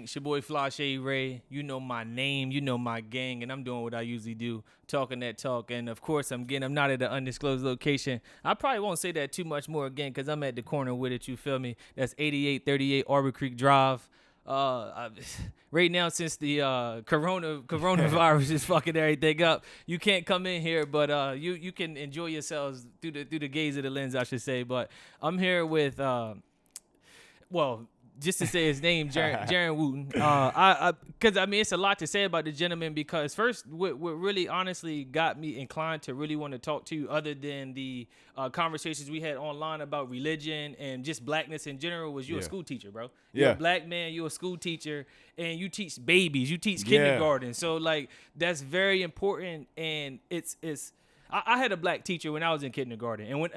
Think. It's your boy Flashe Ray. You know my name. You know my gang. And I'm doing what I usually do, talking that talk. And, of course, I'm not at an undisclosed location. I probably won't say that too much more again because I'm at the corner with it. You feel me? That's 8838 Arbor Creek Drive. Right now, since the coronavirus is fucking everything up, you can't come in here, but you can enjoy yourselves through the gaze of the lens, I should say. But I'm here with just to say his name, Jarrin Wooten. Because I mean, it's a lot to say about the gentleman. Because first, what really honestly got me inclined to really want to talk to you, other than the conversations we had online about religion and just blackness in general, was you a school teacher, bro. You're a black man. You're a school teacher, and you teach babies. You teach kindergarten. So like that's very important, and it's. I had a black teacher when I was in kindergarten, and when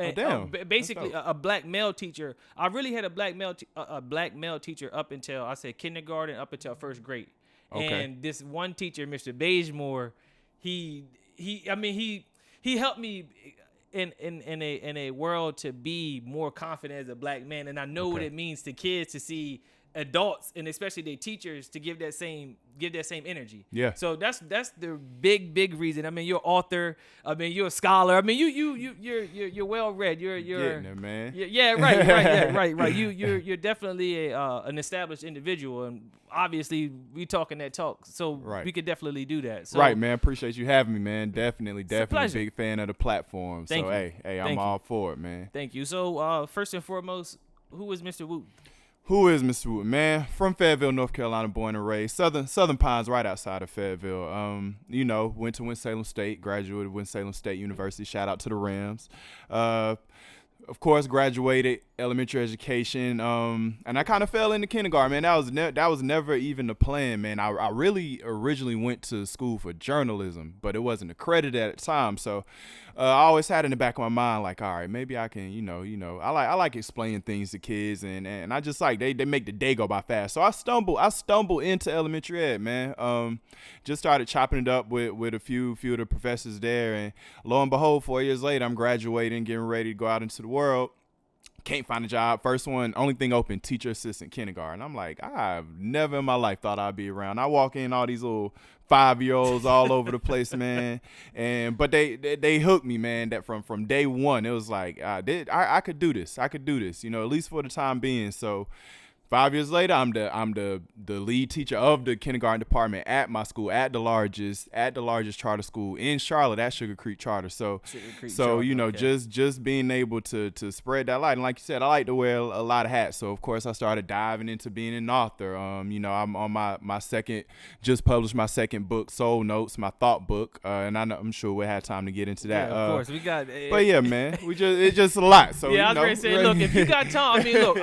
basically a black male teacher. I really had a black male teacher up until I said kindergarten, up until first grade. Okay. And this one teacher, Mr. Beigemore, he helped me in a world to be more confident as a black man, and I know what it means to kids to see adults and especially their teachers to give that same energy. Yeah. So that's the big reason. I mean, you're an author. I mean, you're a scholar. I mean, you're well read. You're getting there, man. Right. You're definitely an established individual, and obviously we talking that talk, so we could definitely do that. So, right, man. Appreciate you having me, man. Definitely big fan of the platform. Thank so you. hey, I'm all for it, man. Thank you. So first and foremost, who is Mr. Wooten? Who is Mr. Wooten, man? From Fayetteville, North Carolina, born and raised. Southern Pines, right outside of Fayetteville. Went to Winston-Salem State, graduated Winston-Salem State University. Shout out to the Rams. Of course, graduated elementary education, and I kind of fell into kindergarten, man. That was never even the plan, man. I really originally went to school for journalism, but it wasn't accredited at the time, so I always had in the back of my mind, like, all right, maybe I can, I like explaining things to kids, and I just like they make the day go by fast. So I stumbled into elementary ed, man. Just started chopping it up with a few of the professors there, and lo and behold, 4 years later, I'm graduating, getting ready to go out into the world. Can't find a job. First one, only thing open, teacher assistant kindergarten. I'm like, I've never in my life thought I'd be around. I walk in, all these little 5-year-olds all over the place, man. But they hooked me, man. That from day one, it was like I could do this. I could do this. At least for the time being. So 5 years later, I'm the lead teacher of the kindergarten department at my school, at the largest charter school in Charlotte, at Sugar Creek Charter. So just being able to spread that light. And like you said, I like to wear a lot of hats. So of course I started diving into being an author. I'm on my second, just published my second book, Soul Notes, my thought book, and I'm sure we'll have time to get into that. Yeah, of course we got. But yeah, man, it's just a lot. So yeah, I was ready to say, look, if you got time, I mean, look,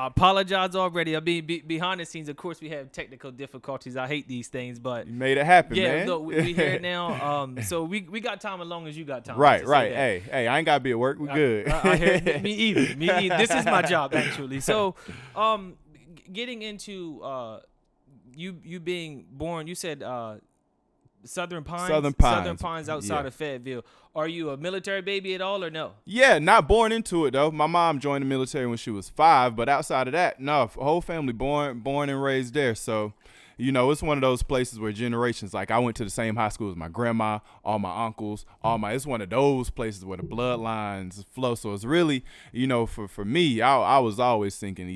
I apologize already. I mean, behind the scenes, of course, we have technical difficulties. I hate these things, but you made it happen, Yeah, man. look, we here now. So we got time as long as you got time. Right. Hey, I ain't gotta be at work. We good. I hear it. Me either. This is my job, actually. So, getting into you being born, you said Southern Pines outside of Fayetteville. Are you a military baby at all or no? Yeah, not born into it though. My mom joined the military when she was 5, but outside of that, no, whole family born and raised there. So, it's one of those places where generations, like I went to the same high school as my grandma, all my uncles, it's one of those places where the bloodlines flow. So it's really, for me, I was always thinking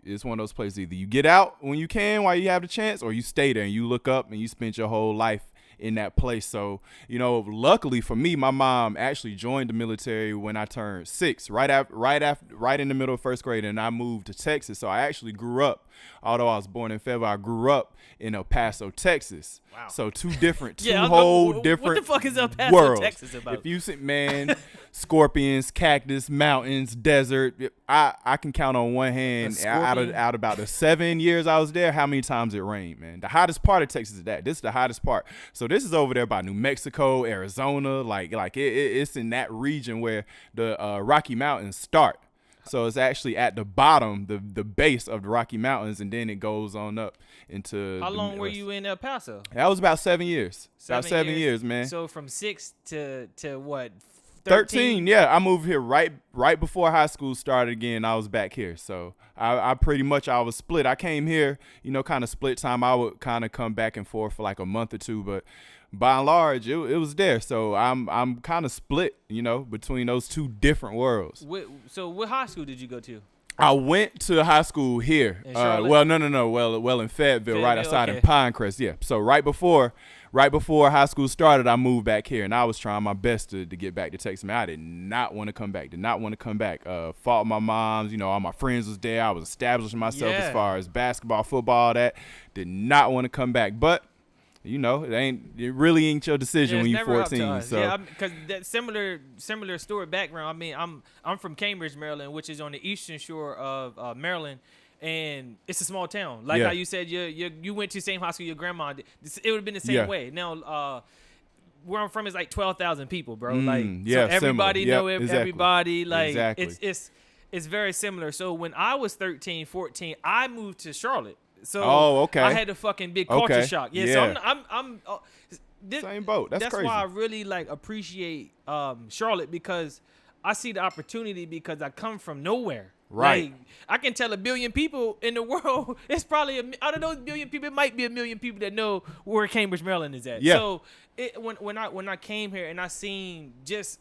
it's one of those places, either you get out when you can while you have the chance, or you stay there and you look up and you spend your whole life in that place. So, luckily for me, my mom actually joined the military when I turned 6, right in the middle of first grade, and I moved to Texas. So I actually grew up, although I was born in February, I grew up in El Paso, Texas. Wow. So two different what the fuck is El Paso, worlds. Texas about? If you see, man, scorpions, cactus, mountains, desert, I can count on one hand out about the 7 years I was there, how many times it rained, man. The hottest part of Texas is that. This is the hottest part. So this is over there by New Mexico, Arizona, like it's in that region where the Rocky Mountains start. So it's actually at the bottom, the base of the Rocky Mountains, and then it goes on up into. How long were you in El Paso? That was about 7 years. About 7 years, man. So from 6 to what? 13? Yeah. I moved here right before high school started again. I was back here. So I pretty much, I was split. I came here, kind of split time. I would kind of come back and forth for like a month or two, but by and large, it was there. So I'm kind of split, between those two different worlds. So what high school did you go to? I went to high school here. Well, no. Well, in Fayetteville, right outside in Pinecrest. Yeah. So right before high school started, I moved back here, and I was trying my best to get back to Texas. Man, I did not want to come back. Fought my moms. All my friends was there. I was establishing myself as far as basketball, football, that. Did not want to come back, but. It really ain't your decision when you're 14. So yeah, because that similar story background. I mean, I'm from Cambridge, Maryland, which is on the eastern shore of Maryland, and it's a small town. Like how you said, you went to the same high school your grandma did. It would have been the same way. Now, where I'm from is like 12,000 people, bro. So everybody know everybody. Like it's very similar. So when I was 13, 14, I moved to Charlotte. So I had a fucking big culture shock. Yeah. So I'm same boat. That's crazy. Why I really appreciate Charlotte, because I see the opportunity, because I come from nowhere. Right. Like, I can tell a billion people in the world. It's probably out of those billion people, it might be a million people that know where Cambridge, Maryland is at. Yeah. So when I came here and I seen, just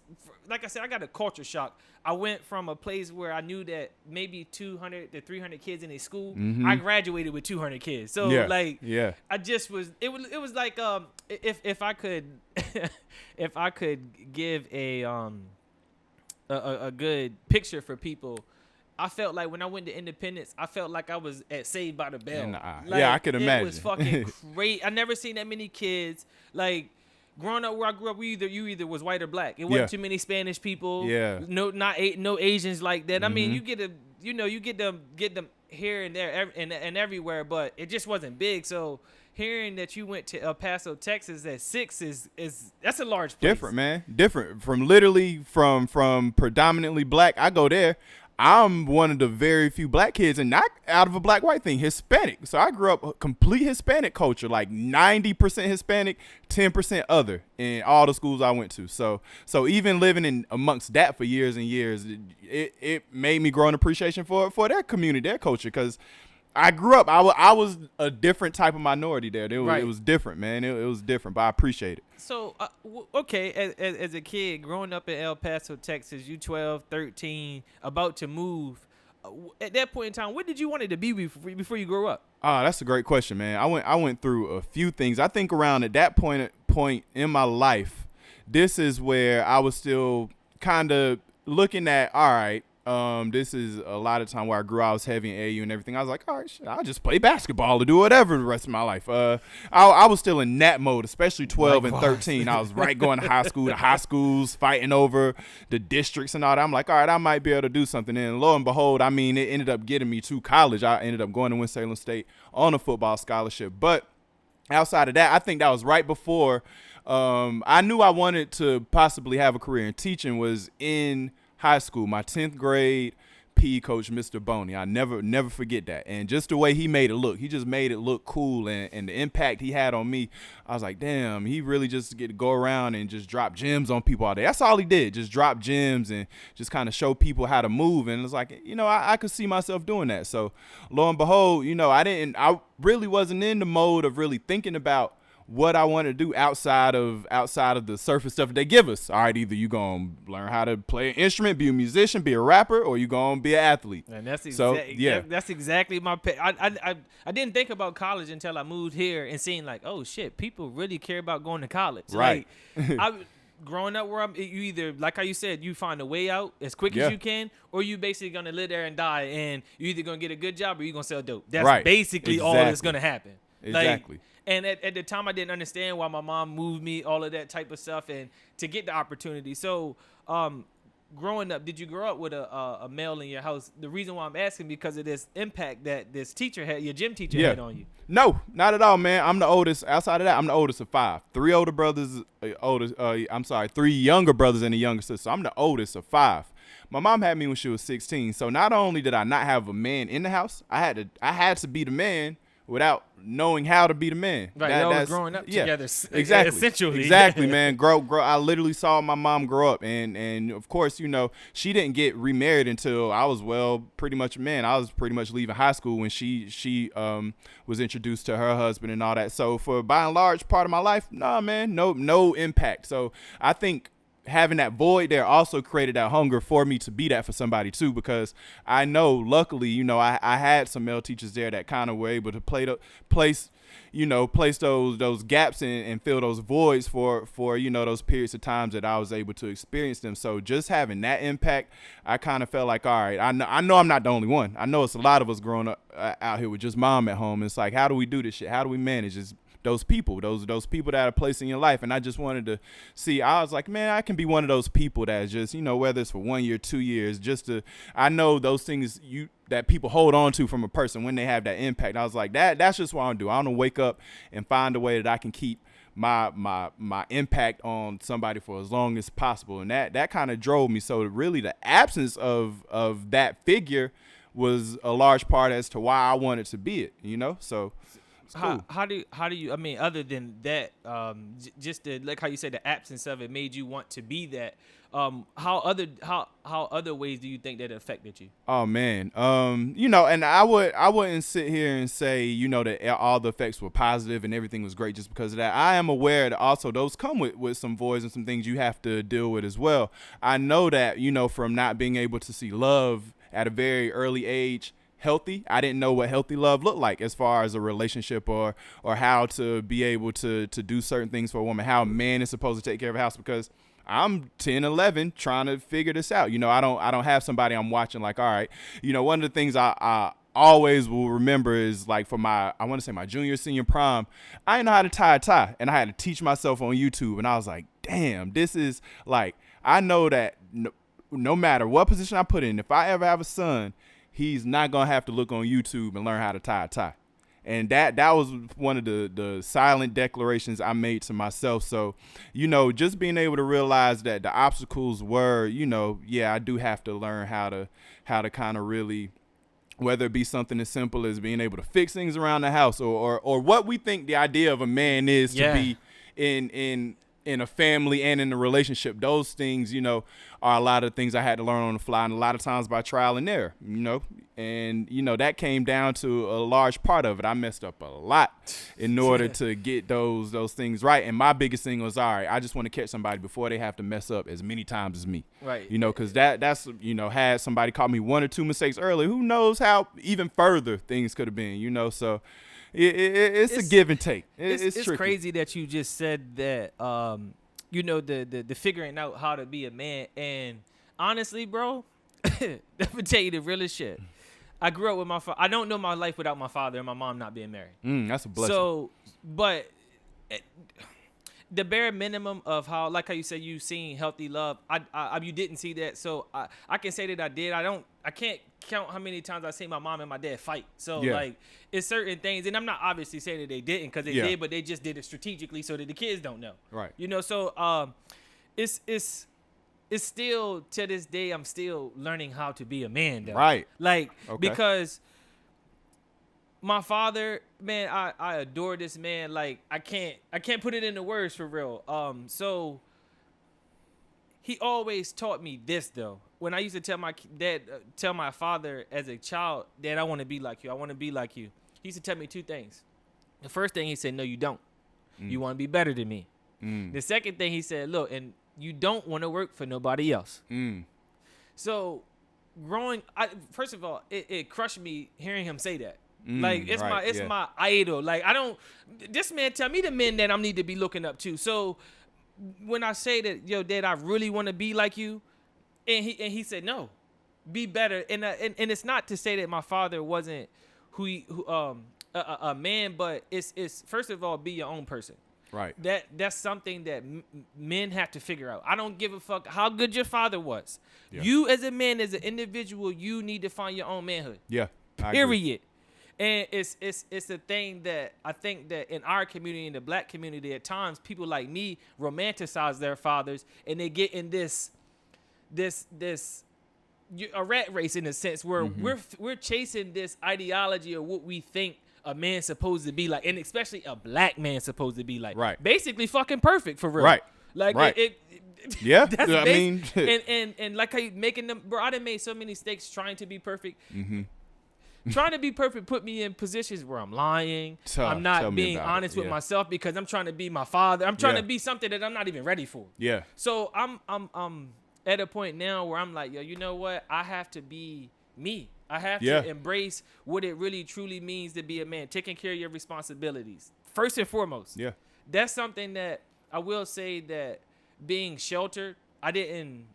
like I said, I got a culture shock. I went from a place where I knew that maybe 200 to 300 kids in a school. Mm-hmm. I graduated with 200 kids. So I just was. It was like if I could if I could give a good picture for people. I felt like when I went to Independence, I felt like I was at Saved by the Bell. I could imagine. It was fucking great. I never seen that many kids. Like, growing up where I grew up, you either was white or black. It wasn't too many Spanish people. Yeah. No Asians like that. Mm-hmm. I mean, you get them here and there and everywhere, but it just wasn't big. So hearing that you went to El Paso, Texas at 6 is that's a large place. Different, man. Different from predominantly black. I go there. I'm one of the very few black kids, and not out of a black-white thing, Hispanic. So I grew up a complete Hispanic culture, like 90% Hispanic, 10% other in all the schools I went to. So even living in amongst that for years and years, it made me grow an appreciation for their community, their culture, because I grew up, I was a different type of minority there. It was different, man. It was different, but I appreciate it. So, as a kid, growing up in El Paso, Texas, you 12, 13, about to move. At that point in time, what did you want it to be before you grew up? That's a great question, man. I went through a few things. I think around at that point in my life, this is where I was still kind of looking at, all right, this is a lot of time where I grew up. I was heavy in AU and everything. I was like, all right, I'll just play basketball or do whatever the rest of my life. I was still in that mode, especially 12 and 13. I was going to high school, the high schools, fighting over the districts and all that. I'm like, all right, I might be able to do something. And lo and behold, I mean, it ended up getting me to college. I ended up going to Winston-Salem State on a football scholarship. But outside of that, I think that was right before I knew I wanted to possibly have a career in teaching. Was in high school, my 10th grade PE coach, Mr. Boney. I never forget that. And just the way he made it look, he just made it look cool, and the impact he had on me, I was like, damn, he really just get to go around and just drop gems on people all day. That's all he did, just drop gems and just kind of show people how to move. And it's like, I could see myself doing that. So lo and behold, I really wasn't in the mode of really thinking about what I want to do outside of the surface stuff that they give us. All right, either you gonna learn how to play an instrument, be a musician, be a rapper, or you gonna be an athlete. And that's exactly my. I didn't think about college until I moved here and seeing like, oh shit, people really care about going to college. Right. Like, growing up where you either, like how you said, you find a way out as quick as you can, or you basically gonna live there and die, and you either gonna get a good job or you gonna sell dope. That's basically all that's gonna happen. Exactly. Like, and at the time, I didn't understand why my mom moved me, all of that type of stuff, and to get the opportunity. So, growing up, did you grow up with a male in your house? The reason why I'm asking, because of this impact that this teacher had, your gym teacher had on you. No, not at all, man. I'm the oldest. Outside of that, I'm the oldest of 5. 3 older brothers, 3 younger brothers and a younger sister. So I'm the oldest of 5. My mom had me when she was 16. So not only did I not have a man in the house, I had to be the man without knowing how to be the man. Right, y'all was growing up together, exactly, essentially. Exactly, man. Grow. I literally saw my mom grow up, and of course, she didn't get remarried until I was pretty much a man. I was pretty much leaving high school when she was introduced to her husband and all that. So for by and large part of my life, nah, man, no impact. So I think having that void there also created that hunger for me to be that for somebody too, because I know luckily, I had some male teachers there that kind of were able to place those gaps and fill those voids for those periods of times that I was able to experience them. So just having that impact, I kind of felt like, all right, I know I'm not the only one. I know it's a lot of us growing up out here with just mom at home. It's like, how do we do this shit? How do we manage this? Those people that are placed in your life. And I just wanted to see, I was like, man, I can be one of those people that is just, whether it's for 1 year, 2 years, I know those things that people hold on to from a person when they have that impact. I was like, that's just what I want to do. I want to wake up and find a way that I can keep my impact on somebody for as long as possible. And that kind of drove me. So really the absence of that figure was a large part as to why I wanted to be it, so. Cool. How do you, I mean, other than that, just like how you said the absence of it made you want to be that, how other ways do you think that affected you? Oh man, and I wouldn't sit here and say, that all the effects were positive and everything was great just because of that. I am aware that also those come with some voids and some things you have to deal with as well. I know that, from not being able to see love at a very early age, healthy. I didn't know what healthy love looked like as far as a relationship or how to be able to do certain things for a woman, how a man is supposed to take care of a house, because I'm 10, 11 trying to figure this out. I don't have somebody I'm watching like, all right, one of the things I always will remember is like for I want to say my junior, senior prom, I didn't know how to tie a tie, and I had to teach myself on YouTube. And I was like, damn, this is like, I know that no matter what position I put in, if I ever have a son, he's not going to have to look on YouTube and learn how to tie a tie. And that was one of the silent declarations I made to myself. So, just being able to realize that the obstacles were, I do have to learn how to kind of really, whether it be something as simple as being able to fix things around the house or what we think the idea of a man is to be in a family and in a relationship. Those things, are a lot of things I had to learn on the fly, and a lot of times by trial and error, and that came down to a large part of it. I messed up a lot in order to get those things right. And my biggest thing was, all right, I just want to catch somebody before they have to mess up as many times as me. Right. Because that's had somebody caught me 1 or 2 mistakes early, who knows how even further things could have been, so it's a give and take. It's tricky. Crazy that you just said that, the figuring out how to be a man. And honestly, bro, let me tell you the realest shit. I grew up with my father. I don't know my life without my father and my mom not being married. That's a blessing. So, but the bare minimum of how, like how you said, you seen healthy love, you didn't see that. So I can say that I did. I can't count how many times I seen my mom and my dad fight. So like, it's certain things, and I'm not obviously saying that they didn't, because they did, but they just did it strategically so that the kids don't know. Right. So it's still, to this day, I'm still learning how to be a man, though. Right. Like, because my father, man, I adore this man. Like, I can't put it into words for real. So he always taught me this, though. When I used to tell my father as a child, Dad, I want to be like you. I want to be like you. He used to tell me 2 things. The first thing he said, no, you don't. You want to be better than me. The second thing he said, look, and you don't want to work for nobody else. So first of all, it crushed me hearing him say that. Like, it's my idol. Like, this man tell me the men that I need to be looking up to. So when I say that, yo, Dad, I really want to be like you, and he said, no, be better. And it's not to say that my father wasn't a man, but it's first of all, be your own person. Right. That's something that men have to figure out. I don't give a fuck how good your father was. Yeah. You as a man, as an individual, you need to find your own manhood. Yeah. Period. And it's a thing that I think that in our community, in the black community, at times people like me romanticize their fathers, and they get in this a rat race in a sense where we're chasing this ideology of what we think a man's supposed to be like, and especially a black man supposed to be like. Right. Basically fucking perfect for real. Right. Like Right. Yeah, that's I mean, and like how you making them, bro. I done made so many mistakes trying to be perfect. Mm-hmm. Trying to be perfect put me in positions where I'm lying. I'm not being honest with myself because I'm trying to be my father. I'm trying to be something that I'm not even ready for. Yeah. So I'm at a point now where I'm like, yo, you know what? I have to be me. I have to embrace what it really truly means to be a man, taking care of your responsibilities first and foremost. Yeah. That's something that I will say that being sheltered, I didn't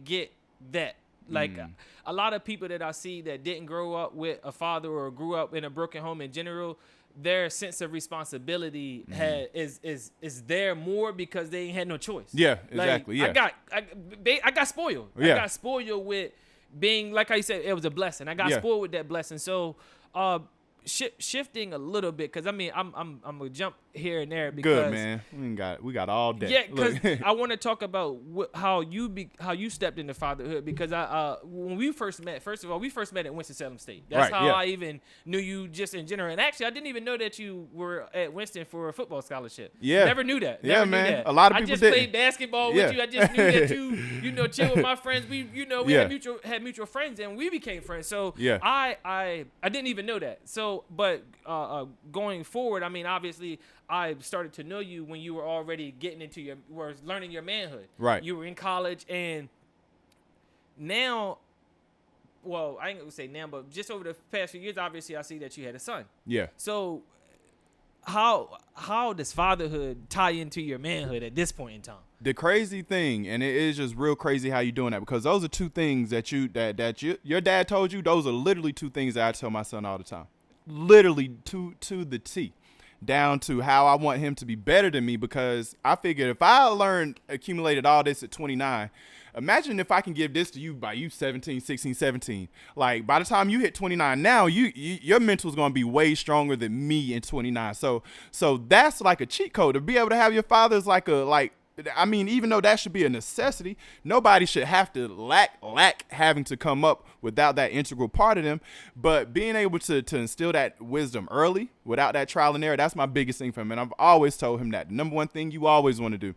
get that. Like a lot of people that I see that didn't grow up with a father or grew up in a broken home in general, their sense of responsibility is there more because they ain't had no choice. Yeah, exactly. Like, yeah, I got spoiled. Yeah. I got spoiled with being, like I said, it was a blessing. I got spoiled with that blessing. So shifting a little bit, because I mean I'm gonna jump here and there because good man. We got all day. Yeah, because I want to talk about how you stepped into fatherhood, because when we first met, first of all, we first met at Winston-Salem State. That's how I even knew you just in general. And actually, I didn't even know that you were at Winston for a football scholarship. Yeah, never knew that. Yeah, man. A lot of people I just didn't. played basketball with you. I just knew that you chill with my friends. We had mutual friends, and we became friends. So I didn't even know that. So but going forward, I mean, obviously, I started to know you when you were already getting into learning your manhood. Right. You were in college, and now, well, I ain't gonna say now, but just over the past few years, obviously, I see that you had a son. Yeah. So how does fatherhood tie into your manhood at this point in time? The crazy thing, and it is just real crazy how you doing that, because those are two things that your dad told you. Those are literally two things that I tell my son all the time. Literally to the T, down to how I want him to be better than me, because I figured if I accumulated all this at 29, imagine if I can give this to you by you 17, 16, 17. Like, by the time you hit 29 now, your mental is going to be way stronger than me in 29. So that's like a cheat code to be able to have your father is I mean, even though that should be a necessity, nobody should have to lack having to come up without that integral part of them. But being able to instill that wisdom early without that trial and error, that's my biggest thing for him. And I've always told him that the number one thing you always want to do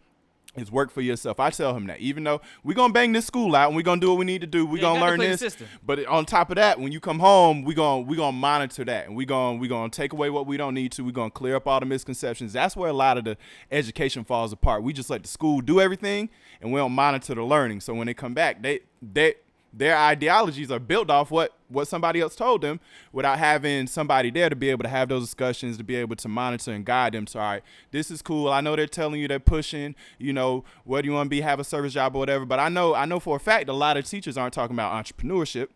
is work for yourself. I tell him that, even though we're going to bang this school out and we're going to do what we need to do, we're going to learn this. But on top of that, when you come home, we're going to monitor that, and we're going to take away what we don't need to. We're going to clear up all the misconceptions. That's where a lot of the education falls apart. We just let the school do everything, and we don't monitor the learning. So when they come back, their ideologies are built off what somebody else told them, without having somebody there to be able to have those discussions, to be able to monitor and guide them. So, all right, this is cool. I know they're telling you, they're pushing, where do you want to be, have a service job or whatever. But I know for a fact a lot of teachers aren't talking about entrepreneurship.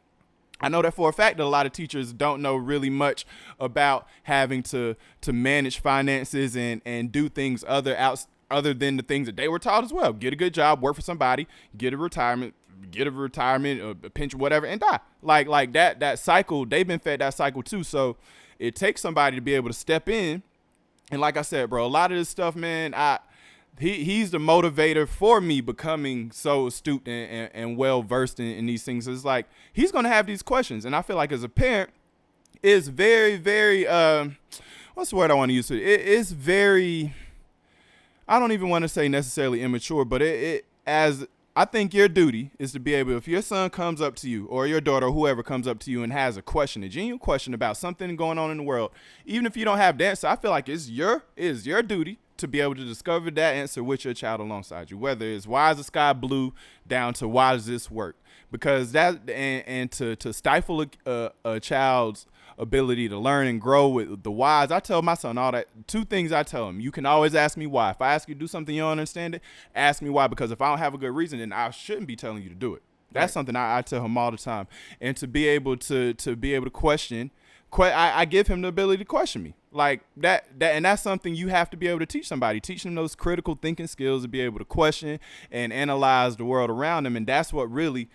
I know that for a fact that a lot of teachers don't know really much about having to manage finances and do things other than the things that they were taught as well. Get a good job, work for somebody, get a retirement, a pension, whatever, and die. Like that cycle, they've been fed that cycle too. So it takes somebody to be able to step in. And like I said, bro, a lot of this stuff, man, he's the motivator for me becoming so astute and well versed in these things. It's like he's gonna have these questions, and I feel like as a parent, it's very, very what's the word I want to use? It's very, I don't even want to say necessarily immature, but I think your duty is to be able, if your son comes up to you or your daughter or whoever comes up to you and has a genuine question about something going on in the world, even if you don't have the answer, I feel like it's your duty to be able to discover that answer with your child alongside you, whether it's why is the sky blue down to why does this work? Because that, and to stifle a child's ability to learn and grow with the whys. I tell my son all that. Two things I tell him: you can always ask me why. If I ask you to do something you don't understand it, ask me why, because if I don't have a good reason, then I shouldn't be telling you to do it. That's something I tell him all the time. And to be able to question, I give him the ability to question me like that, and that's something you have to be able to teach somebody. Teach them those critical thinking skills to be able to question and analyze the world around them, and that's what really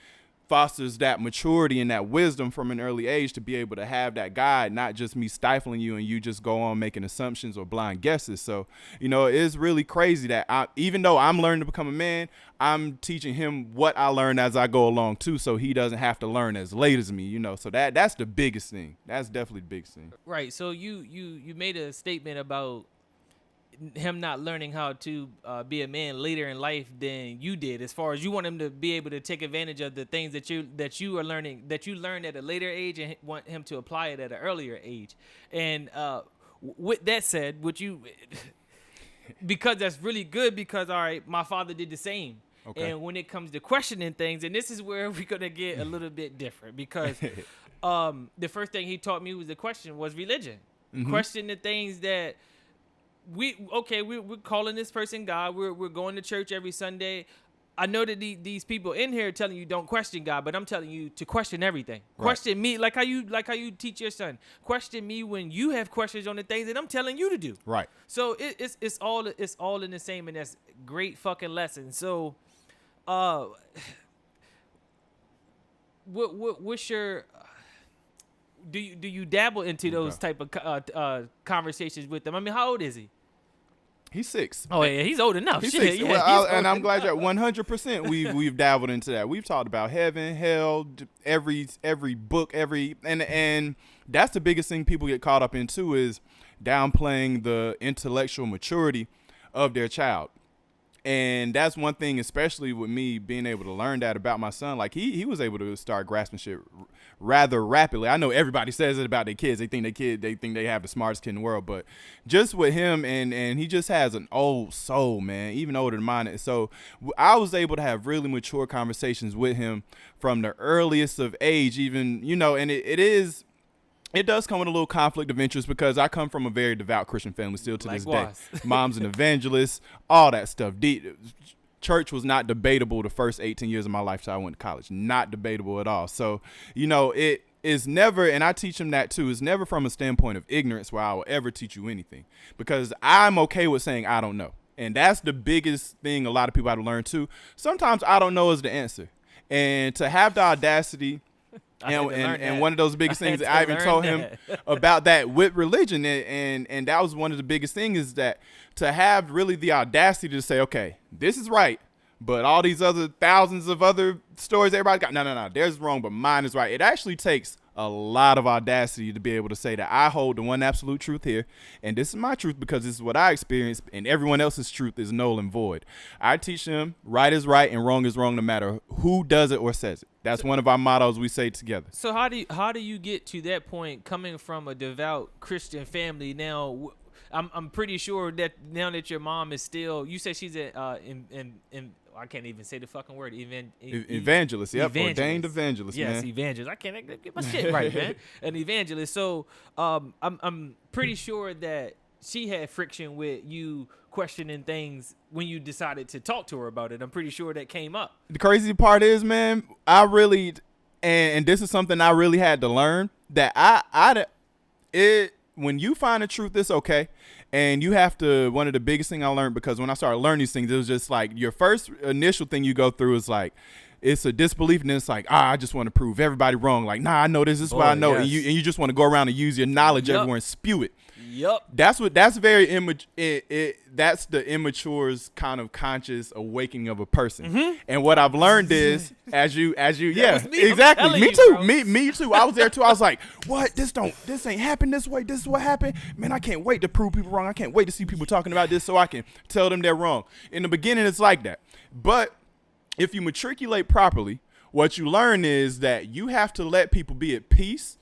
fosters that maturity and that wisdom from an early age to be able to have that guide, not just me stifling you and you just go on making assumptions or blind guesses. So, it's really crazy that even though I'm learning to become a man, I'm teaching him what I learn as I go along too, so he doesn't have to learn as late as me, so that's the biggest thing. That's definitely the biggest thing. Right. So you made a statement about him not learning how to be a man later in life than you did, as far as you want him to be able to take advantage of the things that you are learning, that you learned at a later age, and want him to apply it at an earlier age. And with that said, because that's really good, because all right, my father did the same. Okay. And when it comes to questioning things, and this is where we're gonna get a little bit different, because the first thing he taught me was religion. Mm-hmm. Question the things that we're calling this person God. We're going to church every Sunday. I know that these people in here are telling you don't question God, but I'm telling you to question everything. Right. Question me, like how you teach your son. Question me when you have questions on the things that I'm telling you to do. Right. So it's all in the same, and that's great fucking lesson. So, what's your do you dabble into those type of conversations with them? I mean, how old is he? He's 6. Oh yeah, he's old enough. He's Shit, 6. Yeah, well, and I'm glad you're 100%. We've dabbled into that. We've talked about heaven, hell, every book, and that's the biggest thing people get caught up in too, is downplaying the intellectual maturity of their child. And that's one thing, especially with me being able to learn that about my son. Like he was able to start grasping shit rather rapidly. I know everybody says it about their kids. They think they have the smartest kid in the world. But just with him, and he just has an old soul, man, even older than mine. So I was able to have really mature conversations with him from the earliest of age, even, and it does come with a little conflict of interest, because I come from a very devout Christian family still to this day. Mom's an evangelist, all that stuff. Church was not debatable the first 18 years of my life till I went to college. Not debatable at all. So, it is never, and I teach him that too, it's never from a standpoint of ignorance where I will ever teach you anything, because I'm okay with saying I don't know. And that's the biggest thing a lot of people have to learn too. Sometimes I don't know is the answer. And to have the audacity, and one of those biggest things that I even told him about that with religion, and that was one of the biggest things, is that to have really the audacity to say, okay, this is right, but all these other thousands of other stories everybody got, no, theirs is wrong, but mine is right. It actually takes a lot of audacity to be able to say that I hold the one absolute truth here, and this is my truth because this is what I experienced, and everyone else's truth is null and void. I teach them right is right and wrong is wrong, no matter who does it or says it. That's one of our mottos we say together. So how do you get to that point, coming from a devout Christian family? Now, I'm pretty sure that now that your mom is still, you say she's I can't even say the fucking word. Evangelist. Yep. Evangelist. Ordained evangelist. Yes, man. Evangelist. I can't get my shit right, man. An evangelist. So I'm pretty sure that she had friction with you questioning things when you decided to talk to her about it. I'm pretty sure that came up. The crazy part is, man, I really, and this is something I really had to learn, that when you find the truth, it's okay. And you have to, one of the biggest things I learned, because when I started learning these things, it was just like your first initial thing you go through is like, it's a disbelief, and then it's like, I just want to prove everybody wrong. Like, nah, I know this is what I know. Yes. And you just want to go around and use your knowledge everywhere and spew it. Yep. That's very immature. That's the immature's kind of conscious awakening of a person. Mm-hmm. And what I've learned is, as you, yeah, exactly. Me too. Me too. I was there too. I was like, what? This ain't happened this way. This is what happened. Man, I can't wait to prove people wrong. I can't wait to see people talking about this so I can tell them they're wrong. In the beginning, it's like that. But if you matriculate properly, what you learn is that you have to let people be at peace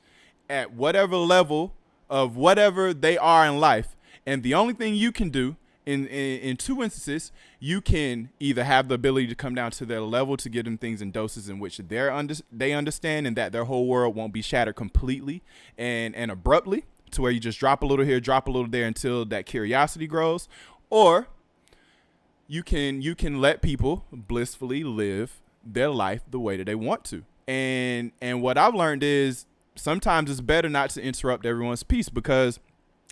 at whatever level of whatever they are in life. And the only thing you can do in two instances, you can either have the ability to come down to their level to give them things in doses in which they understand, and that their whole world won't be shattered completely and abruptly, to where you just drop a little here, drop a little there until that curiosity grows. Or you can let people blissfully live their life the way that they want to. And what I've learned is, sometimes it's better not to interrupt everyone's peace, because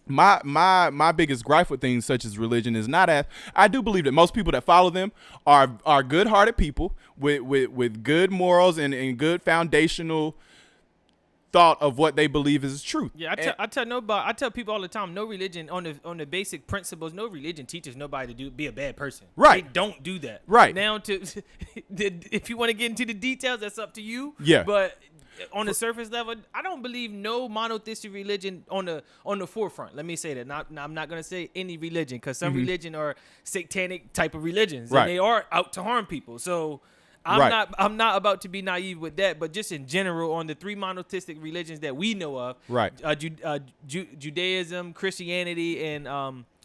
My biggest gripe with things such as religion is not as I do believe that most people that follow them are good-hearted people with good morals and good foundational thought of what they believe is truth. Yeah, I tell people all the time, no religion on the basic principles, no religion teaches nobody to be a bad person. Right. They don't do that. Right. Now if you want to get into the details, that's up to you. Yeah. But on the surface level, I don't believe no monotheistic religion on the forefront. Let me say that. I'm not gonna say any religion, because some religion are satanic type of religions, right. and they are out to harm people. So I'm not about to be naive with that, but just in general, on the three monotheistic religions that we know of, right? Judaism, Christianity, and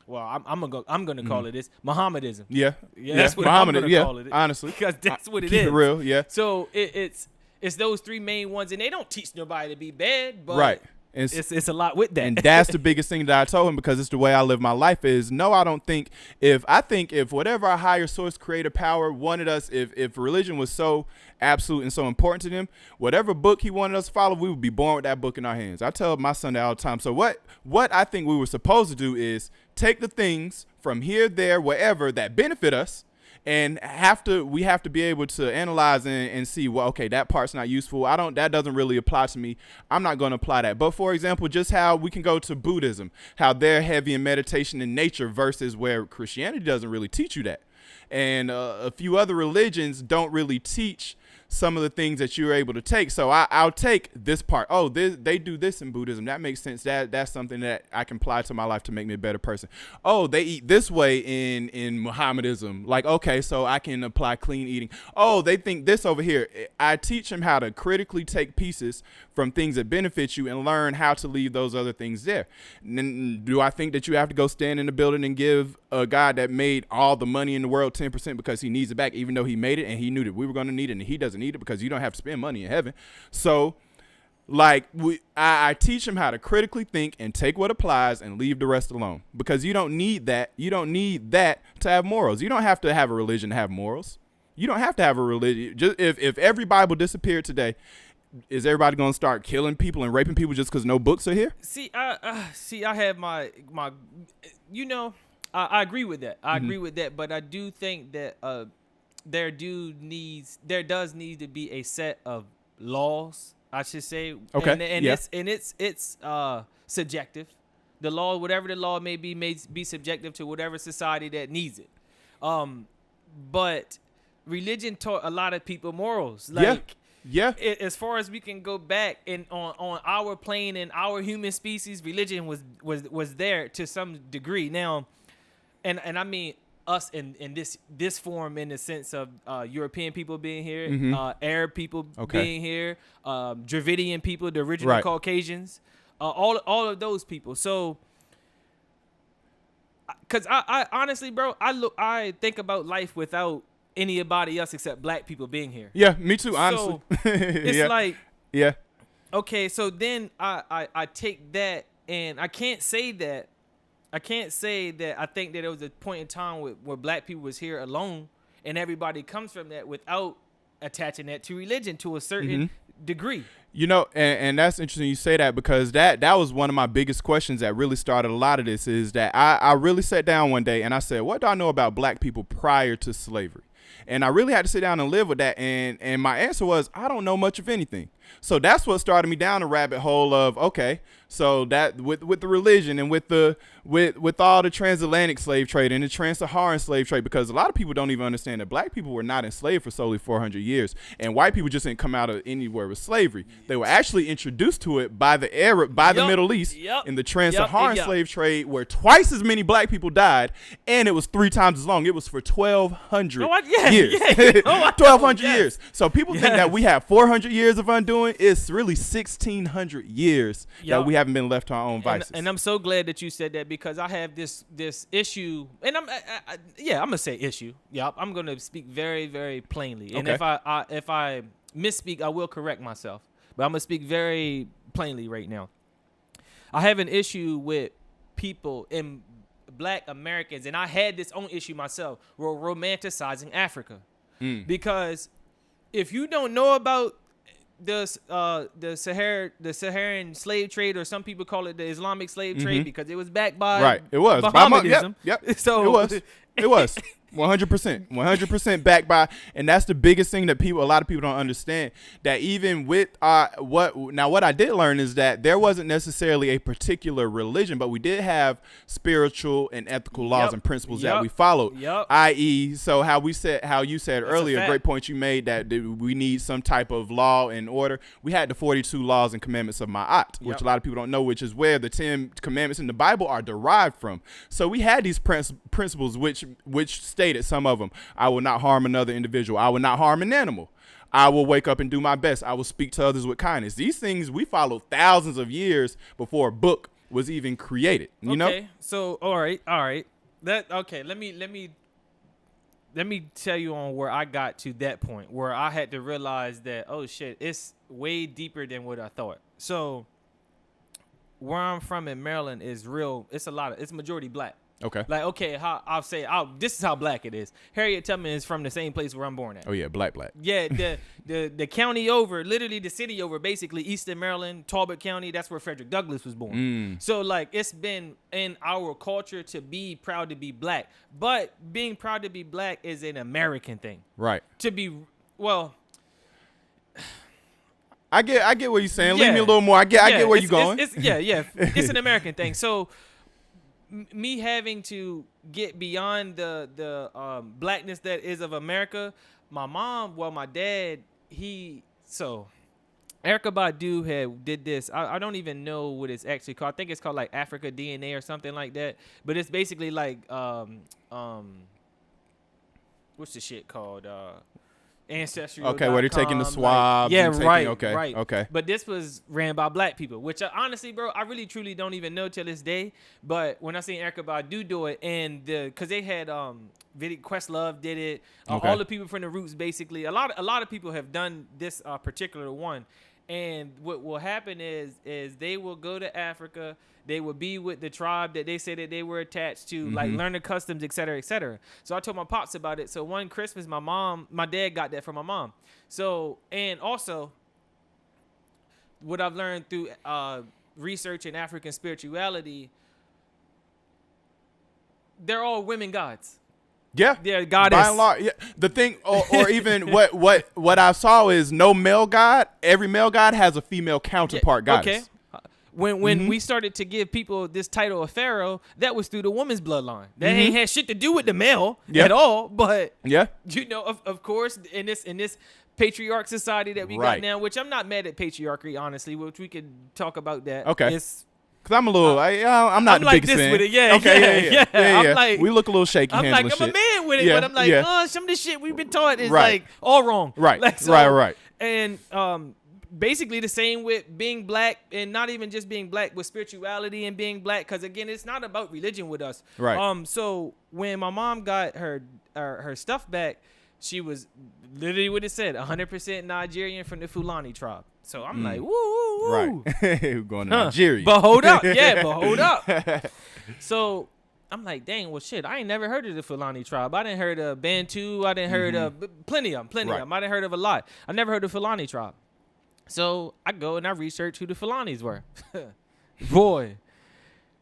well, I'm gonna call it this, Mohammedanism. Yeah, that's what I'm gonna call it. Honestly, because that's what it keep is. It real, yeah. So it's those three main ones, and they don't teach nobody to be bad, but right. It's a lot with that. And that's the biggest thing that I told him, because it's the way I live my life is, no, I don't think if whatever our higher source creator power wanted us, if religion was so absolute and so important to them, whatever book he wanted us to follow, we would be born with that book in our hands. I tell my son that all the time. So what I think we were supposed to do is take the things from here, there, wherever that benefit us, and we have to be able to analyze and see, well, okay, that part's not useful. That doesn't really apply to me. I'm not going to apply that. But for example, just how we can go to Buddhism, how they're heavy in meditation and nature versus where Christianity doesn't really teach you that. And a few other religions don't really teach some of the things that you're able to take. So I'll take this part. Oh, they do this in Buddhism. That makes sense. That's something that I can apply to my life to make me a better person. Oh, they eat this way in Mohammedanism. Like, okay, so I can apply clean eating. Oh, they think this over here. I teach them how to critically take pieces from things that benefit you and learn how to leave those other things there. And do I think that you have to go stand in the building and give a guy that made all the money in the world 10% because he needs it back, even though he made it and he knew that we were going to need it, and he doesn't need it because you don't have to spend money in heaven? So like I teach him how to critically think and take what applies and leave the rest alone, because you don't need that. You don't need that to have morals. You don't have to have a religion to have morals. You don't have to have a religion. Just if every Bible disappeared today, is everybody going to start killing people and raping people just because no books are here? See, I have my I agree with that. I agree with that, but I do think that there does need to be a set of laws, I should say. Okay. And it's subjective. The law, whatever the law may be subjective to whatever society that needs it. But religion taught a lot of people morals. Like, yeah. As far as we can go back and on our plane and our human species, religion was there to some degree. Now, and I mean us in this form, in the sense of European people being here, Arab people being here, Dravidian people, the original Caucasians, all of those people. So, because I honestly, bro, I think about life without anybody else except black people being here. Yeah, me too, honestly. So it's like, yeah. Okay, so then I take that, and I can't say that I think that there was a point in time where black people was here alone, and everybody comes from that without attaching that to religion to a certain degree. You know, and that's interesting you say that, because that was one of my biggest questions that really started a lot of this, is that I really sat down one day and I said, what do I know about black people prior to slavery? And I really had to sit down and live with that. And my answer was, I don't know much of anything. So that's what started me down the rabbit hole of, okay, so that with the religion and with all the transatlantic slave trade and the trans-Saharan slave trade, because a lot of people don't even understand that black people were not enslaved for solely 400 years, and white people just didn't come out of anywhere with slavery. They were actually introduced to it by the the Middle East in the trans-Saharan slave trade, where twice as many black people died, and it was 3 times as long. It was for 1,200 years. 1,200 years. So people think that we have 400 years of undoing. It's really 1,600 years that we haven't been left to our own vices. And I'm so glad that you said that, because I have this issue, and I'm gonna say issue. Yeah, I'm gonna speak very, very plainly. And if I misspeak, I will correct myself. But I'm gonna speak very plainly right now. I have an issue with people in Black Americans, and I had this own issue myself, romanticizing Africa. Because if you don't know about the Saharan slave trade, or some people call it the Islamic slave trade, because it was backed by It was Mohammedanism. Yep. So it was 100% backed by, and that's the biggest thing that a lot of people don't understand. That even with what I did learn is that there wasn't necessarily a particular religion, but we did have spiritual and ethical laws and principles that we followed. I.e., so how you said earlier, a great point you made, that we need some type of law and order. We had the 42 laws and commandments of Ma'at, which a lot of people don't know, which is where the 10 commandments in the Bible are derived from. So we had these principles which stated, some of them: I will not harm another individual. I will not harm an animal. I will wake up and do my best. I will speak to others with kindness. These things we followed thousands of years before a book was even created. You know? So all right. Let me tell you on where I got to that point where I had to realize that, oh shit, it's way deeper than what I thought. So where I'm from in Maryland is it's majority black. Okay. Like, okay, this is how black it is. Harriet Tubman is from the same place where I'm born at. Oh yeah, black. Yeah, the county over, literally the city over, basically Eastern Maryland, Talbot County, that's where Frederick Douglass was born. So like, it's been in our culture to be proud to be black, but being proud to be black is an American thing. Right. I get what you're saying. Leave me a little more. I get where you're going. It's an American thing. So me having to get beyond the blackness that is of America, my dad, Erykah Badu did this. I don't even know what it's actually called. I think it's called like Africa DNA or something like that. But it's basically like what's the shit called? Ancestry.com. Okay, where they're taking the swabs. Right. Okay. But this was ran by black people, which honestly, bro, I really truly don't even know till this day. But when I seen Erykah Badu do it, and because they had Questlove did it, all the people from the Roots, basically, a lot of people have done this particular one. And what will happen is they will go to Africa. They will be with the tribe that they say that they were attached to, like learn the customs, et cetera, et cetera. So I told my pops about it. So one Christmas, my dad got that from my mom. So, and also what I've learned through research in African spirituality, they're all women gods. Yeah, they're goddess. By and large, yeah. The thing, or even what I saw is no male god. Every male god has a female counterpart goddess. Okay. When we started to give people this title of pharaoh, that was through the woman's bloodline. That ain't had shit to do with the male at all. But you know, of course, in this patriarch society that we got now, which I'm not mad at patriarchy, honestly, which we could talk about that. Okay. Cause I'm a little, I'm not the like biggest fan. With it. Yeah. I'm like, we look a little shaky. I'm like, I'm a man with it, but I'm like, some of the shit we've been taught is like all wrong. Right. Like, Right. And basically the same with being black, and not even just being black, with spirituality and being black, because again, it's not about religion with us. Right. So when my mom got her stuff back, she was literally what it said, 100% Nigerian from the Fulani tribe. So I'm like, woo. Right. Going to Nigeria. But hold up. So I'm like, dang, well, shit, I ain't never heard of the Fulani tribe. I didn't heard of Bantu. I didn't heard of plenty of them. I didn't heard of a lot. I never heard of Fulani tribe. So I go and I research who the Fulanis were. Boy,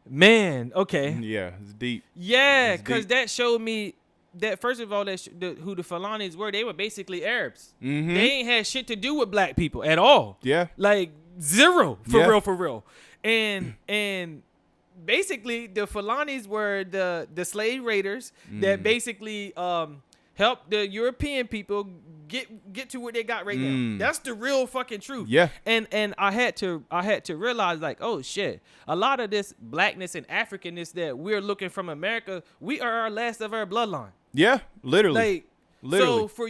man, okay. Yeah, it's deep. Yeah, because that showed me that, first of all, who the Fulanis were. They were basically Arabs. They ain't had shit to do with black people at all. Yeah. Like zero, for real. And basically the Fulanis were the slave raiders that basically helped the European people get to where they got right now. That's the real fucking truth. Yeah. And I had to realize, like, oh shit, a lot of this blackness and Africanness that we're looking from America, we are our last of our bloodline. Yeah, literally. So for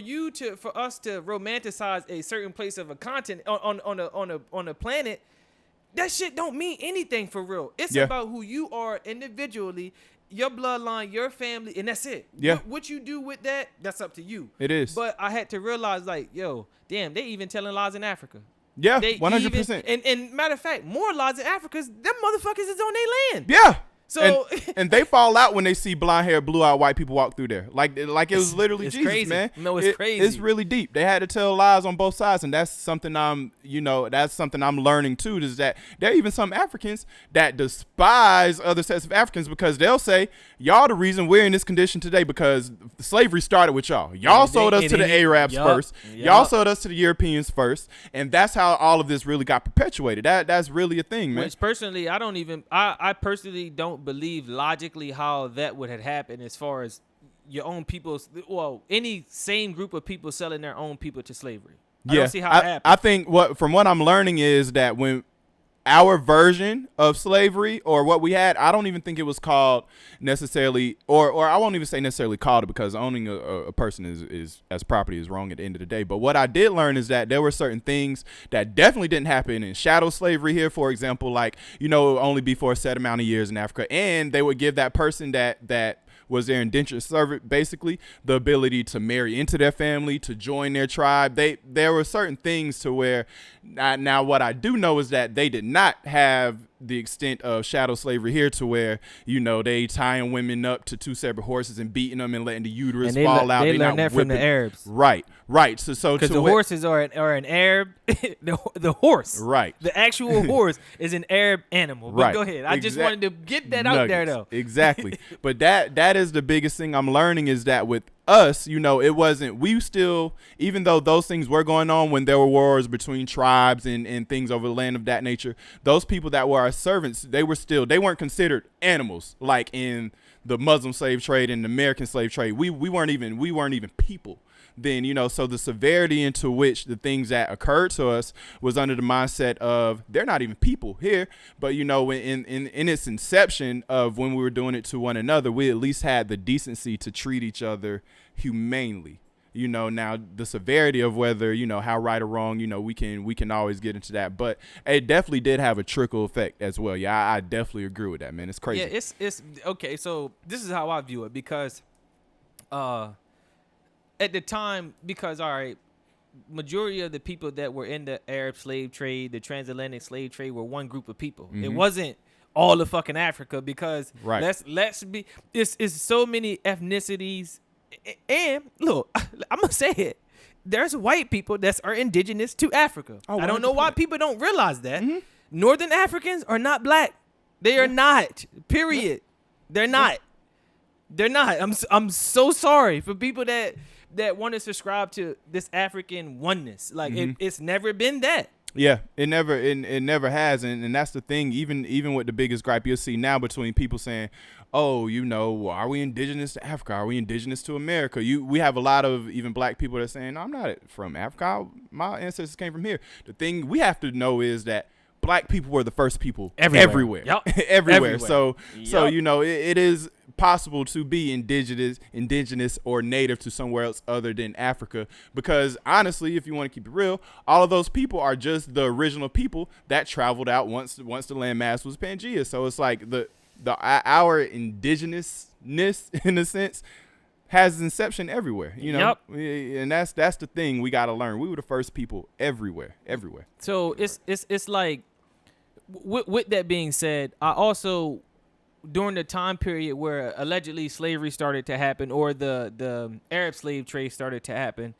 us to romanticize a certain place of a continent on a planet, that shit don't mean anything for real. It's about who you are individually, your bloodline, your family, and that's it. Yeah. What you do with that, that's up to you. It is. But I had to realize, like, yo, damn, they even telling lies in Africa. Yeah, 100%. And matter of fact, more lies in Africa, them motherfuckers is on their land. Yeah. So and they fall out when they see blonde hair, blue eyed white people walk through there. Like it was literally Jesus, crazy. man. No, it's crazy. It's really deep. They had to tell lies on both sides, and that's something I'm learning too. Is that there are even some Africans that despise other sets of Africans because they'll say y'all the reason we're in this condition today because slavery started with y'all. Y'all sold us to the Arabs first. Y'all sold us to the Europeans first, and that's how all of this really got perpetuated. That's really a thing, man. Which personally, I personally don't believe logically how that would have happened as far as your own people's, any same group of people selling their own people to slavery. I don't see how it happened. I think from what I'm learning is that when our version of slavery or what we had, I don't even think it was called necessarily, or I won't even say necessarily called it because owning a person is as property is wrong at the end of the day. But what I did learn is that there were certain things that definitely didn't happen in chattel slavery here, for example, like, only be for a set amount of years in Africa. And they would give that person that was their indentured servant, basically, the ability to marry into their family, to join their tribe. There were certain things to where, now what I do know is that they did not have the extent of chattel slavery here to where, they tying women up to two separate horses and beating them and letting the uterus fall out. They learned that from the Arabs. Right. So because the horses are an Arab, the horse. Right. The actual horse is an Arab animal. But go ahead. I just wanted to get that out there, though. Exactly. But that is the biggest thing I'm learning is that with us, it wasn't, we still, even though those things were going on when there were wars between tribes and things over the land of that nature, those people that were our servants, they weren't considered animals like in the Muslim slave trade and the American slave trade. We weren't even people then, so the severity into which the things that occurred to us was under the mindset of they're not even people here. But, in its inception of when we were doing it to one another, we at least had the decency to treat each other humanely. Now the severity of whether, how right or wrong, we can always get into that. But it definitely did have a trickle effect as well. Yeah, I definitely agree with that, man. It's crazy. Yeah, it's okay. So this is how I view it because at the time, because, all right, majority of the people that were in the Arab slave trade, the transatlantic slave trade, were one group of people. Mm-hmm. It wasn't all of fucking Africa because let's be, it's so many ethnicities. And look, I'm going to say it. There's white people that are indigenous to Africa. Oh, I don't know why people don't realize that. Mm-hmm. Northern Africans are not black. They are not, period. They're not. They're not. I'm so sorry for people that want to subscribe to this African oneness. Like it's never been that. Yeah, it never has, and that's the thing. Even with the biggest gripe you'll see now between people saying, "Oh, are we indigenous to Africa? Are we indigenous to America?" We have a lot of even black people that are saying, "No, I'm not from Africa. My ancestors came from here." The thing we have to know is that black people were the first people everywhere. Yep. Everywhere. So it is possible to be indigenous or native to somewhere else other than Africa, because honestly, if you want to keep it real, all of those people are just the original people that traveled out once the landmass was Pangea. So it's like our indigenousness in a sense has inception everywhere, Yep. And that's the thing we got to learn. We were the first people everywhere. So it's like with that being said, I also, during the time period where allegedly slavery started to happen or the Arab slave trade started to happen,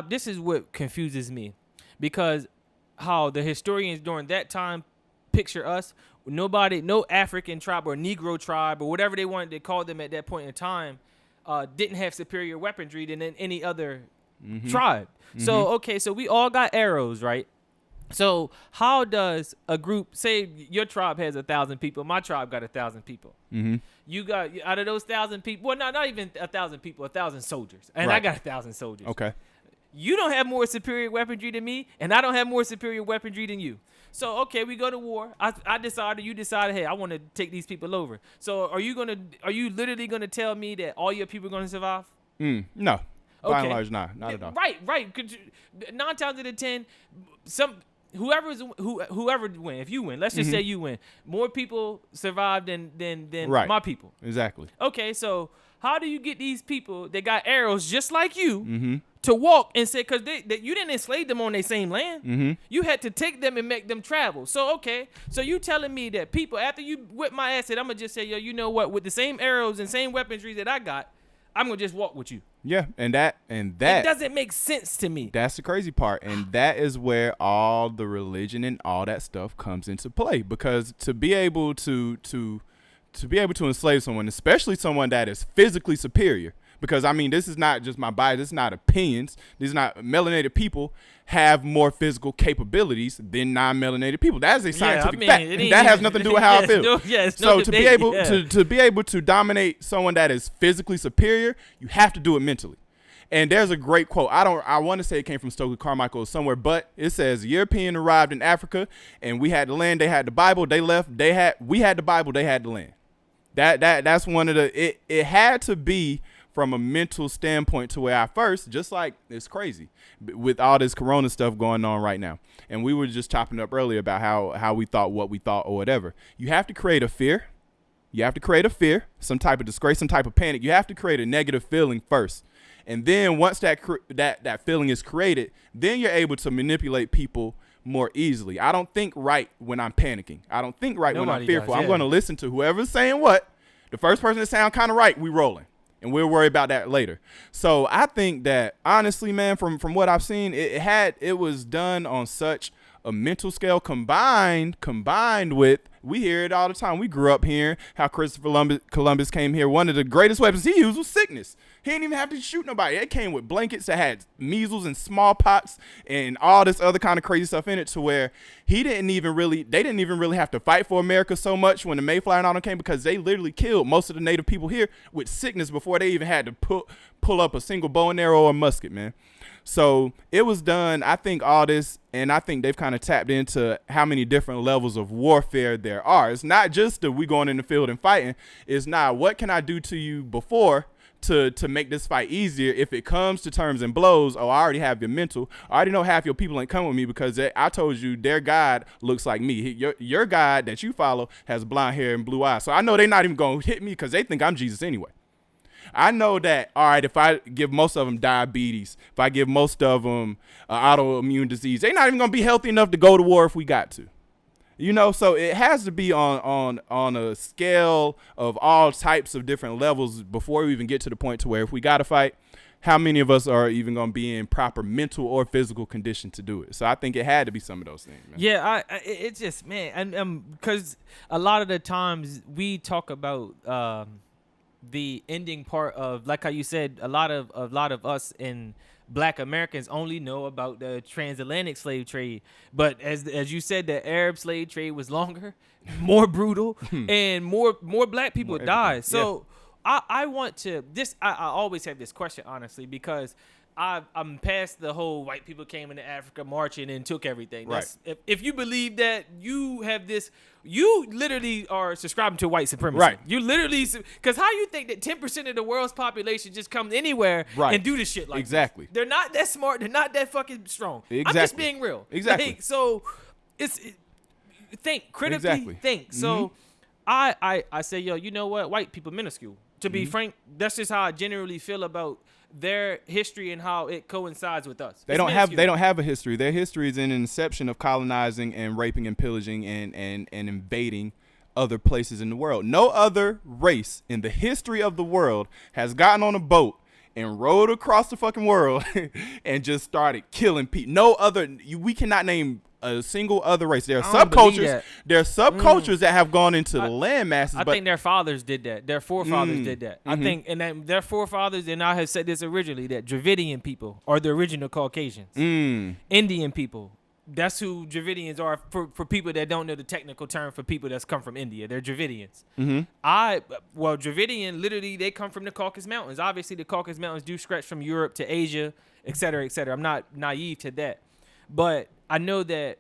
this is what confuses me, because how the historians during that time picture us, no African tribe or Negro tribe or whatever they wanted to call them at that point in time, didn't have superior weaponry than any other tribe. So, so we all got arrows, right? So how does a group, say your tribe has 1,000 people, my tribe got 1,000 people. Mm-hmm. You got, out of those 1,000 people, well, not even 1,000 people, 1,000 soldiers. And I got 1,000 soldiers. Okay. You don't have more superior weaponry than me, and I don't have more superior weaponry than you. So, okay, we go to war. I decided, you decided, hey, I want to take these people over. So are you literally going to tell me that all your people are going to survive? No. Okay. By and large, not at all. Right. 9 times out of 10, whoever win, if you win, let's just say you win, more people survive than my people. Exactly. Okay, so how do you get these people that got arrows just like you to walk and say, because you didn't enslave them on their same land. Mm-hmm. You had to take them and make them travel. So, okay. So you telling me that people, after you whip my ass, I'm going to just say, yo, you know what? With the same arrows and same weaponry that I got, I'm going to just walk with you. Yeah, and that It doesn't make sense to me. That's the crazy part, and that is where all the religion and all that stuff comes into play. Because to be able to enslave someone, especially someone that is physically superior, because I mean, this is not just my bias, this is not opinions. These are not melanated people have more physical capabilities than non-melanated people. That is a scientific fact. And that has nothing to do with how I feel. So to be able to be able to dominate someone that is physically superior, you have to do it mentally. And there's a great quote. I want to say it came from Stokely Carmichael or somewhere, but it says European arrived in Africa and we had the land, they had the Bible, they left, we had the Bible, they had the land. That's one of the it had to be from a mental standpoint to where I first, just like it's crazy with all this corona stuff going on right now. And we were just chopping up earlier about how we thought what we thought or whatever. You have to create a fear. You have to create a fear, some type of disgrace, some type of panic. You have to create a negative feeling first. And then once that feeling is created, then you're able to manipulate people more easily. I don't think right when I'm panicking. I don't think right when I'm fearful. I'm going to listen to whoever's saying what. The first person that sound kind of right, we rolling. And we'll worry about that later. So I think that honestly, man, from what I've seen, it was done on such a mental scale combined with, we hear it all the time. We grew up hearing how Christopher Columbus came here. One of the greatest weapons he used was sickness. He didn't even have to shoot nobody. It came with blankets that had measles and smallpox and all this other kind of crazy stuff in it, to where they didn't even really have to fight for America so much when the Mayflower and all them came, because they literally killed most of the native people here with sickness before they even had to pull up a single bow and arrow or musket, man. So it was done, I think, all this, and I think they've kind of tapped into how many different levels of warfare there are. It's not just that we going in the field and fighting. It's not, what can I do to you before to make this fight easier? If it comes to terms and blows, oh, I already have your mental. I already know half your people ain't coming with me because I told you their God looks like me. Your God that you follow has blonde hair and blue eyes. So I know they're not even going to hit me because they think I'm Jesus anyway. I know that, all right, if I give most of them diabetes, if I give most of them autoimmune disease, they're not even going to be healthy enough to go to war if we got to. You know, so it has to be on a scale of all types of different levels before we even get to the point to where if we got to fight, how many of us are even going to be in proper mental or physical condition to do it? So I think it had to be some of those things, man. Yeah, it's just, man, and because a lot of the times we talk about the ending part of, like how you said, a lot of us in Black Americans only know about the transatlantic slave trade, but as you said, the Arab slave trade was longer, more brutal, and more Black people died. So yeah. I want to this. I always have this question, honestly, because I'm past the whole white people came into Africa marching and took everything. Right. That's, if you believe that, you have this, you literally are subscribing to white supremacy. Right. You literally, because how you think that 10% of the world's population just comes anywhere and do this shit like exactly. This? They're not that smart. They're not that fucking strong. Exactly. I'm just being real. Exactly. Like, so think critically. Exactly. Think. So I say, yo, you know what? White people minuscule. To be frank, that's just how I generally feel about their history and how it coincides with us. They don't have a history. Their history is in an inception of colonizing and raping and pillaging and invading other places in the world. No other race in the history of the world has gotten on a boat and rowed across the fucking world and just started killing people. No other, we cannot name a single other race. There are subcultures. There are subcultures that have gone into the land masses. I think their fathers did that. Their forefathers did that. I think, and then their forefathers, and I have said this originally, that Dravidian people are the original Caucasians. Indian people. That's who Dravidians are for people that don't know the technical term for people that's come from India. They're Dravidians. Dravidian, literally, they come from the Caucasus Mountains. Obviously, the Caucasus Mountains do stretch from Europe to Asia, et cetera, et cetera. I'm not naive to that. But I know that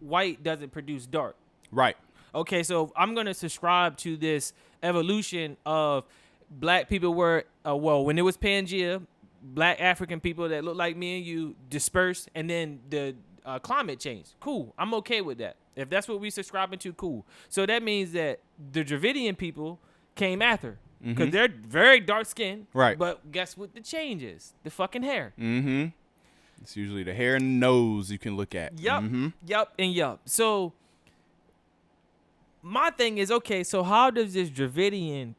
white doesn't produce dark. Right. Okay, so I'm going to subscribe to this evolution of Black people were, when it was Pangea, Black African people that look like me and you dispersed, and then the climate change. Cool. I'm okay with that. If that's what we subscribing to, cool. So that means that the Dravidian people came after. because they're very dark skinned. Right. But guess what the change is? The fucking hair. Mm-hmm. It's usually the hair and the nose you can look at. Yup. Yup and yup. So my thing is, okay, so how does this Dravidian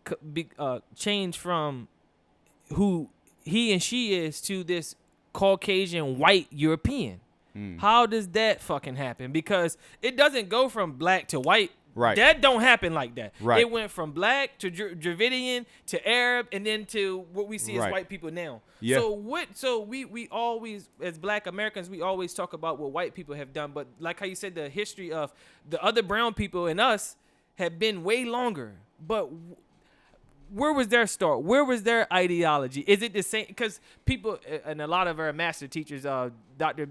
change from who he and she is to this Caucasian white European? How does that fucking happen? Because it doesn't go from black to white. Right. That don't happen like that. Right. It went from black to Dravidian to Arab and then to what we see as Right. white people now. Yeah. So we always, as Black Americans, we always talk about what white people have done. But like how you said, the history of the other brown people and us have been way longer. But where was their start? Where was their ideology? Is it the same? Because people, and a lot of our master teachers, Dr.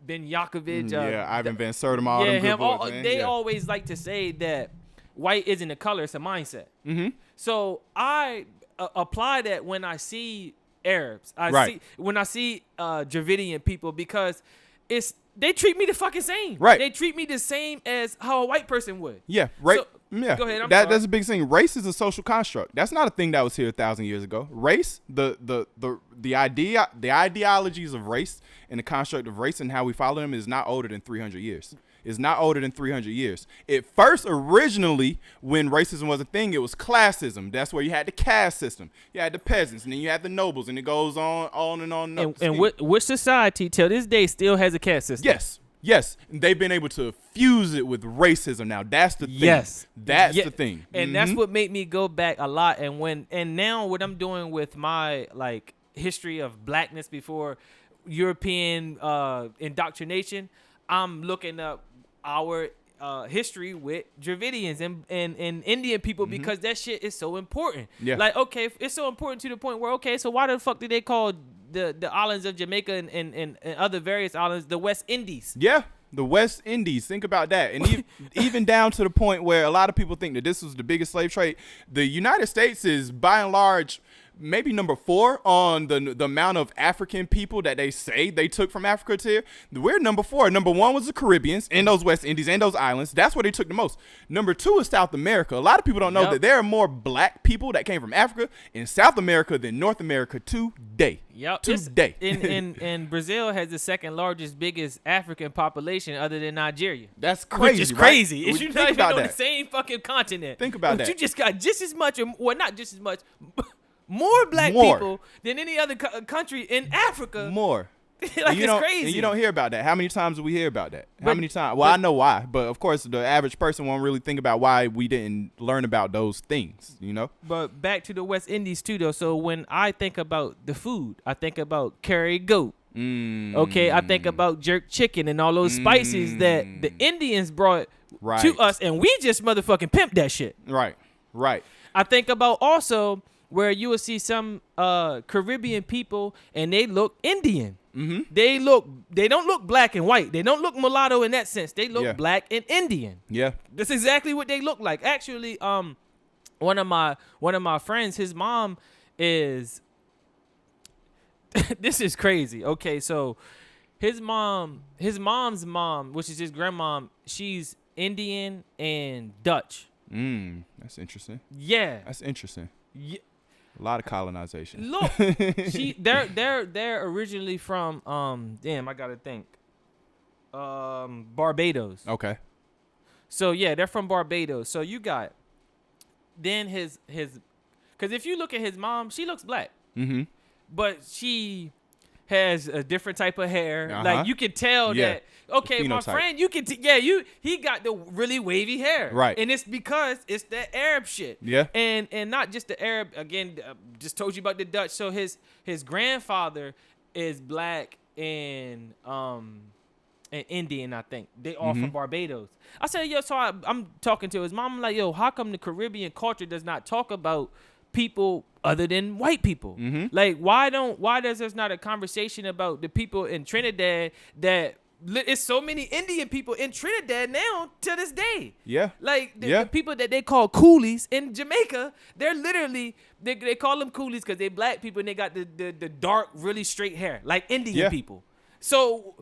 Ben Yakovich. Ivan Van Sertima, all them good boys, man. They always like to say that white isn't a color, it's a mindset. So I apply that when I see Arabs. When I see Dravidian people, because they treat me the fucking same. Right. They treat me the same as how a white person would. Yeah, right. So, yeah. Go ahead. That's a big thing. Race is a social construct. That's not a thing that was here 1,000 years ago. Race, the ideologies of race and the construct of race and how we follow them is not older than 300 years. It's not older than 300 years. It first, originally, when racism was a thing, it was classism. That's where you had the caste system. You had the peasants, and then you had the nobles, and it goes on and on. And which society, till this day, still has a caste system? Yes. And they've been able to fuse it with racism now. That's the thing. Yes. That's the thing. And that's what made me go back a lot. And now what I'm doing with my history of blackness before European indoctrination, I'm looking up our history with Dravidians and Indian people, because that shit is so important. Yeah. Like, okay, it's so important to the point where, okay, so why the fuck did they call the islands of Jamaica and other various islands the West Indies? Yeah, the West Indies. Think about that. And even down to the point where a lot of people think that this was the biggest slave trade. The United States is, by and large, maybe number 4 on the amount of African people that they say they took from Africa to here. We're number 4. Number 1 was the Caribbeans and those West Indies and those islands. That's where they took the most. Number 2 is South America. A lot of people don't know that there are more black people that came from Africa in South America than North America today. Today. And Brazil has the second largest, biggest African population other than Nigeria. That's crazy. Which is crazy. Right? It's you not even on the same fucking continent. Think about that. You just got just as much, or not just as much, more black people than any other country in Africa. More. It's crazy. And you don't hear about that. How many times do we hear about that? How many times? Well, I know why, but of course the average person won't really think about why we didn't learn about those things, But back to the West Indies too, though. So when I think about the food, I think about curry goat. Okay, I think about jerk chicken and all those spices that the Indians brought to us, and we just motherfucking pimped that shit. Right. I think about also where you will see some Caribbean people and they look Indian. They don't look black and white. They don't look mulatto in that sense. They look black and Indian. Yeah. That's exactly what they look like. Actually, one of my friends, his mom is this is crazy. Okay, so his mom's mom, which is his grandmom, she's Indian and Dutch. That's interesting. Yeah. That's interesting. Yeah. A lot of colonization. Look, they're originally from I gotta think. Barbados. Okay. So yeah, they're from Barbados. So you got then his because if you look at his mom, she looks black. But she has a different type of hair. Like you can tell that. Okay, my friend, you can he got the really wavy hair. Right. And it's because it's that Arab shit. Yeah. And not just the Arab. Again, just told you about the Dutch. So his grandfather is black and Indian, I think. They all from Barbados. I said, so I'm talking to his mom. I'm like, how come the Caribbean culture does not talk about people other than white people? Like, why does there's not a conversation about the people in Trinidad that it's so many Indian people in Trinidad now to this day. Yeah. Like the people that they call coolies in Jamaica, they're literally they call them coolies because they black people and they got the dark, really straight hair like Indian people. So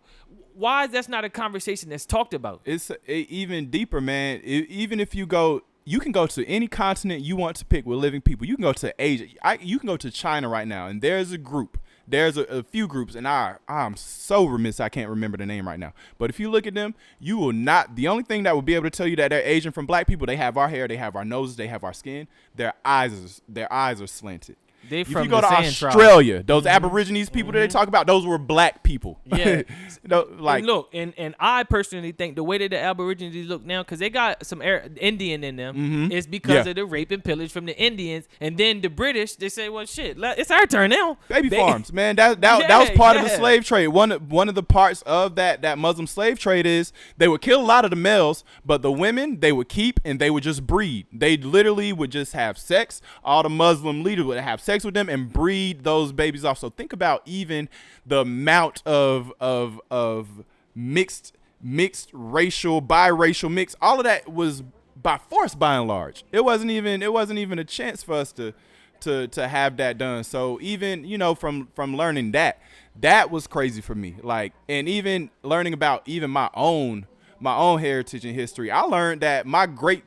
why is that not a conversation that's talked about? It's even deeper, man. Even if you go you can go to any continent you want to pick with living people. You can go to Asia. You can go to China right now, and there's a group. There's a few groups, and I'm so remiss I can't remember the name right now. But if you look at them, you will not. The only thing that will be able to tell you that they're Asian from black people, they have our hair, they have our noses, they have our skin. Their eyes are slanted. They if from you go the to sand Australia, tribe. those Aborigines people that they talk about, those were black people. Yeah. Like, and look, and I personally think the way that the Aborigines look now, because they got some Indian in them, is because of the rape and pillage from the Indians. And then the British, they say, well, shit, it's our turn now. Baby farms, man. That was part of the slave trade. One of the parts of that Muslim slave trade is they would kill a lot of the males, but the women they would keep and they would just breed. They literally would just have sex. All the Muslim leaders would have sex with them and breed those babies off. So think about even the amount of mixed racial, biracial mix. All of that was by force, by and large. It wasn't even a chance for us to have that done. So even, from learning that was crazy for me. Like, and even learning about even my own heritage and history, I learned that my great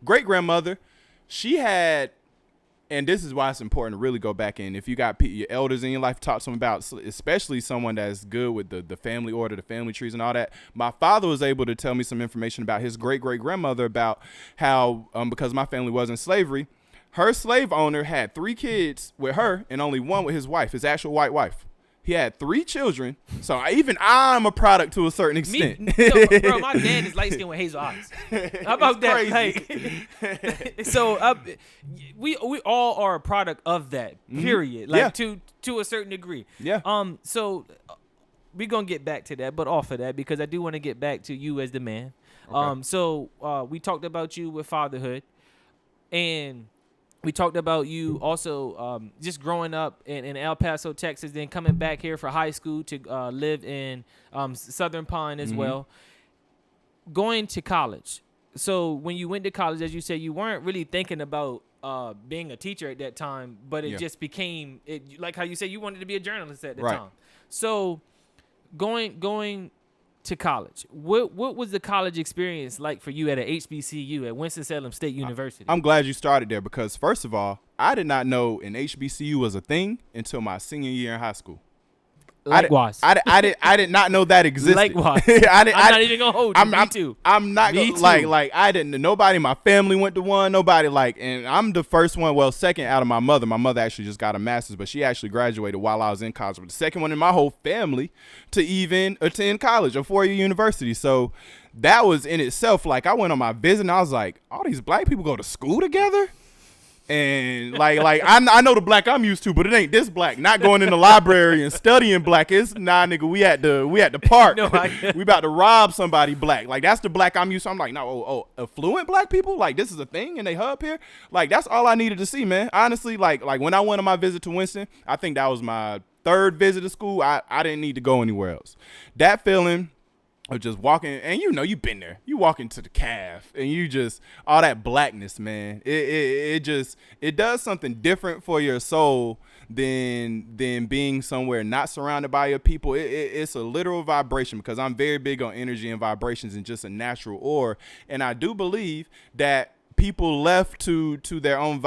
grandmother, she had. And this is why it's important to really go back in. If you got your elders in your life, talk to them about, especially someone that's good with the family order, the family trees and all that. My father was able to tell me some information about his great-great-grandmother, about how, because my family was in slavery, her slave owner had 3 kids with her and only 1 with his wife, his actual white wife. He had 3 children, so I'm a product to a certain extent. Bro, my dad is light skinned with hazel eyes. How about that? Like, so we all are a product of that. Period. Like to a certain degree. Yeah. So we're gonna get back to that, but off of that, because I do want to get back to you as the man. Okay. So we talked about you with fatherhood, and we talked about you also just growing up in El Paso, Texas, then coming back here for high school to live in Southern Pine as well. Going to college. So when you went to college, as you said, you weren't really thinking about being a teacher at that time, but it just became, like how you said you wanted to be a journalist at the time. So going to college, what was the college experience like for you at a HBCU at Winston-Salem State University? I'm glad you started there, because first of all, I did not know an HBCU was a thing until my senior year in high school. Likewise. I did not know that existed. Likewise. I'm not even gonna hold you. Me too. I'm not gonna, like I didn't. Nobody in my family went to one. Nobody, and I'm the first one. Well, second out of my mother. My mother actually just got a master's, but she actually graduated while I was in college. But the second one in my whole family to even attend college, a 4-year university. So that was in itself. Like, I went on my visit and I was like, all these black people go to school together. And I know the black I'm used to, but it ain't this black. Not going in the library and studying black. It's nigga. We at the park. No, we about to rob somebody black. Like, that's the black I'm used to. I'm like, no, affluent black people. Like, this is a thing, and they hub here. Like, that's all I needed to see, man. Honestly, like when I went on my visit to Winston, I think that was my 3rd visit to school. I didn't need to go anywhere else. That feeling of just walking, and you've been there. You walk into the calf, and you just, all that blackness, man. It does something different for your soul than being somewhere not surrounded by your people. It's a literal vibration, because I'm very big on energy and vibrations and just a natural aura. And I do believe that people left to their own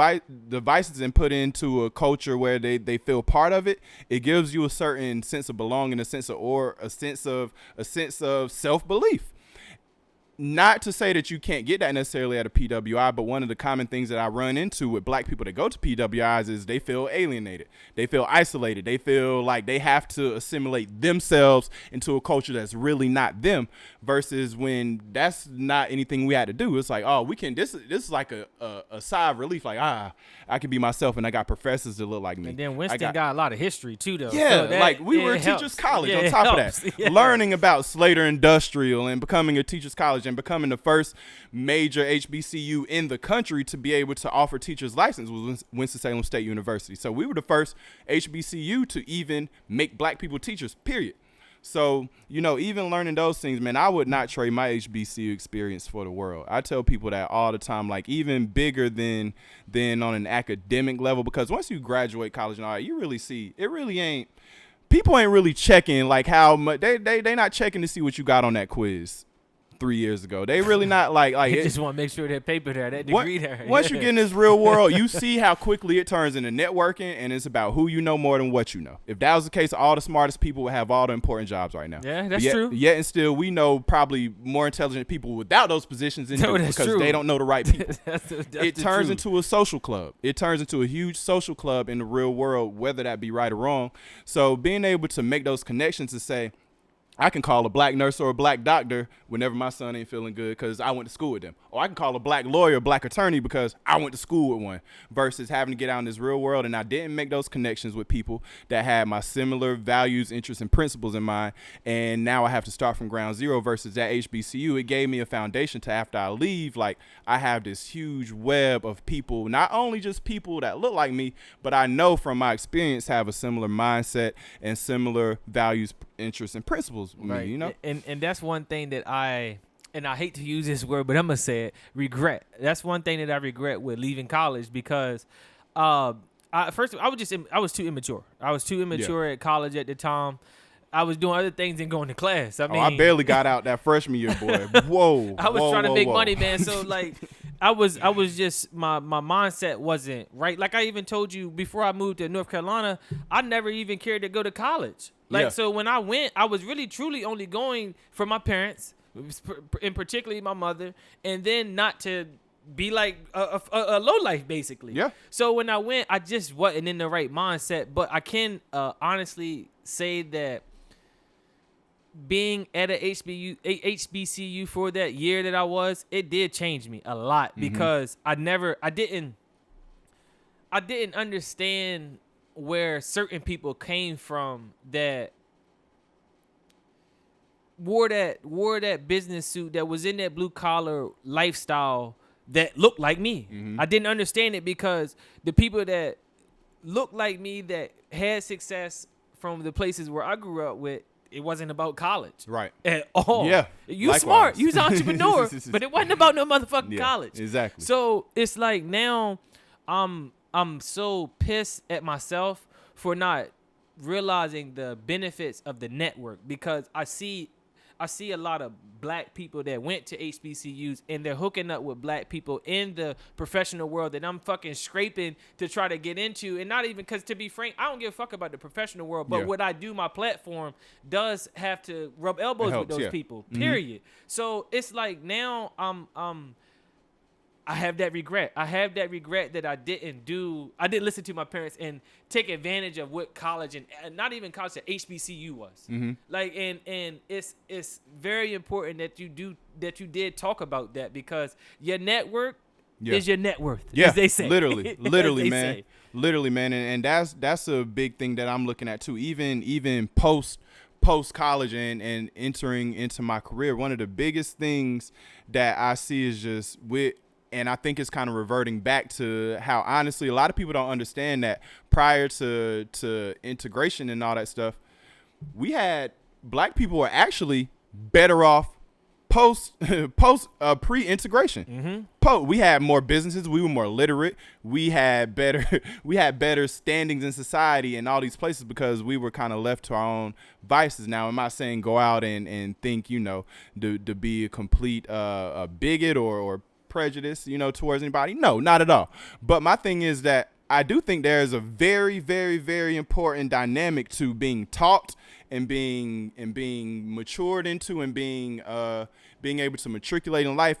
devices and put into a culture where they feel part of it, it gives you a certain sense of belonging, a sense of self-belief. Not to say that you can't get that necessarily at a PWI, but one of the common things that I run into with black people that go to PWIs is they feel alienated. They feel isolated. They feel like they have to assimilate themselves into a culture that's really not them, versus when that's not anything we had to do. It's like, oh, we can, this is like a sigh of relief. Like, I can be myself, and I got professors that look like me. And then Winston got a lot of history too, though. Yeah, so like we were a teacher's college on top of that. Learning about Slater Industrial and becoming a teacher's college and becoming the first major HBCU in the country to be able to offer teachers license was Winston-Salem State University. So we were the first HBCU to even make black people teachers, period. So, even learning those things, man, I would not trade my HBCU experience for the world. I tell people that all the time, like, even bigger than on an academic level, because once you graduate college and all that, you really see it really ain't, people ain't really checking like how much they not checking to see what you got on that quiz 3 years ago. They really not like They just want to make sure that paper there, that degree there. Once you get in this real world, you see how quickly it turns into networking, and it's about who you know more than what you know. If that was the case, all the smartest people would have all the important jobs right now. Yeah, that's yet, true. Yet and still, we know probably more intelligent people without those positions because true. they don't know the right people. that's it turns into a social club. It turns into a huge social club in the real world, whether that be right or wrong. So being able to make those connections and say, I can call a black nurse or a black doctor whenever my son ain't feeling good because I went to school with them. Or I can call a black lawyer, a black attorney because I went to school with one, versus having to get out in this real world. And I didn't make those connections with people that had my similar values, interests, and principles in mind. And now I have to start from ground zero versus at HBCU. It gave me a foundation to after I leave, like I have this huge web of people, not only just people that look like me, but I know from my experience have a similar mindset and similar values, interests, and principles. Right. Me, you know, and that's one thing that I hate to use this word, but I'm gonna say it. Regret. That's one thing that I regret with leaving college because, I was too immature. I was too immature at college at the time. I was doing other things than going to class. I mean, I barely got out that freshman year, boy. Whoa. I was trying to make money, man. So like, I was just my mindset wasn't right. Like I even told you before I moved to North Carolina, I never even cared to go to college. Like so when I went, I was really truly only going for my parents, and particularly my mother, and then not to be like a low life basically. Yeah. So when I went, I just wasn't in the right mindset. But I can honestly say that being at a HBCU for that year that I was, it did change me a lot because I didn't understand where certain people came from that wore that business suit, that was in that blue collar lifestyle that looked like me. I didn't understand it because the people that looked like me that had success from the places where I grew up with, it wasn't about college. Right. At all. Yeah. You likewise. Smart. You was an entrepreneur, but it wasn't about no motherfucking college. Exactly. So it's like now I'm so pissed at myself for not realizing the benefits of the network because I see a lot of black people that went to HBCUs and they're hooking up with black people in the professional world that I'm fucking scraping to try to get into. And not even because, to be frank, I don't give a fuck about the professional world, but what I do, my platform does have to rub elbows with those people, period. So it's like now I have that regret. I have that regret that I didn't listen to my parents and take advantage of what college and not even college, that HBCU was. Like, and it's very important that you did talk about that because your network is your net worth, as they say. Literally, man. Say. Literally, man. And that's a big thing that I'm looking at too. Even post college and entering into my career, one of the biggest things that I see is just and I think it's kind of reverting back to how, honestly, a lot of people don't understand that prior to integration and all that stuff, black people were actually better off pre-integration. We had more businesses, we were more literate, we had better standings in society and all these places because we were kind of left to our own vices. Now, I'm not saying go out and think, to be a complete a bigot or prejudice, towards anybody. No, not at all. But my thing is that I do think there is a very, very, very important dynamic to being taught and being matured into and being able to matriculate in life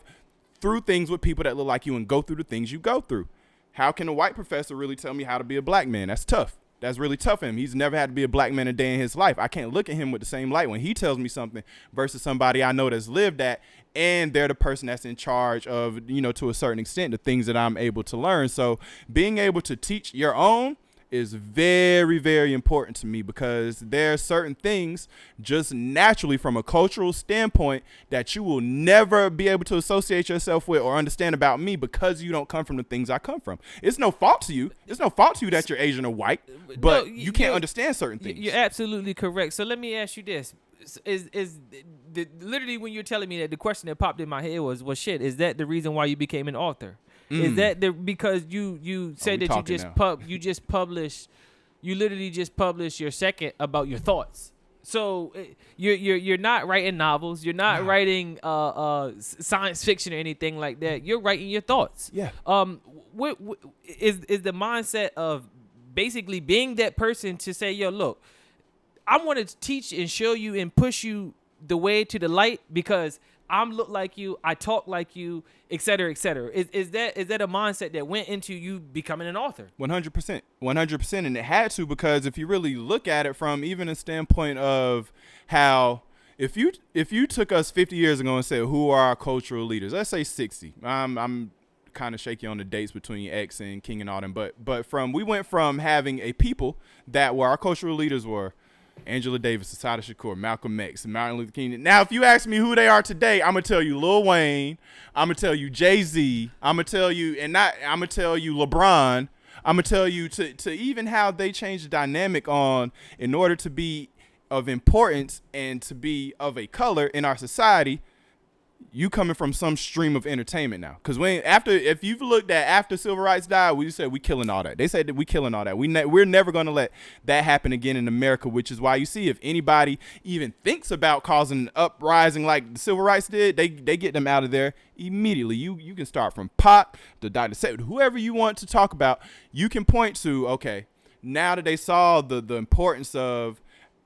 through things with people that look like you and go through the things you go through. How can a white professor really tell me how to be a black man? That's tough. That's really tough for him. He's never had to be a black man a day in his life. I can't look at him with the same light when he tells me something versus somebody I know that's lived that, and they're the person that's in charge of, to a certain extent, the things that I'm able to learn. So being able to teach your own is very, very important to me because there are certain things just naturally from a cultural standpoint that you will never be able to associate yourself with or understand about me because you don't come from the things I come from. It's no fault to you. It's no fault to you that you're Asian or white, but you can't understand certain things. You're absolutely correct. So let me ask you this. Literally when you're telling me that, the question that popped in my head was, well, shit, is that the reason why you became an author? Is that because you said that you literally just published your second about your thoughts? So you're not writing novels. You're not writing science fiction or anything like that. You're writing your thoughts. Yeah. What is the mindset of basically being that person to say, yo, look, I want to teach and show you and push you the way to the light because I'm look like you, I talk like you, et cetera, et cetera. Is that a mindset that went into you becoming an author? 100%, 100%, and it had to, because if you really look at it from even a standpoint of how, if you took us 50 years ago and said who are our cultural leaders, let's say 60. I'm kind of shaky on the dates between X and King and all them, but we went from having a people that were our cultural leaders were Angela Davis, Assata Shakur, Malcolm X, and Martin Luther King. Now, if you ask me who they are today, I'm gonna tell you Lil Wayne. I'm gonna tell you Jay-Z. I'm gonna tell you, I'm gonna tell you LeBron. I'm gonna tell you to even how they changed the dynamic on in order to be of importance and to be of a color in our society. You coming from some stream of entertainment now, because if you've looked at after civil rights died, we said we killing all that. They said that we killing all that. We're never going to let that happen again in America, which is why you see if anybody even thinks about causing an uprising like the civil rights did, they get them out of there immediately. You can start from Pac to Dr. Sebi, whoever you want to talk about. You can point to, okay, now that they saw the importance of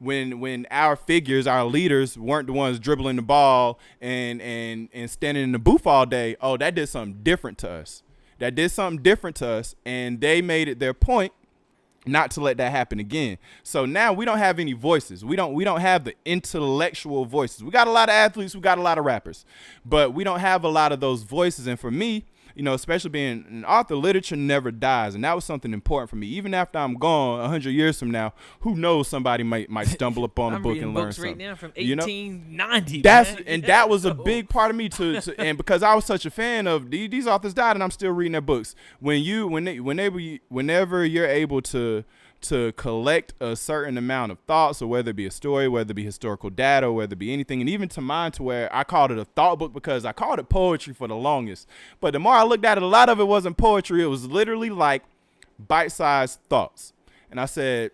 when our figures, our leaders, weren't the ones dribbling the ball and standing in the booth all day. Oh, that did something different to us. And they made it their point not to let that happen again. So now we don't have any voices. We don't have the intellectual voices. We got a lot of athletes, we got a lot of rappers, but we don't have a lot of those voices. And for me, especially being an author, literature never dies. And that was something important for me. Even after I'm gone 100 years from now, who knows, somebody might stumble upon a book and learn something. I'm reading books right now from 1890. That was a big part of me to and because I was such a fan of these authors died and I'm still reading their books. Whenever you're able to collect a certain amount of thoughts, or whether it be a story, whether it be historical data, or whether it be anything, and even to mine to where I called it a thought book because I called it poetry for the longest. But the more I looked at it, a lot of it wasn't poetry. It was literally like bite-sized thoughts. And I said,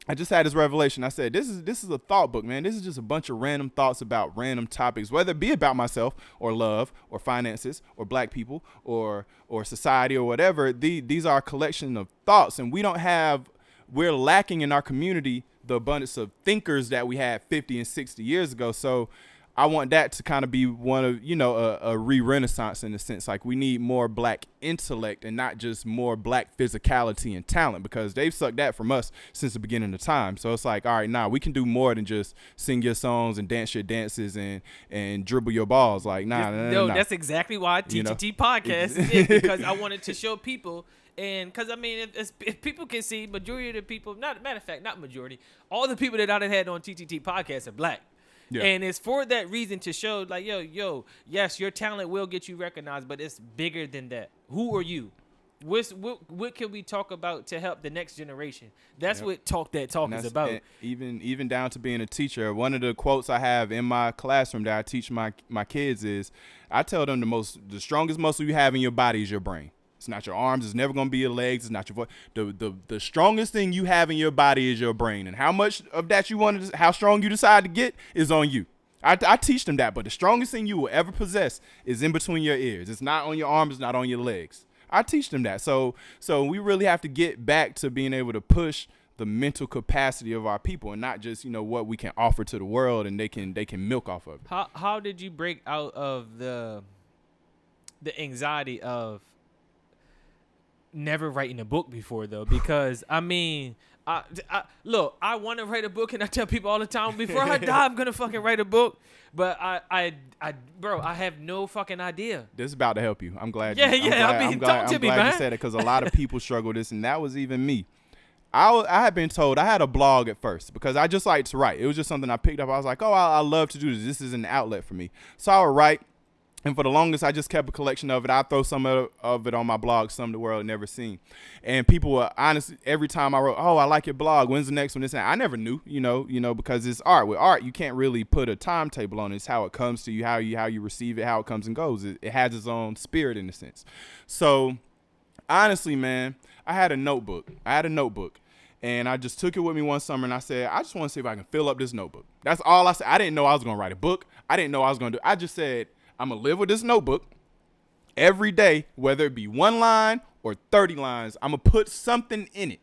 I just had this revelation. I said, this is a thought book, man. This is just a bunch of random thoughts about random topics, whether it be about myself or love or finances or black people or society or whatever. These are a collection of thoughts, and we're lacking in our community the abundance of thinkers that we had 50 and 60 years ago. So I want that to kind of be one of, a re-renaissance in a sense. Like, we need more black intellect and not just more black physicality and talent, because they've sucked that from us since the beginning of time. So it's like, all right, we can do more than just sing your songs and dance your dances and dribble your balls. Like, nah. That's exactly why TTT Podcast is, because I wanted to show people. And because, if people can see, majority of the people, not majority, all the people that I done had on TTT Podcast are black. Yeah. And it's for that reason to show, like, yes, your talent will get you recognized, but it's bigger than that. Who are you? What can we talk about to help the next generation? That's what Talk That Talk is about. Even down to being a teacher. One of the quotes I have in my classroom that I teach my kids is, I tell them the strongest muscle you have in your body is your brain. It's not your arms. It's never going to be your legs. It's not your voice. The strongest thing you have in your body is your brain. And how much of that how strong you decide to get is on you. I teach them that. But the strongest thing you will ever possess is in between your ears. It's not on your arms. It's not on your legs. I teach them that. So we really have to get back to being able to push the mental capacity of our people, and not just, what we can offer to the world and they can milk off of it. How did you break out of the anxiety of never writing a book before, though? Because I want to write a book, and I tell people all the time, before I die, I'm gonna fucking write a book. But I have no fucking idea. This is about to help you. I'm glad. Talk to me, man. I'm glad you said it, because a lot of people struggle with this, and that was even me. I had been told, I had a blog at first because I just like to write. It was just something I picked up. I was like, I love to do this. This is an outlet for me. So I would write. And for the longest, I just kept a collection of it. I throw some of it on my blog, some the world had never seen. And people were honestly, every time I wrote, I like your blog. When's the next one? This and that. I never knew, because it's art. With art, you can't really put a timetable on it. It's how it comes to you, how you receive it, how it comes and goes. It has its own spirit in a sense. So honestly, man, I had a notebook. And I just took it with me one summer, and I said, I just want to see if I can fill up this notebook. That's all I said. I didn't know I was going to write a book. I didn't know I was going to do. I just said, I'm going to live with this notebook every day, whether it be 1 line or 30 lines. I'm going to put something in it.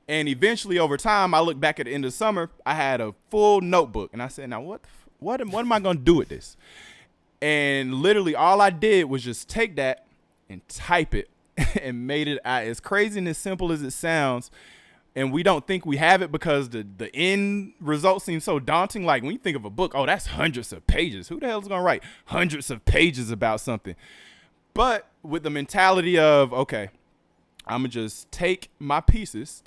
And eventually, over time, I look back at the end of the summer, I had a full notebook. And I said, now, what am I going to do with this? And literally all I did was just take that and type it and made it as crazy and as simple as it sounds. And we don't think we have it because the end result seems so daunting. Like when you think of a book, oh, that's hundreds of pages. Who the hell is going to write hundreds of pages about something? But with the mentality of, okay, I'm going to just take my pieces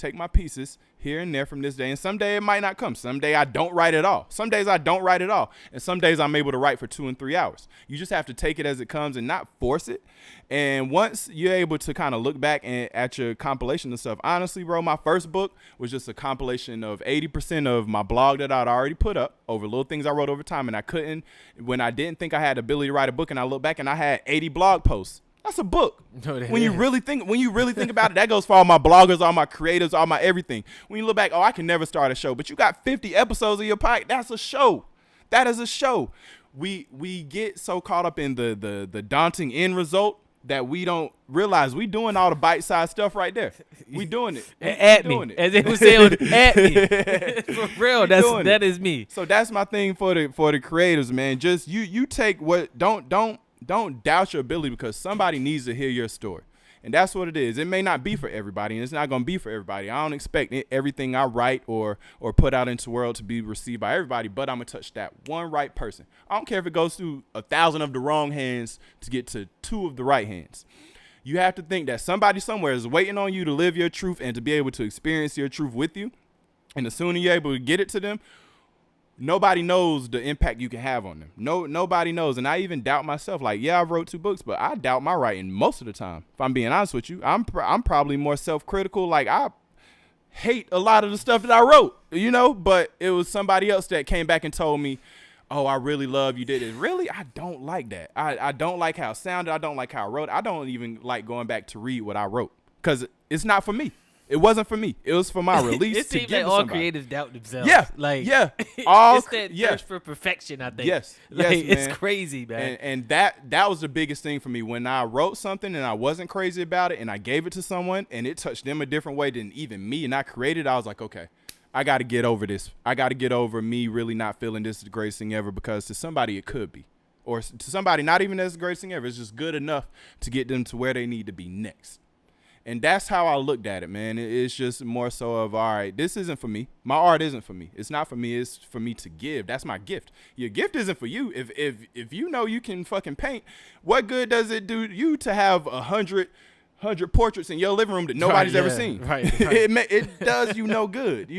here and there from this day. And someday it might not come. Someday I don't write at all. Some days I don't write at all. And some days I'm able to write for 2 and 3 hours. You just have to take it as it comes and not force it. And once you're able to kind of look back at your compilation and stuff, honestly, bro, my first book was just a compilation of 80% of my blog that I'd already put up over little things I wrote over time. And when I didn't think I had the ability to write a book, and I look back and I had 80 blog posts. That's a book. No, when you really think about it, that goes for all my bloggers, all my creators, all my everything. When you look back, oh, I can never start a show, but you got 50 episodes of your podcast. That's a show. That is a show. We get so caught up in the daunting end result that we don't realize we doing all the bite-sized stuff right there. We doing it. At me. As they would say, at me. For real, that is me. So that's my thing for the creators, man. Just you take what don't doubt your ability, because somebody needs to hear your story. And that's what it is. It may not be for everybody, and it's not going to be for everybody. I don't expect everything I write or put out into the world to be received by everybody, but I'm going to touch that one right person. I don't care if it goes through 1,000 of the wrong hands to get to 2 of the right hands. You have to think that somebody somewhere is waiting on you to live your truth and to be able to experience your truth with you. And the sooner you're able to get it to them, nobody knows the impact you can have on them. Nobody knows. And I even doubt myself. Like, yeah, I wrote 2 books, but I doubt my writing most of the time. If I'm being honest with you, I'm probably more self-critical. Like, I hate a lot of the stuff that I wrote, but it was somebody else that came back and told me, oh, I really love you did it. Really? I don't like that. I don't like how it sounded. I don't like how I wrote. I don't even like going back to read what I wrote because it's not for me. It wasn't for me. It was for my release. It seems like all creatives doubt themselves. Yeah, It's that thirst for perfection, I think. Yes, it's crazy, man. And that was the biggest thing for me. When I wrote something and I wasn't crazy about it and I gave it to someone and it touched them a different way than even me and I created, I was like, okay, I got to get over this. I got to get over me really not feeling this is the greatest thing ever, because to somebody it could be. Or to somebody not even as the greatest thing ever. It's just good enough to get them to where they need to be next. And that's how I looked at it, man. It's just more so of, all right, this isn't for me. My art isn't for me. It's not for me. It's for me to give. That's my gift. Your gift isn't for you. If you know you can fucking paint, what good does it do you to have 100 portraits in your living room that nobody's ever seen? Right. It does you no good,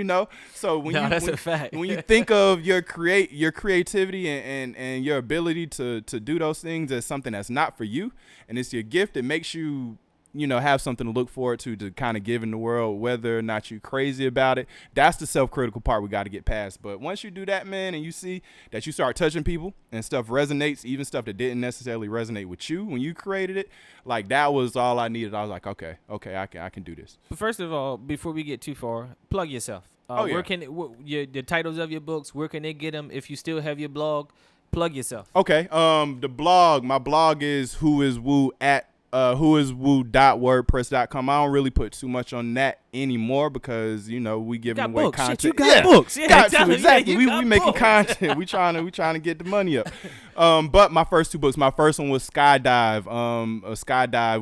So that's a fact. When you think of your creativity and your ability to do those things as something that's not for you, and it's your gift, it makes you have something to look forward to kind of give in the world, whether or not you're crazy about it. That's the self-critical part we got to get past. But once you do that, man, and you see that you start touching people and stuff resonates, even stuff that didn't necessarily resonate with you when you created it, like that was all I needed. I was like, okay, I can do this. But first of all, before we get too far, plug yourself. Where can the titles of your books, where can they get them if you still have your blog? Plug yourself. Okay. My blog is whoiswoo.wordpress.com. I don't really put too much on that anymore because we giving away books. content. Shit, you got books. Yeah, got to, exactly. Yeah, we making content. We trying to get the money up. But my first 2 books. My first one was Skydive,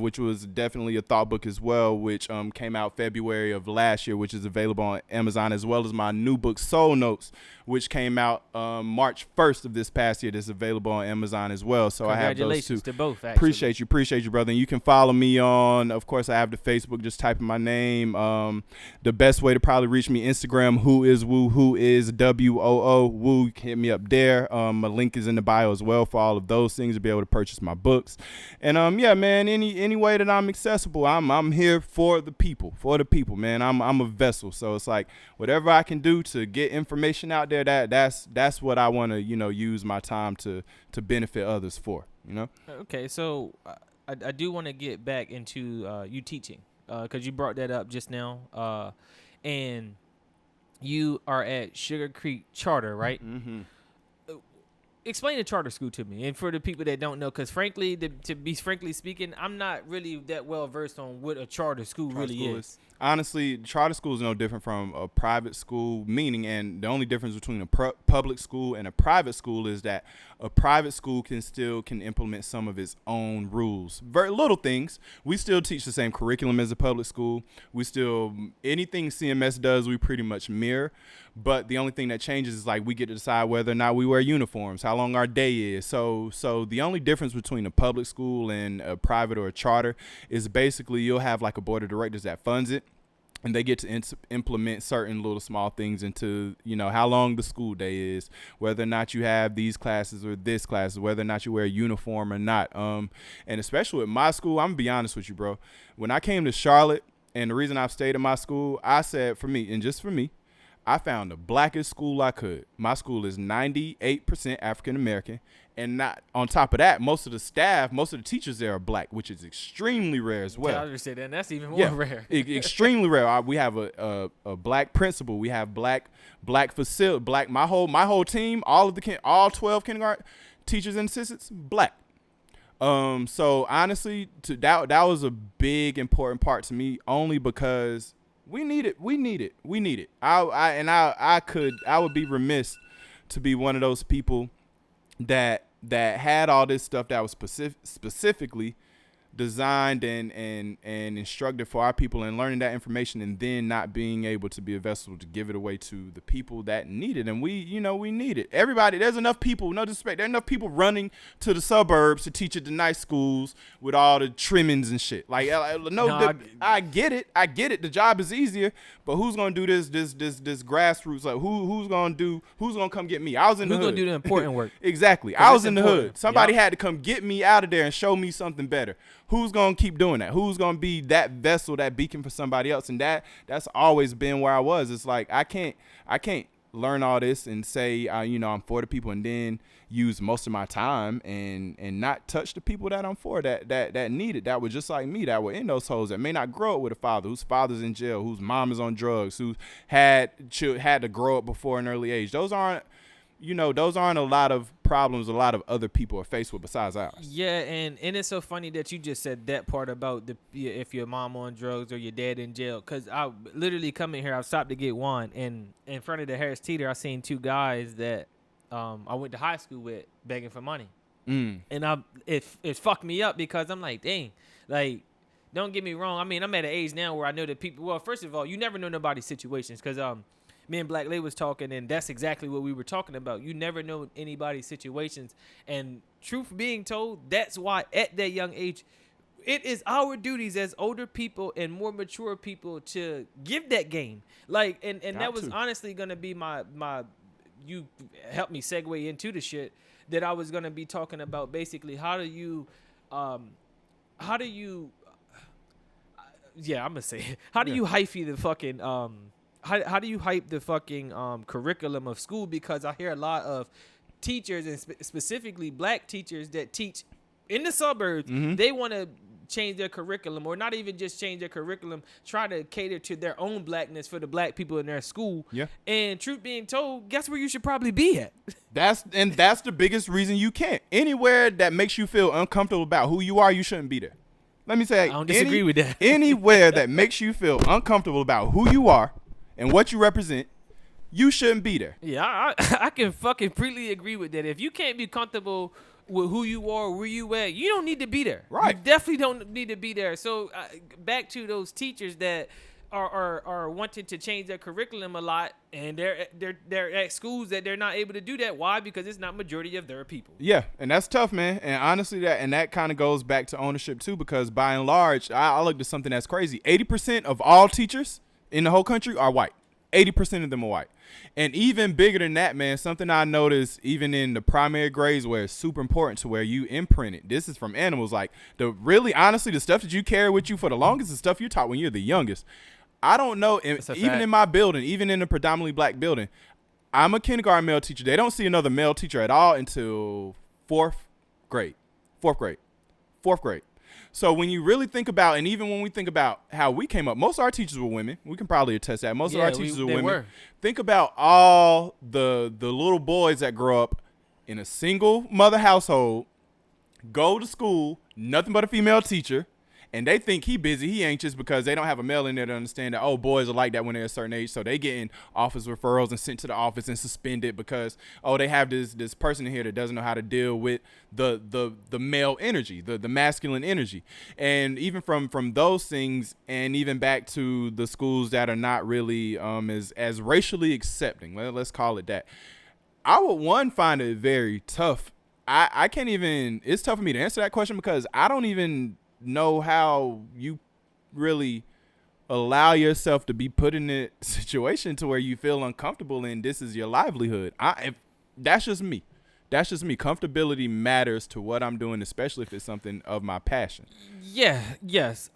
which was definitely a thought book as well, which came out February of last year, which is available on Amazon, as well as my new book Soul Notes, which came out March 1st of this past year. That's available on Amazon as well. So I have those 2. Congratulations to both. Actually. Appreciate you, brother. And you can follow me on, of course, I have the Facebook. Just type in my name. The best way to probably reach me, Instagram, who is WOO. Woo, you can hit me up there. My link is in the bio as well for all of those things to be able to purchase my books. And yeah, man, any way that I'm accessible, I'm here for the people, man. I'm a vessel, so it's like whatever I can do to get information out there, that's what I want to use my time to benefit others for. Okay, so I do want to get back into you teaching. Because you brought that up just now. and you are at Sugar Creek Charter, right? Mm-hmm. Explain the charter school to me, and for the people that don't know, because frankly, to be frankly speaking, I'm not really that well versed on what a charter school really is. Honestly, charter school is no different from a private school, meaning, and the only difference between a public school and a private school is that a private school can implement some of its own rules. Very little things. We still teach the same curriculum as a public school. We still, anything CMS does, we pretty much mirror. But the only thing that changes is like we get to decide whether or not we wear uniforms, how long our day is. So the only difference between a public school and a private or a charter is basically you'll have like a board of directors that funds it. And they get to implement certain little small things into, how long the school day is, whether or not you have these classes or this class, whether or not you wear a uniform or not. And especially with my school, I'm going to be honest with you, bro. When I came to Charlotte, and the reason I've stayed in my school, I said for me, and just for me, I found the blackest school I could. My school is 98% African American. And not on top of that, most of the staff, most of the teachers there are black, which is extremely rare as well. I understand that. And that's even more rare. Extremely rare. We have a black principal. We have black facility, black. My whole team, all 12 kindergarten teachers and assistants, black. So honestly, that was a big important part to me, only because we need it. I would be remiss to be one of those people that had all this stuff that was specifically designed and instructed for our people, and learning that information and then not being able to be a vessel to give it away to the people that need it. And we need it. Everybody, there's enough people, no disrespect, there's enough people running to the suburbs to teach at the nice schools with all the trimmings and shit. Like, I get it. The job is easier, but who's gonna do this grassroots? Like, who's gonna come get me? I was in the hood. Who's gonna do the important work? Exactly. I was in the hood. Somebody had to come get me out of there and show me something better. Who's going to keep doing that? Who's going to be that vessel, that beacon for somebody else? And that's always been where I was. It's like I can't learn all this and say, I'm for the people, and then use most of my time and not touch the people that I'm for, that need it, that were just like me, that were in those holes, that may not grow up with a father, whose father's in jail, whose mom is on drugs, who had to grow up before an early age. Those aren't a lot of problems a lot of other people are faced with besides ours. Yeah, and it's so funny that you just said that part about if your mom on drugs or your dad in jail, because I literally coming here, I stopped to get wine, and in front of the Harris Teeter, I seen two guys that I went to high school with begging for money. And it fucked me up, because I'm like, dang, like, don't get me wrong. I mean, I'm at an age now where I know that people, well, first of all, you never know nobody's situations, because me and Black Lay was talking, and that's exactly what we were talking about. You never know anybody's situations. And truth being told, that's why at that young age, it is our duties as older people and more mature people to give that game. Like, and that was honestly going to be my you helped me segue into the shit that I was going to be talking about. Basically, how do you hyphy the fucking, How do you hype the fucking curriculum of school? Because I hear a lot of teachers, and specifically black teachers that teach in the suburbs, they want to change their curriculum, or not even just change their curriculum, try to cater to their own blackness for the black people in their school. Yeah. And truth being told, guess where you should probably be at? That's the biggest reason you can't. Anywhere that makes you feel uncomfortable about who you are, you shouldn't be there. Let me say, I don't disagree with that. Anywhere that makes you feel uncomfortable about who you are and what you represent, you shouldn't be there. Yeah, I can fucking completely agree with that. If you can't be comfortable with who you are, where you at, you don't need to be there. Right. You definitely don't need to be there. So back to those teachers that are wanting to change their curriculum a lot, and they're at schools that they're not able to do that. Why? Because it's not majority of their people. Yeah, and that's tough, man. And honestly, that kind of goes back to ownership too, because by and large, I looked at something that's crazy. 80% of all teachers in the whole country are white. 80% of them are white. And even bigger than that, man, something I noticed even in the primary grades where it's super important to where you imprint it. This is from animals. Like, honestly, the stuff that you carry with you for the longest is stuff you taught when you're the youngest. I don't know, even in my building, even in a predominantly black building, I'm a kindergarten male teacher. They don't see another male teacher at all until fourth grade. So when you really think about, and even when we think about how we came up, most of our teachers were women. We can probably attest that. Most of our teachers were women. Think about all the little boys that grow up in a single mother household, go to school, nothing but a female teacher, and they think he busy, he anxious because they don't have a male in there to understand that, oh, boys are like that when they're a certain age. So they get in office referrals and sent to the office and suspended because, oh, they have this person in here that doesn't know how to deal with the male energy, the masculine energy. And even from those things, and even back to the schools that are not really as racially accepting, let's call it that, I would find it very tough. I can't even, it's tough for me to answer that question because I don't even know how you really allow yourself to be put in a situation to where you feel uncomfortable and this is your livelihood. That's just me. Comfortability matters to what I'm doing, especially if it's something of my passion. Yes.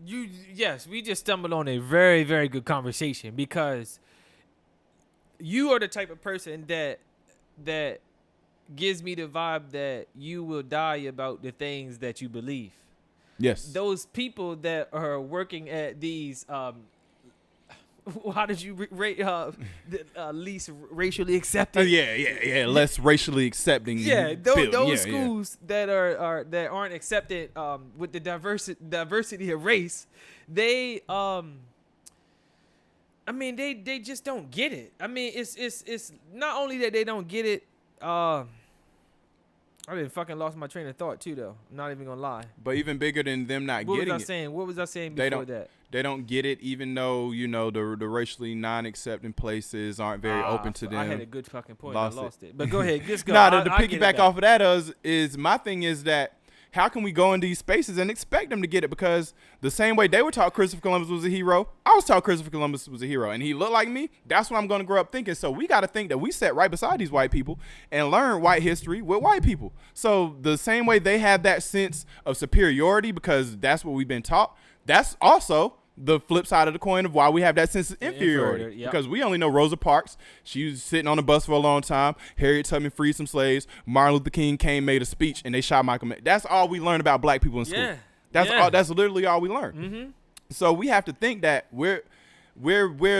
We just stumbled on a very, very good conversation because you are the type of person that gives me the vibe that you will die about the things that you believe. Yes. Those people that are working at these, how did you rate the least racially accepted? Less racially accepting. Yeah, those schools that aren't accepted with the diversity of race, they they just don't get it. I mean, it's not only that they don't get it. I done fucking lost my train of thought too, though. I'm not even gonna lie. But even bigger than them not getting it. What was I saying before that? They don't get it, even though the racially non-accepting places aren't very open to them. I had a good fucking point. I lost it. But go ahead, just go. To piggyback off of that is my thing is that how can we go in these spaces and expect them to get it? Because the same way they were taught Christopher Columbus was a hero, I was taught Christopher Columbus was a hero, and he looked like me. That's what I'm going to grow up thinking. So we got to think that we sat right beside these white people and learn white history with white people. So the same way they have that sense of superiority because that's what we've been taught, that's also the flip side of the coin of why we have that sense of inferiority. Yep. Because we only know Rosa Parks. She was sitting on the bus for a long time. Harriet Tubman freed some slaves. Martin Luther King came, made a speech, and they shot Malcolm X. That's all we learned about black people in school. Yeah. That's literally all we learned. Mm-hmm. So we have to think that we're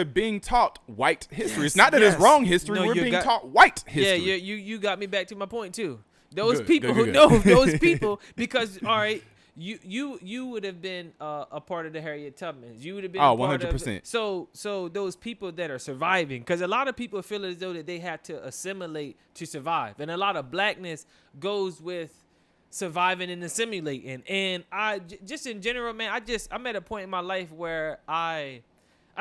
being taught white history. It's not that it's wrong history. We're being taught white history. Yeah, you got me back to my point too. Those people who know those people, because all right. You would have been a part of the Harriet Tubmans. You would have been 100%. So those people that are surviving, because a lot of people feel as though that they have to assimilate to survive, and a lot of blackness goes with surviving and assimilating. And I just in general, man, I'm at a point in my life where I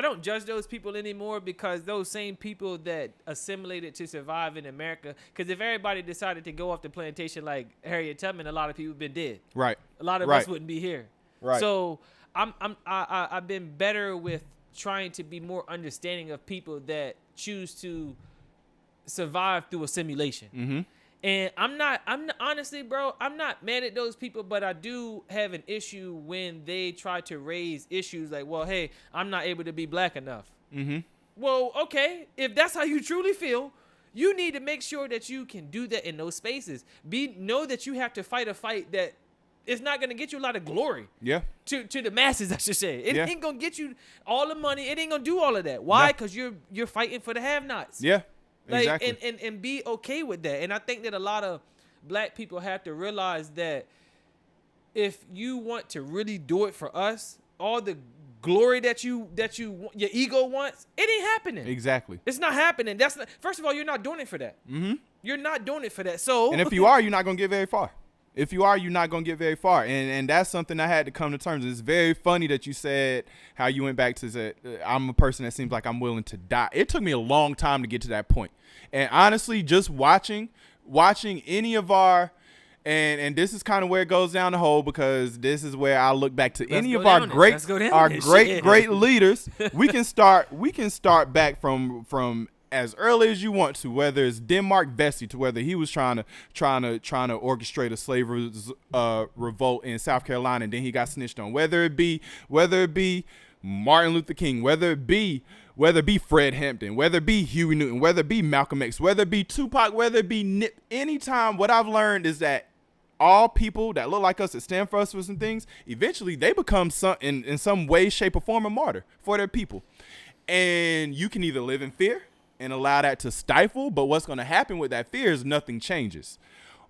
don't judge those people anymore, because those same people that assimilated to survive in America, because if everybody decided to go off the plantation like Harriet Tubman, a lot of people would have been dead. Right. A lot of us wouldn't be here. Right. So I've been better with trying to be more understanding of people that choose to survive through assimilation. Mm-hmm. And I'm not honestly, bro, I'm not mad at those people, but I do have an issue when they try to raise issues like, well, hey, I'm not able to be black enough. Mm-hmm. Well, okay, if that's how you truly feel, you need to make sure that you can do that in those spaces. Know that you have to fight a fight that it's not going to get you a lot of glory. Yeah. To the masses, I should say. It ain't going to get you all the money. It ain't going to do all of that. Why? Because you're fighting for the have-nots. Yeah. Like, exactly. and be okay with that. And I think that a lot of black people have to realize that if you want to really do it for us, all the glory that your ego wants, it ain't happening. Exactly. It's not happening. First of all, you're not doing it for that. Mm-hmm. You're not doing it for that. So, and if you are, you're not gonna get very far. If you are, you're not gonna get very far. And that's something I had to come to terms with. It's very funny that you said how you went back to say, I'm a person that seems like I'm willing to die. It took me a long time to get to that point. And honestly, just watching any of our, and this is kind of where it goes down the hole, because this is where I look back to any of our great leaders. We can start back from as early as you want to, whether it's Denmark Vesey, to whether he was trying to orchestrate a slave revolt in South Carolina, and then he got snitched on. Whether it be Martin Luther King, whether it be Fred Hampton, whether it be Huey Newton, whether it be Malcolm X, whether it be Tupac, whether it be Nip, anytime, what I've learned is that all people that look like us, that stand for us for some things, eventually they become in some way, shape, or form a martyr for their people. And you can either live in fear and allow that to stifle, but what's going to happen with that fear is nothing changes.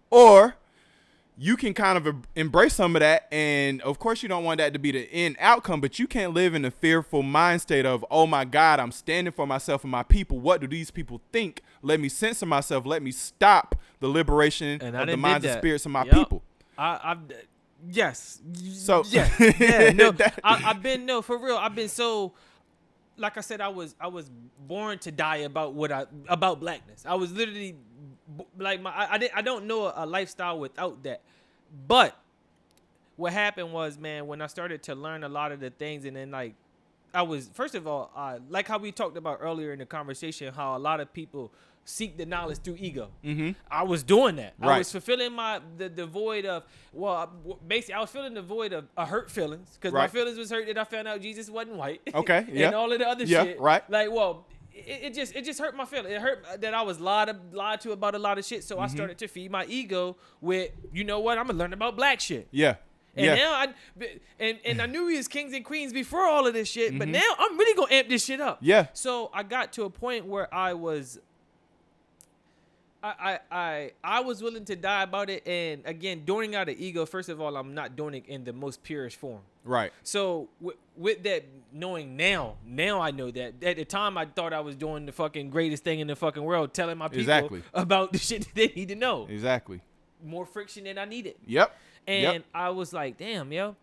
Or you can kind of embrace some of that, and of course you don't want that to be the end outcome, but you can't live in a fearful mind state of, oh my God, I'm standing for myself and my people. What do these people think? Let me censor myself. Let me stop the liberation of the minds and spirits of my people. Yes. So yeah, no, I've been for real. I've been so, like I said, I was born to die about about blackness. I was literally like I don't know a lifestyle without that. But what happened was, man, when I started to learn a lot of the things, and then like I was, first of all, like how we talked about earlier in the conversation, how a lot of people seek the knowledge through ego. Mm-hmm. I was doing that. Right. I was fulfilling the void of, basically I was filling the void of hurt feelings, because my feelings was hurt that I found out Jesus wasn't white. Okay. Yeah. And all of the other shit. Right. Like, it just hurt my feelings. It hurt that I was lied to about a lot of shit. So I started to feed my ego with, you know what, I'm gonna learn about black shit. Yeah. And now I knew we was kings and queens before all of this shit, but now I'm really gonna amp this shit up. Yeah. So I got to a point where I was willing to die about it, and again, doing out of ego. First of all, I'm not doing it in the most purest form. Right. So with that knowing now I know that. At the time, I thought I was doing the fucking greatest thing in the fucking world, telling my people about the shit that they need to know. Exactly. More friction than I needed. Yep. And I was like, damn, yo,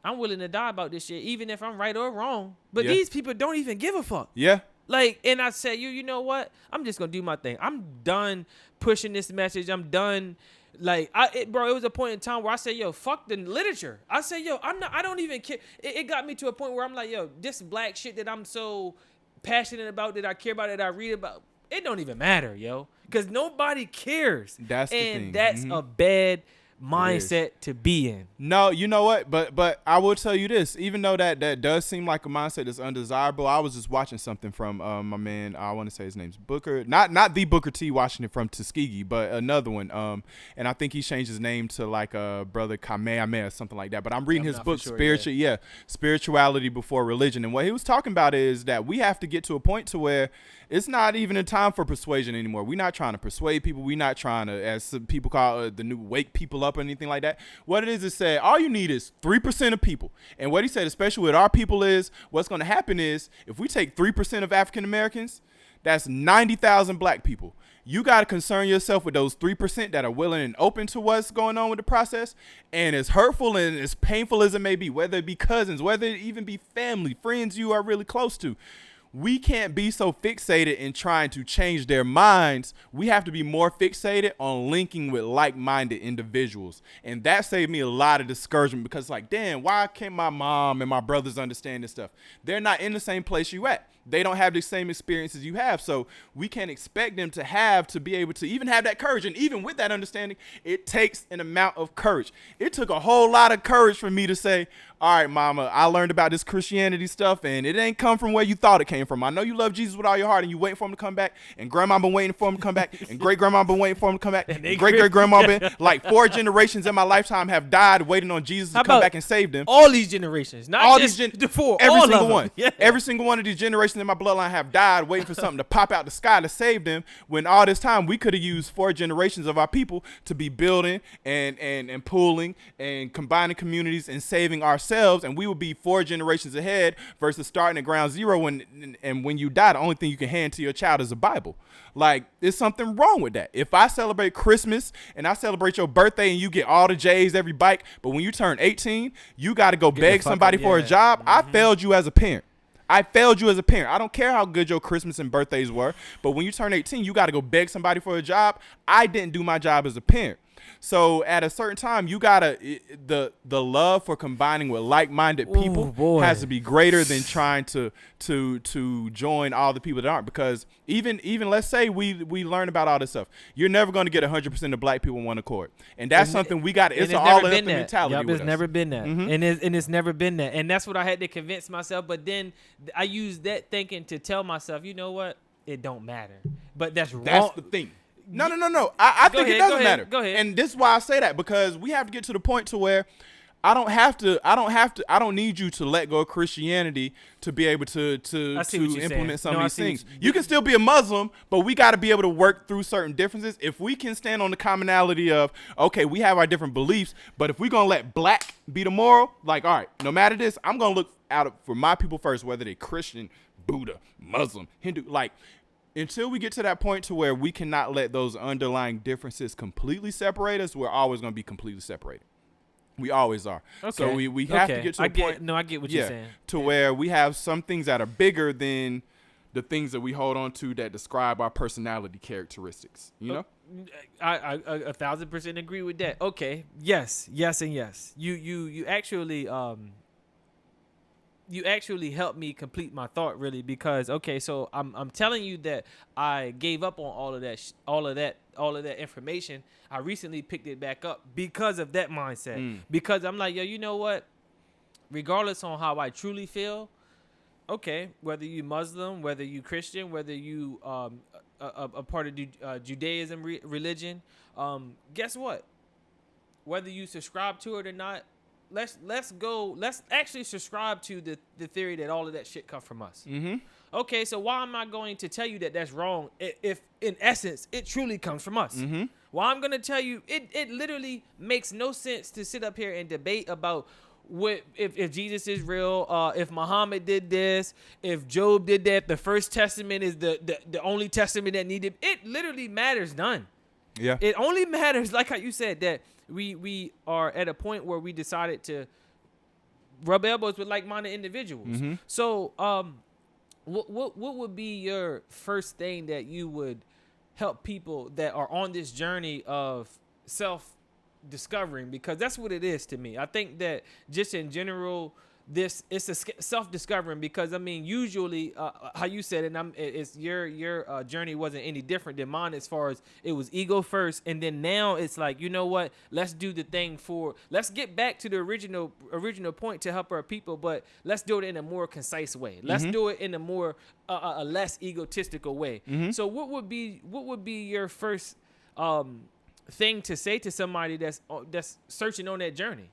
I'm willing to die about this shit, even if I'm right or wrong. But these people don't even give a fuck. Yeah. Like, and I said, you know what? I'm just gonna do my thing. I'm done pushing this message. I'm done. Like, it was a point in time where I said, yo, fuck the literature. I said, yo, I don't even care. It got me to a point where I'm like, yo, this black shit that I'm so passionate about, that I care about, that I read about, it don't even matter, yo. Because nobody cares. That's the thing. And that's a bad mindset to be in. No, you know what? But I will tell you this. Even though that does seem like a mindset that's undesirable, I was just watching something from my man. I want to say his name's Booker, not the Booker T. Washington from Tuskegee, but another one. And I think he changed his name to like Brother Kamehameha or something like that. But I'm reading his book, Spirituality Before Religion, and what he was talking about is that we have to get to a point to where it's not even a time for persuasion anymore. We're not trying to persuade people. We're not trying to, as some people call the new, wake people up or anything like that. What it is say, all you need is 3% of people. And what he said, especially with our people, is what's going to happen is if we take 3% of African Americans, that's 90,000 black people. You got to concern yourself with those 3% that are willing and open to what's going on with the process. And as hurtful and as painful as it may be, whether it be cousins, whether it even be family, friends you are really close to, we can't be so fixated in trying to change their minds. We have to be more fixated on linking with like-minded individuals. And that saved me a lot of discouragement, because like, damn, why can't my mom and my brothers understand this stuff? They're not in the same place you at. They don't have the same experiences you have. So we can't expect them to be able to even have that courage. And even with that understanding, it takes an amount of courage. It took a whole lot of courage for me to say, all right, mama, I learned about this Christianity stuff, and it ain't come from where you thought it came from. I know you love Jesus with all your heart, and you waiting for him to come back, and grandma been waiting for him to come back, and great-grandma been waiting for him to come back, and great-great-grandma been, like 4 generations in my lifetime have died waiting on Jesus to come back and save them. All these generations, not all just the 4, every all single one. Yeah. Every single one of these generations in my bloodline have died waiting for something to pop out the sky to save them, when all this time we could have used 4 generations of our people to be building and pooling and combining communities and saving ourselves, and we would be 4 generations ahead versus starting at ground zero. And when you die, the only thing you can hand to your child is a Bible. Like, there's something wrong with that. If I celebrate Christmas and I celebrate your birthday and you get all the J's, every bike, but when you turn 18, you got to go beg somebody for a job, I failed you as a parent. I failed you as a parent. I don't care how good your Christmas and birthdays were, but when you turn 18, you got to go beg somebody for a job. I didn't do my job as a parent. So at a certain time, you gotta the love for combining with like-minded people has to be greater than trying to join all the people that aren't. Because even let's say we learn about all this stuff, you're never going to get 100% of black people in one accord, and that's something we got. It's an all-in mentality. Yep, it's never been that, and it's never been that, and that's what I had to convince myself. But then I used that thinking to tell myself, you know what, it don't matter. But that's wrong. That's the thing. No. I think it doesn't matter. Go ahead. And this is why I say that, because we have to get to the point to where I don't need you to let go of Christianity to be able to implement some of these things. You can still be a Muslim, but we got to be able to work through certain differences. If we can stand on the commonality of, okay, we have our different beliefs, but if we're going to let black be the moral, like, all right, no matter this, I'm going to look out for my people first, whether they're Christian, Buddha, Muslim, Hindu, like, until we get to that point to where we cannot let those underlying differences completely separate us, we're always going to be completely separated. We always are. Okay. So we have to get to a point. No, I get what you're saying. To where we have some things that are bigger than the things that we hold on to that describe our personality characteristics. You know? I 1,000% agree with that. Okay. Yes, and yes. You actually helped me complete my thought, really, because okay, so I'm telling you that I gave up on all of that information. I recently picked it back up because of that mindset. Because I'm like, yo, you know what? Regardless on how I truly feel, okay, whether you Muslim, whether you Christian, whether you a part of Judaism religion, guess what? Whether you subscribe to it or not, let's actually subscribe to the theory that all of that shit comes from us. Mm-hmm. Okay, so why am I going to tell you that that's wrong if in essence it truly comes from us? Mm-hmm. Well, I'm going to tell you it literally makes no sense to sit up here and debate about if Jesus is real, if Muhammad did this, if Job did that, the First Testament is the only testament that needed. It literally matters none. Yeah. It only matters, like how you said, that we are at a point where we decided to rub elbows with like-minded individuals. Mm-hmm. So, what would be your first thing that you would help people that are on this journey of self-discovering? Because that's what it is to me. I think that just in general, it's a self-discovering, because I mean, usually how you said it, it's your journey wasn't any different than mine, as far as it was ego first, and then now it's like, you know what, let's do the thing let's get back to the original point to help our people, but let's do it in a more concise way. Let's do it in a more a less egotistical way. Mm-hmm. So what would be your first thing to say to somebody that's searching on that journey?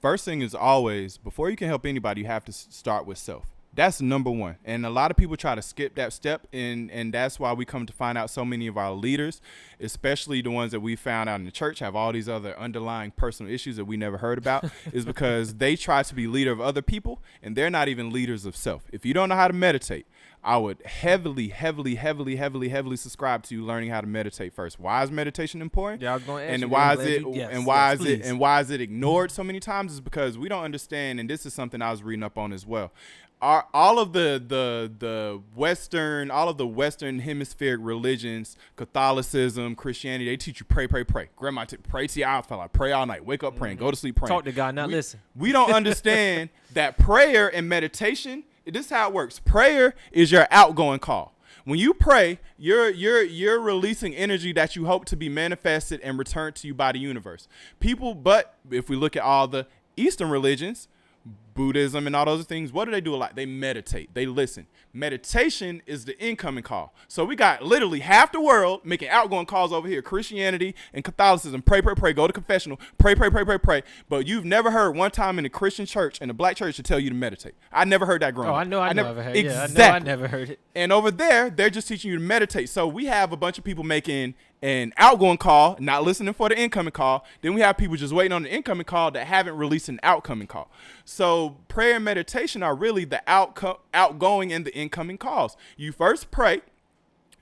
First thing is always, before you can help anybody, you have to start with self. That's number one. And a lot of people try to skip that step, and that's why we come to find out so many of our leaders, especially the ones that we found out in the church, have all these other underlying personal issues that we never heard about, is because they try to be leader of other people, and they're not even leaders of self. If you don't know how to meditate, I would heavily subscribe to learning how to meditate first. Why is meditation important? Yeah, I was going to ask you. And why is it ignored so many times? Is because we don't understand, and this is something I was reading up on as well. All of the Western hemispheric religions, Catholicism, Christianity, they teach you pray. Grandma, pray till your eye fell out. Pray all night. Wake up praying. Go to sleep praying. Talk to God, not listen. We don't understand that prayer and meditation, this is how it works. Prayer is your outgoing call. When you pray, you're releasing energy that you hope to be manifested and returned to you by the universe. But if we look at all the Eastern religions, Buddhism and all those things, what do they do a lot? They meditate. They listen. Meditation is the incoming call. So we got literally half the world making outgoing calls over here. Christianity and Catholicism. Pray. Go to confessional. Pray. But you've never heard one time in the Christian church and the black church to tell you to meditate. I never heard that growing up. I never heard it. Exactly. Yeah, I never heard it. And over there, they're just teaching you to meditate. So we have a bunch of people making an outgoing call, not listening for the incoming call. Then we have people just waiting on the incoming call that haven't released an outcoming call. So prayer and meditation are really the outgoing and the incoming calls. You first pray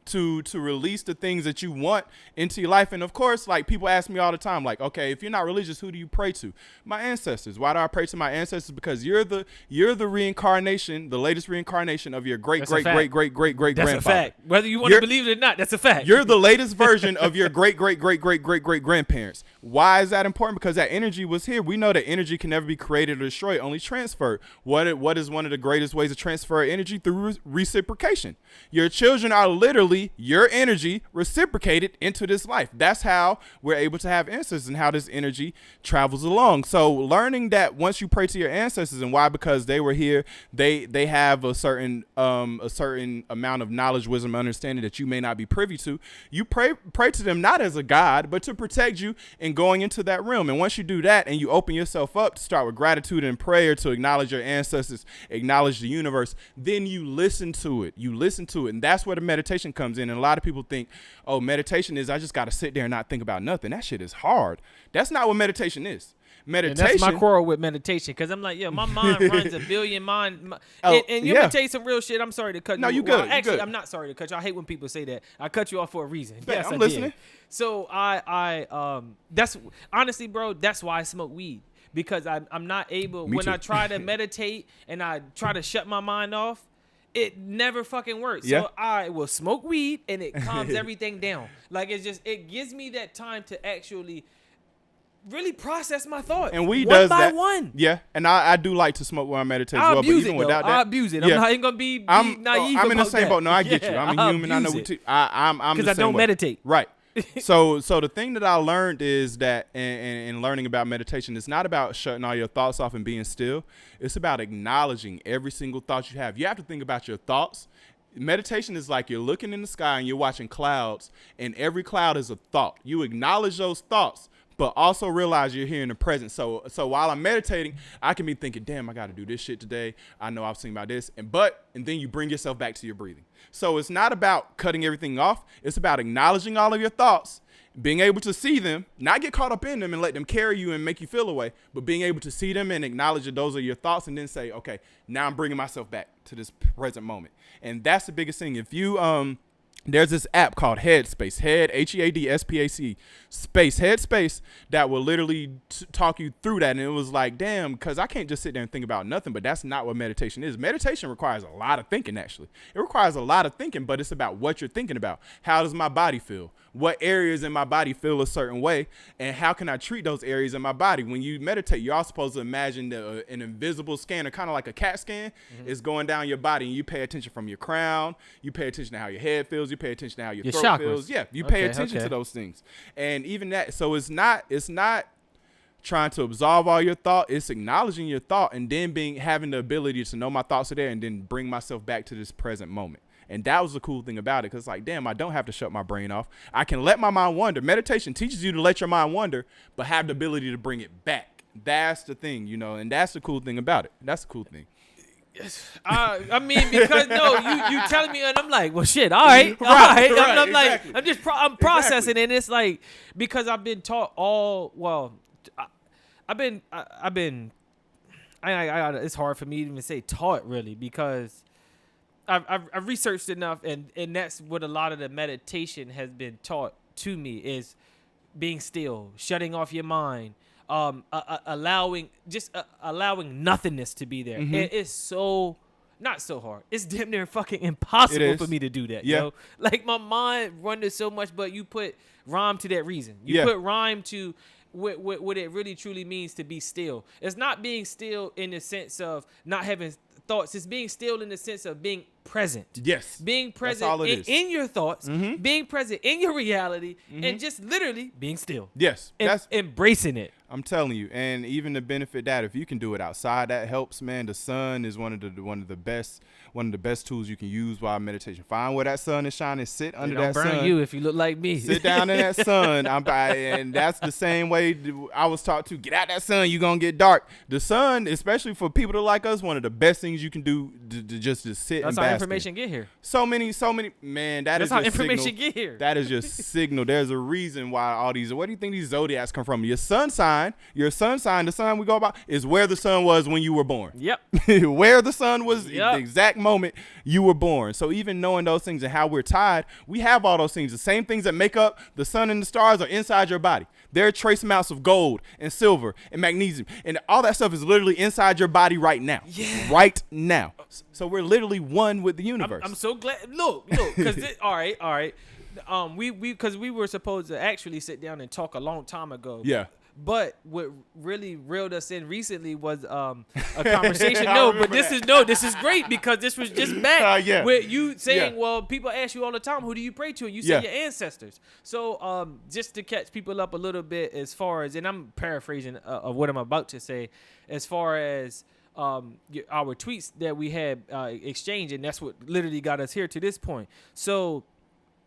to release the things that you want into your life. And of course, like, people ask me all the time, like, okay, if you're not religious, who do you pray to? My ancestors. Why do I pray to my ancestors? Because you're the reincarnation, the latest reincarnation of your great grandfather. That's a fact. Whether you want to believe it or not, that's a fact. You're the latest version of your great grandparents. Why is that important? Because that energy was here. We know that energy can never be created or destroyed, only transferred. What is one of the greatest ways to transfer energy? Through reciprocation. Your children are literally literally your energy reciprocated into this life. That's how we're able to have ancestors and how this energy travels along. So learning that once you pray to your ancestors, and why? Because they were here, they have a certain amount of knowledge, wisdom, understanding that you may not be privy to. You pray to them not as a god, but to protect you in going into that realm. And once you do that and you open yourself up to start with gratitude and prayer, to acknowledge your ancestors, acknowledge the universe, then you listen to it. And that's where the meditation comes in. And a lot of people think, oh, meditation is I just got to sit there and not think about nothing. That shit is hard. That's not what meditation is. Meditation. And that's my quarrel with meditation, because I'm like, yo, my mind runs a billion mind. And you're going to tell you some real shit. I'm sorry to cut you. No, you good. Actually, good. I'm not sorry to cut you. I hate when people say that. I cut you off for a reason. Yes, I'm listening. Did. So that's honestly, bro, that's why I smoke weed. Because I'm not able, when I try to meditate and I try to shut my mind off, it never fucking works. Yeah. So I will smoke weed and it calms everything down. Like, it gives me that time to actually really process my thoughts. And weed one does by that. one. Yeah. And I do like to smoke when I meditate as I well. But abuse even it, though. without that. I abuse it. Yeah. I'm not even going to be naive I'm in the about same that. boat. No, I get you. I'm a human. I know abuse it. I'm the Because I same don't way. meditate. Right. So the thing that I learned is that in learning about meditation, it's not about shutting all your thoughts off and being still. It's about acknowledging every single thought you have. You have to think about your thoughts. Meditation is like you're looking in the sky and you're watching clouds, and every cloud is a thought. You acknowledge those thoughts, but also realize you're here in the present. So while I'm meditating, I can be thinking, damn, I got to do this shit today. I know I've seen about this. And then you bring yourself back to your breathing. So it's not about cutting everything off. It's about acknowledging all of your thoughts, being able to see them, not get caught up in them and let them carry you and make you feel away, but being able to see them and acknowledge that those are your thoughts, and then say, okay, now I'm bringing myself back to this present moment. And that's the biggest thing. If you, there's this app called Headspace, Headspace, Headspace, that will literally talk you through that. And it was like, damn, because I can't just sit there and think about nothing, but that's not what meditation is. Meditation requires a lot of thinking, actually. It requires a lot of thinking, but it's about what you're thinking about. How does my body feel? What areas in my body feel a certain way? And how can I treat those areas in my body? When you meditate, you're all supposed to imagine an invisible scanner, kind of like a CAT scan, is going down your body, and you pay attention from your crown. You pay attention to how your head feels. You pay attention to how your throat chakras. feels. Yeah, you pay attention to those things. And even that, so it's not trying to absolve all your thought. It's acknowledging your thought, and then having the ability to know my thoughts are there, and then bring myself back to this present moment. And that was the cool thing about it, because like, damn, I don't have to shut my brain off. I can let my mind wander. Meditation teaches you to let your mind wander, but have the ability to bring it back. That's the thing, and that's the cool thing about it. That's the cool thing. I mean, because you telling me, and I'm like, well, shit, all right. I'm exactly. like, I'm processing, and it's like, because I've been taught it's hard for me to even say taught, really, because I've researched enough, and that's what a lot of the meditation has been taught to me, is being still, shutting off your mind, allowing nothingness to be there. Mm-hmm. It is so not so hard. It's damn near fucking impossible for me to do that. Yeah. Like, my mind wanders so much, but you put rhyme to that reason. You put rhyme to what it really truly means to be still. It's not being still in the sense of not having thoughts. It's being still in the sense of being present. Yes. Being present in your thoughts, mm-hmm. being present in your reality, mm-hmm. and just literally being still. Yes. That's embracing it. I'm telling you, and even the benefit that if you can do it outside, that helps, man. The sun is one of the best tools you can use while meditation. Find where that sun is shining, sit under that sun. Don't burn you if you look like me. Sit down in that sun. And that's the same way I was taught to get out that sun. You're gonna get dark. The sun, especially for people that like us, one of the best things you can do to just sit. That's and how bask information in. get here. So many, man. That's how just information signal. get here. That is just signal. There's a reason why all these. Where do you think these zodiacs come from? Your sun sign, the sign we go about, is where the sun was when you were born. Yep. Where the sun was, the exact moment you were born. So even knowing those things and how we're tied, we have all those things. The same things that make up the sun and the stars are inside your body. There are trace amounts of gold and silver and magnesium, and all that stuff is literally inside your body right now. Yeah. Right now. So we're literally one with the universe. I'm so glad. Look, because all right. We were supposed to actually sit down and talk a long time ago. Yeah. But what really reeled us in recently was a conversation. This is great because this was just back with you saying, well, people ask you all the time, who do you pray to? And you say your ancestors. So just to catch people up a little bit as far as, and I'm paraphrasing of what I'm about to say, as far as our tweets that we had exchanged, and that's what literally got us here to this point. So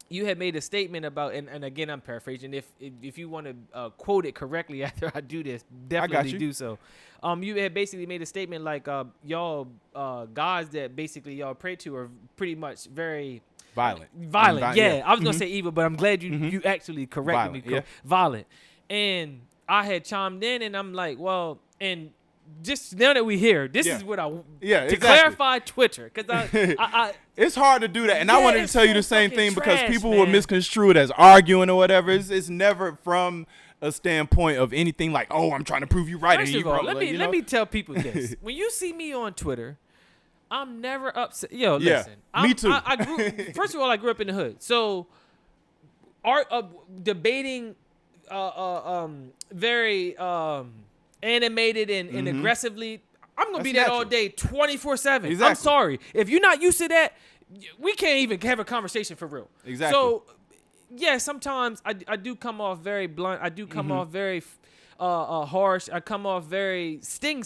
you had made a statement about, and again, I'm paraphrasing. If you want to quote it correctly after I do this, definitely do so. You had basically made a statement like y'all gods that basically y'all pray to are pretty much very violent. Yeah, I was gonna say evil, but I'm glad you actually corrected me. Violent. And I had chimed in, and I'm like, well, and just now that we here, this is what clarify Twitter, because I it's hard to do that, and I wanted to tell you the same thing because people will misconstrue it as arguing or whatever. It's never from a standpoint of anything like, oh, I'm trying to prove you right. First of all, let me tell people this: when you see me on Twitter, I'm never upset. Yo, listen, me too. First of all, I grew up in the hood, so debating very animated and aggressively, I'm gonna be that all day 24/7. Exactly. I'm sorry if you're not used to that, we can't even have a conversation for real. Exactly. So yeah, sometimes I do come off very blunt. I do come off very harsh. I come off very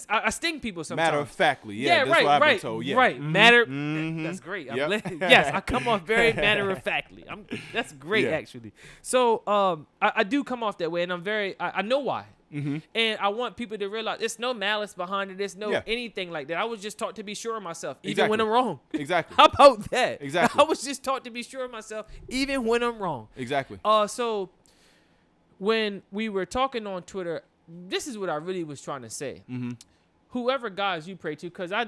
I sting people sometimes. Matter of factly, that's what I've been told. Yeah, right. That's great. Yes, I come off very matter of factly. That's great actually. So I do come off that way, and I'm very I know why. And I want people to realize there's no malice behind it. There's no anything like that. I was just taught to be sure of myself, even when I'm wrong. Exactly. How about that? Exactly. I was just taught to be sure of myself, even when I'm wrong. Exactly. So when we were talking on Twitter, this is what I really was trying to say. Whoever guys you pray to, because I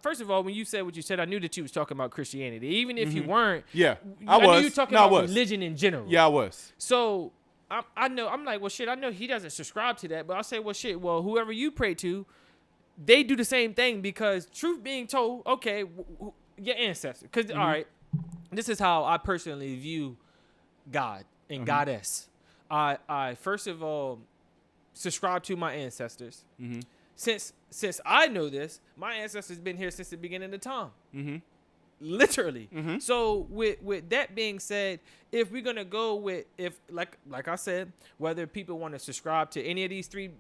first of all, when you said what you said, I knew that you was talking about Christianity. Even if you weren't, I was. Knew you were talking about religion in general. Yeah, I was. So I know, I'm like, well, shit, I know he doesn't subscribe to that, but I say, well, shit, well, whoever you pray to, they do the same thing, because truth being told, okay, your ancestors, because, all right, this is how I personally view God and goddess. I first of all subscribe to my ancestors. Since I know this, my ancestors been here since the beginning of time. Literally. So with that being said, if we're gonna go with, if like I said, whether people want to subscribe to any of these three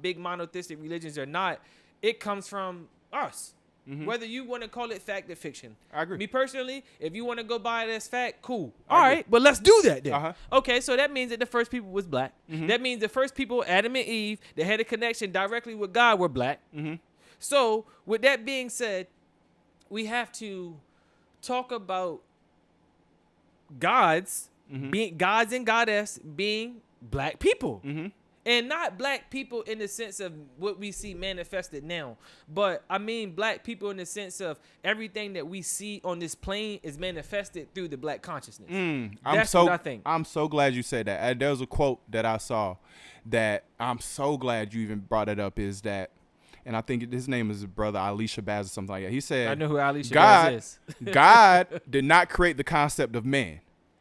big monotheistic religions or not, it comes from us. Whether you want to call it fact or fiction. I agree. Me personally, if you want to go by it as fact, cool. All right, but let's do that then. Okay, so that means that the first people was black. That means the first people, Adam and Eve, that had a connection directly with God, were black. So with that being said, we have to talk about gods, being gods and goddess being black people. And not black people in the sense of what we see manifested now, but I mean black people in the sense of everything that we see on this plane is manifested through the black consciousness. That's what I think. I'm so glad you said that. There was a quote that I saw that I'm so glad you even brought it up, is that, and I think his name is brother Ali Shabazz or something like that. He said, I know who Ali Shabazz is. God did not create the concept of man.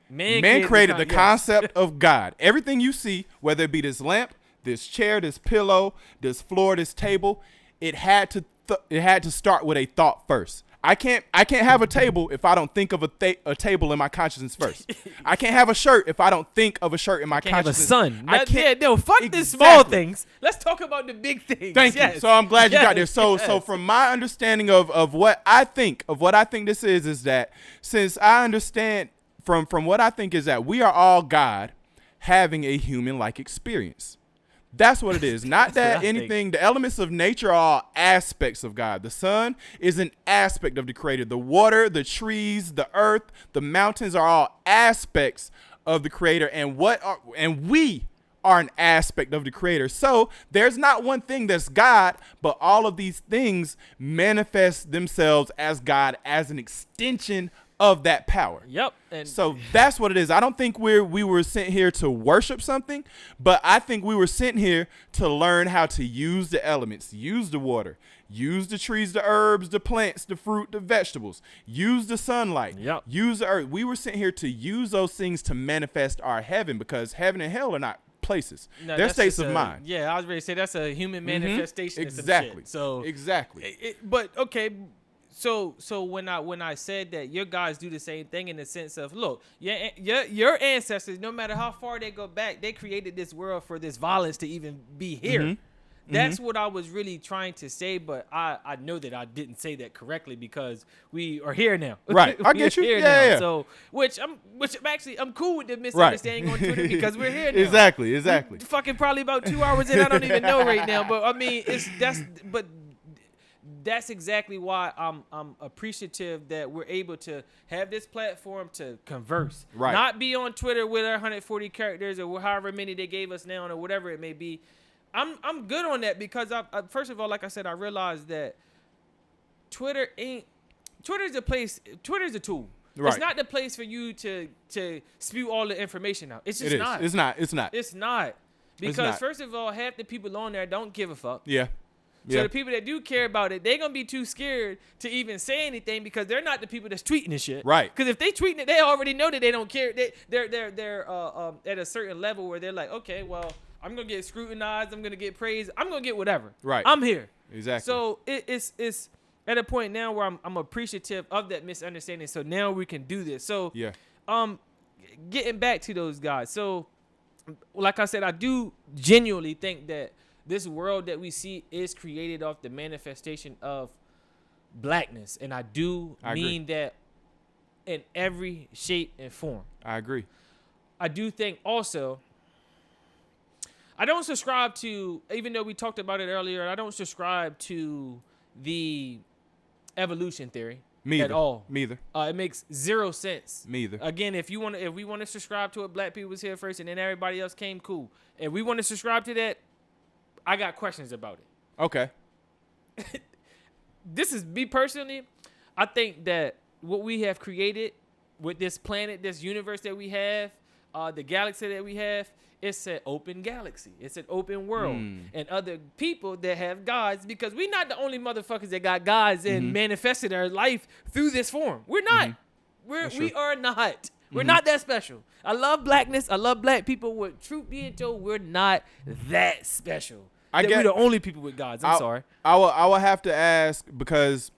Man created the concept of God. Everything you see, whether it be this lamp, this chair, this pillow, this floor, this table, it had to start with a thought first. I can't have a table if I don't think of a table in my consciousness first. I can't have a shirt if I don't think of a shirt in my consciousness. Have a sun. Fuck the small things. Let's talk about the big things. Thank you. So I'm glad you got there. So from my understanding of what I think this is that, since I understand from what I think is that we are all God having a human-like experience. That's what it is. Not that anything, the elements of nature are all aspects of God. The sun is an aspect of the creator. The water, the trees, the earth, the mountains are all aspects of the creator. And we are an aspect of the creator. So there's not one thing that's God, but all of these things manifest themselves as God, as an extension of that power. Yep. And so that's what it is. I don't think we were sent here to worship something, but I think we were sent here to learn how to use the elements, use the water, use the trees, the herbs, the plants, the fruit, the vegetables, use the sunlight, use the earth. We were sent here to use those things to manifest our heaven, because heaven and hell are not places. No, They're that's states just of mind. Yeah, I was ready to say that's a human manifestation. Exactly. Of some shit. So exactly. But okay. So when I said that your guys do the same thing in the sense of, look, your ancestors, no matter how far they go back, they created this world for this violence to even be here. That's what I was really trying to say, but I know that I didn't say that correctly because we are here now. Right. I get you. Yeah. So I'm cool with the misunderstanding on Twitter because we're here now. Exactly. We're fucking probably about 2 hours in. I don't even know right now, but I mean that's exactly why I'm appreciative that we're able to have this platform to converse. Right. Not be on Twitter with our 140 characters or however many they gave us now or whatever it may be. I'm good on that because I first of all, like I said, I realized that Twitter's a place. Twitter's a tool. Right. It's not the place for you to spew all the information out. It's just not. It's not. It's not. Because not. First of all, half the people on there don't give a fuck. Yeah. So the people that do care about it, they're gonna be too scared to even say anything because they're not the people that's tweeting this shit. Right. Because if they tweeting it, they already know that they don't care. They're at a certain level where they're like, okay, well, I'm gonna get scrutinized, I'm gonna get praised, I'm gonna get whatever. Right. I'm here. Exactly. So it's at a point now where I'm appreciative of that misunderstanding. So now we can do this. So getting back to those guys. So like I said, I do genuinely think that this world that we see is created off the manifestation of blackness. And I mean that in every shape and form. I agree. I do think also, I don't subscribe to, even though we talked about it earlier, I don't subscribe to the evolution theory at all. Me either. It makes zero sense. Me either. Again, if we want to subscribe to it, black people was here first and then everybody else came, cool. If we want to subscribe to that, I got questions about it. Okay. This is me personally. I think that what we have created with this planet, this universe that we have, the galaxy that we have, it's an open galaxy. It's an open world. And other people that have gods, because we're not the only motherfuckers that got gods and manifested our life through this form. We're not. We are not. We're not that special. I love blackness. I love black people. With truth being told, we're not that special. We're the only people with gods. I'm sorry. I will have to ask because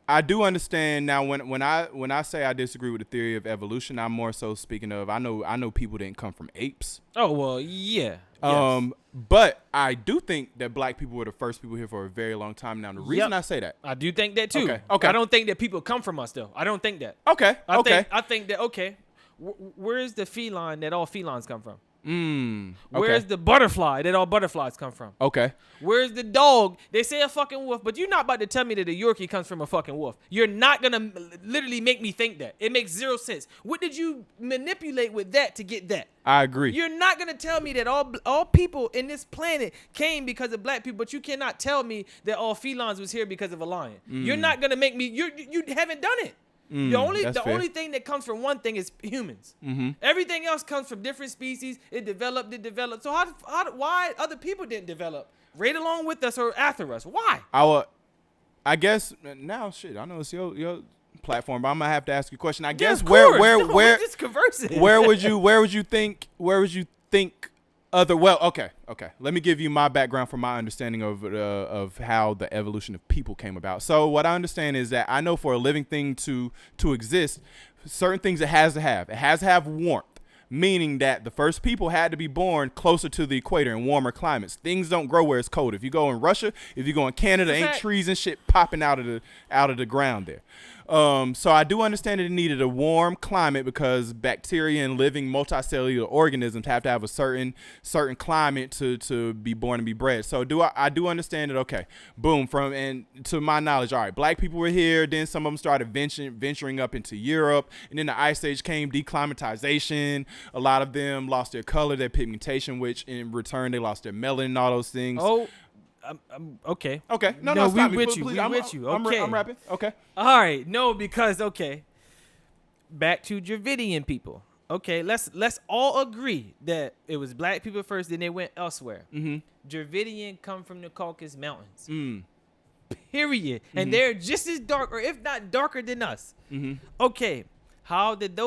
I do understand now when I say I disagree with the theory of evolution, I'm more so speaking of I know people didn't come from apes. Oh well, yeah. Yes. But I do think that black people were the first people here for a very long time. Now the reason I say that, I do think that too. Okay. I don't think that people come from us though. I don't think that. Okay. I think that where's the feline that all felines come from? Where's the butterfly that all butterflies come from? Okay. Where's the dog? They say a fucking wolf, but you're not about to tell me that a Yorkie comes from a fucking wolf. You're not gonna literally make me think that. It makes zero sense. What did you manipulate with that to get that? I agree. You're not gonna tell me that all people in this planet came because of black people, but you cannot tell me that all felines was here because of a lion. You're not gonna make me. You haven't done it. The only thing that comes from one thing is humans. Everything else comes from different species. It developed. So why other people didn't develop right along with us or after us? Why? I guess now shit. I know it's your platform, but I'm gonna have to ask you a question. I guess we're just conversing. where would you think other? Well, okay. Let me give you my background from my understanding of how the evolution of people came about. So what I understand is that I know for a living thing to exist, certain things it has to have warmth, meaning that the first people had to be born closer to the equator in warmer climates. Things don't grow where it's cold. If you go in Russia, if you go in Canada, ain't trees and shit popping out of the ground there. So I do understand that it needed a warm climate because bacteria and living multicellular organisms have to have a certain climate to be born and be bred. So I do understand it. Okay, boom. And to my knowledge, all right, black people were here. Then some of them started venturing up into Europe, and then the Ice Age came, declimatization. A lot of them lost their color, their pigmentation, which in return they lost their melanin and all those things. Oh. Okay. No, we with you. We with you. Okay. I'm rapping. Okay. All right. No, because back to Dravidian people. Okay, let's all agree that it was black people first, then they went elsewhere. Dravidian come from the Caucasus Mountains. Period. And they're just as dark, or if not darker than us. Okay. How did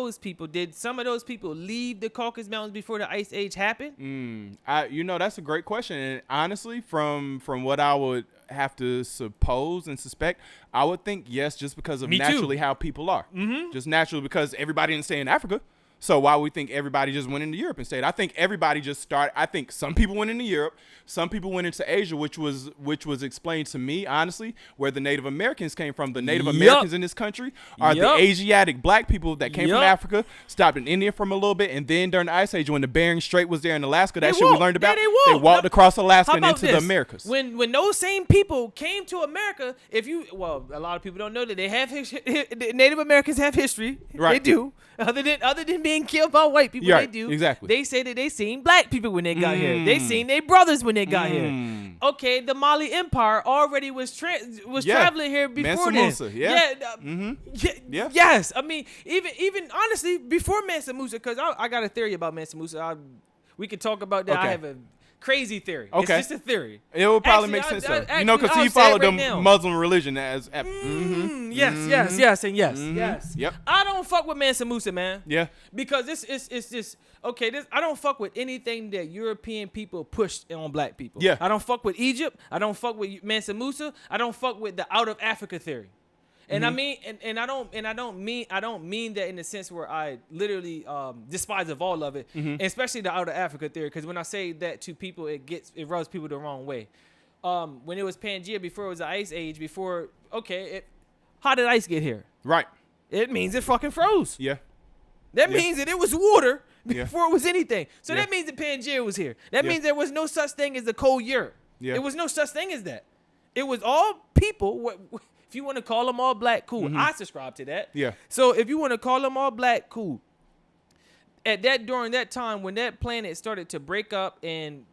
some of those people leave the Caucasus Mountains before the Ice Age happened? That's a great question. And honestly, from what I would have to suppose and suspect, I would think yes, just because of naturally how people are. Mm-hmm. Just naturally because everybody didn't stay in Africa. So why we think everybody just went into Europe and stayed? I think everybody just started. I think some people went into Europe, some people went into Asia, which was explained to me, honestly, where the Native Americans came from. The Native Americans in this country are the Asiatic black people that came from Africa, stopped in India from a little bit, and then during the Ice Age, when the Bering Strait was there in Alaska, we learned about, they walked across Alaska and into the Americas. When those same people came to America, a lot of people don't know that they have Native Americans have history. Right. They do. Other than being killed by white people, they do. Exactly. They say that they seen black people when they got here. They seen their brothers when they got here. Okay, the Mali Empire already was traveling here before this. Yes. I mean, even honestly, before Mansa Musa, because I got a theory about Mansa Musa. We could talk about that. Okay. I have a crazy theory. Okay. It's just a theory. It would probably make sense, though. Because he followed the Muslim religion as. Yes, and yes. Yes. Yep. I don't fuck with Mansa Musa, man. Yeah. Because it's just okay. I don't fuck with anything that European people pushed on black people. Yeah. I don't fuck with Egypt. I don't fuck with Mansa Musa. I don't fuck with the out of Africa theory. And I mean, and I don't mean that in the sense where I literally despise of all of it, especially the out of Africa theory. Because when I say that to people, it rubs people the wrong way. When it was Pangea, before it was the Ice Age, how did ice get here? Right. It means it fucking froze. Yeah. That means that it was water before it was anything. So that means that Pangea was here. That means there was no such thing as the cold Europe. Yeah. It was no such thing as that. It was all people. If you want to call them all black, cool. I subscribe to that. Yeah. So if you want to call them all black, cool. During that time when that planet started to break up and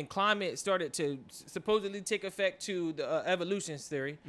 climate started to supposedly take effect to the evolution theory.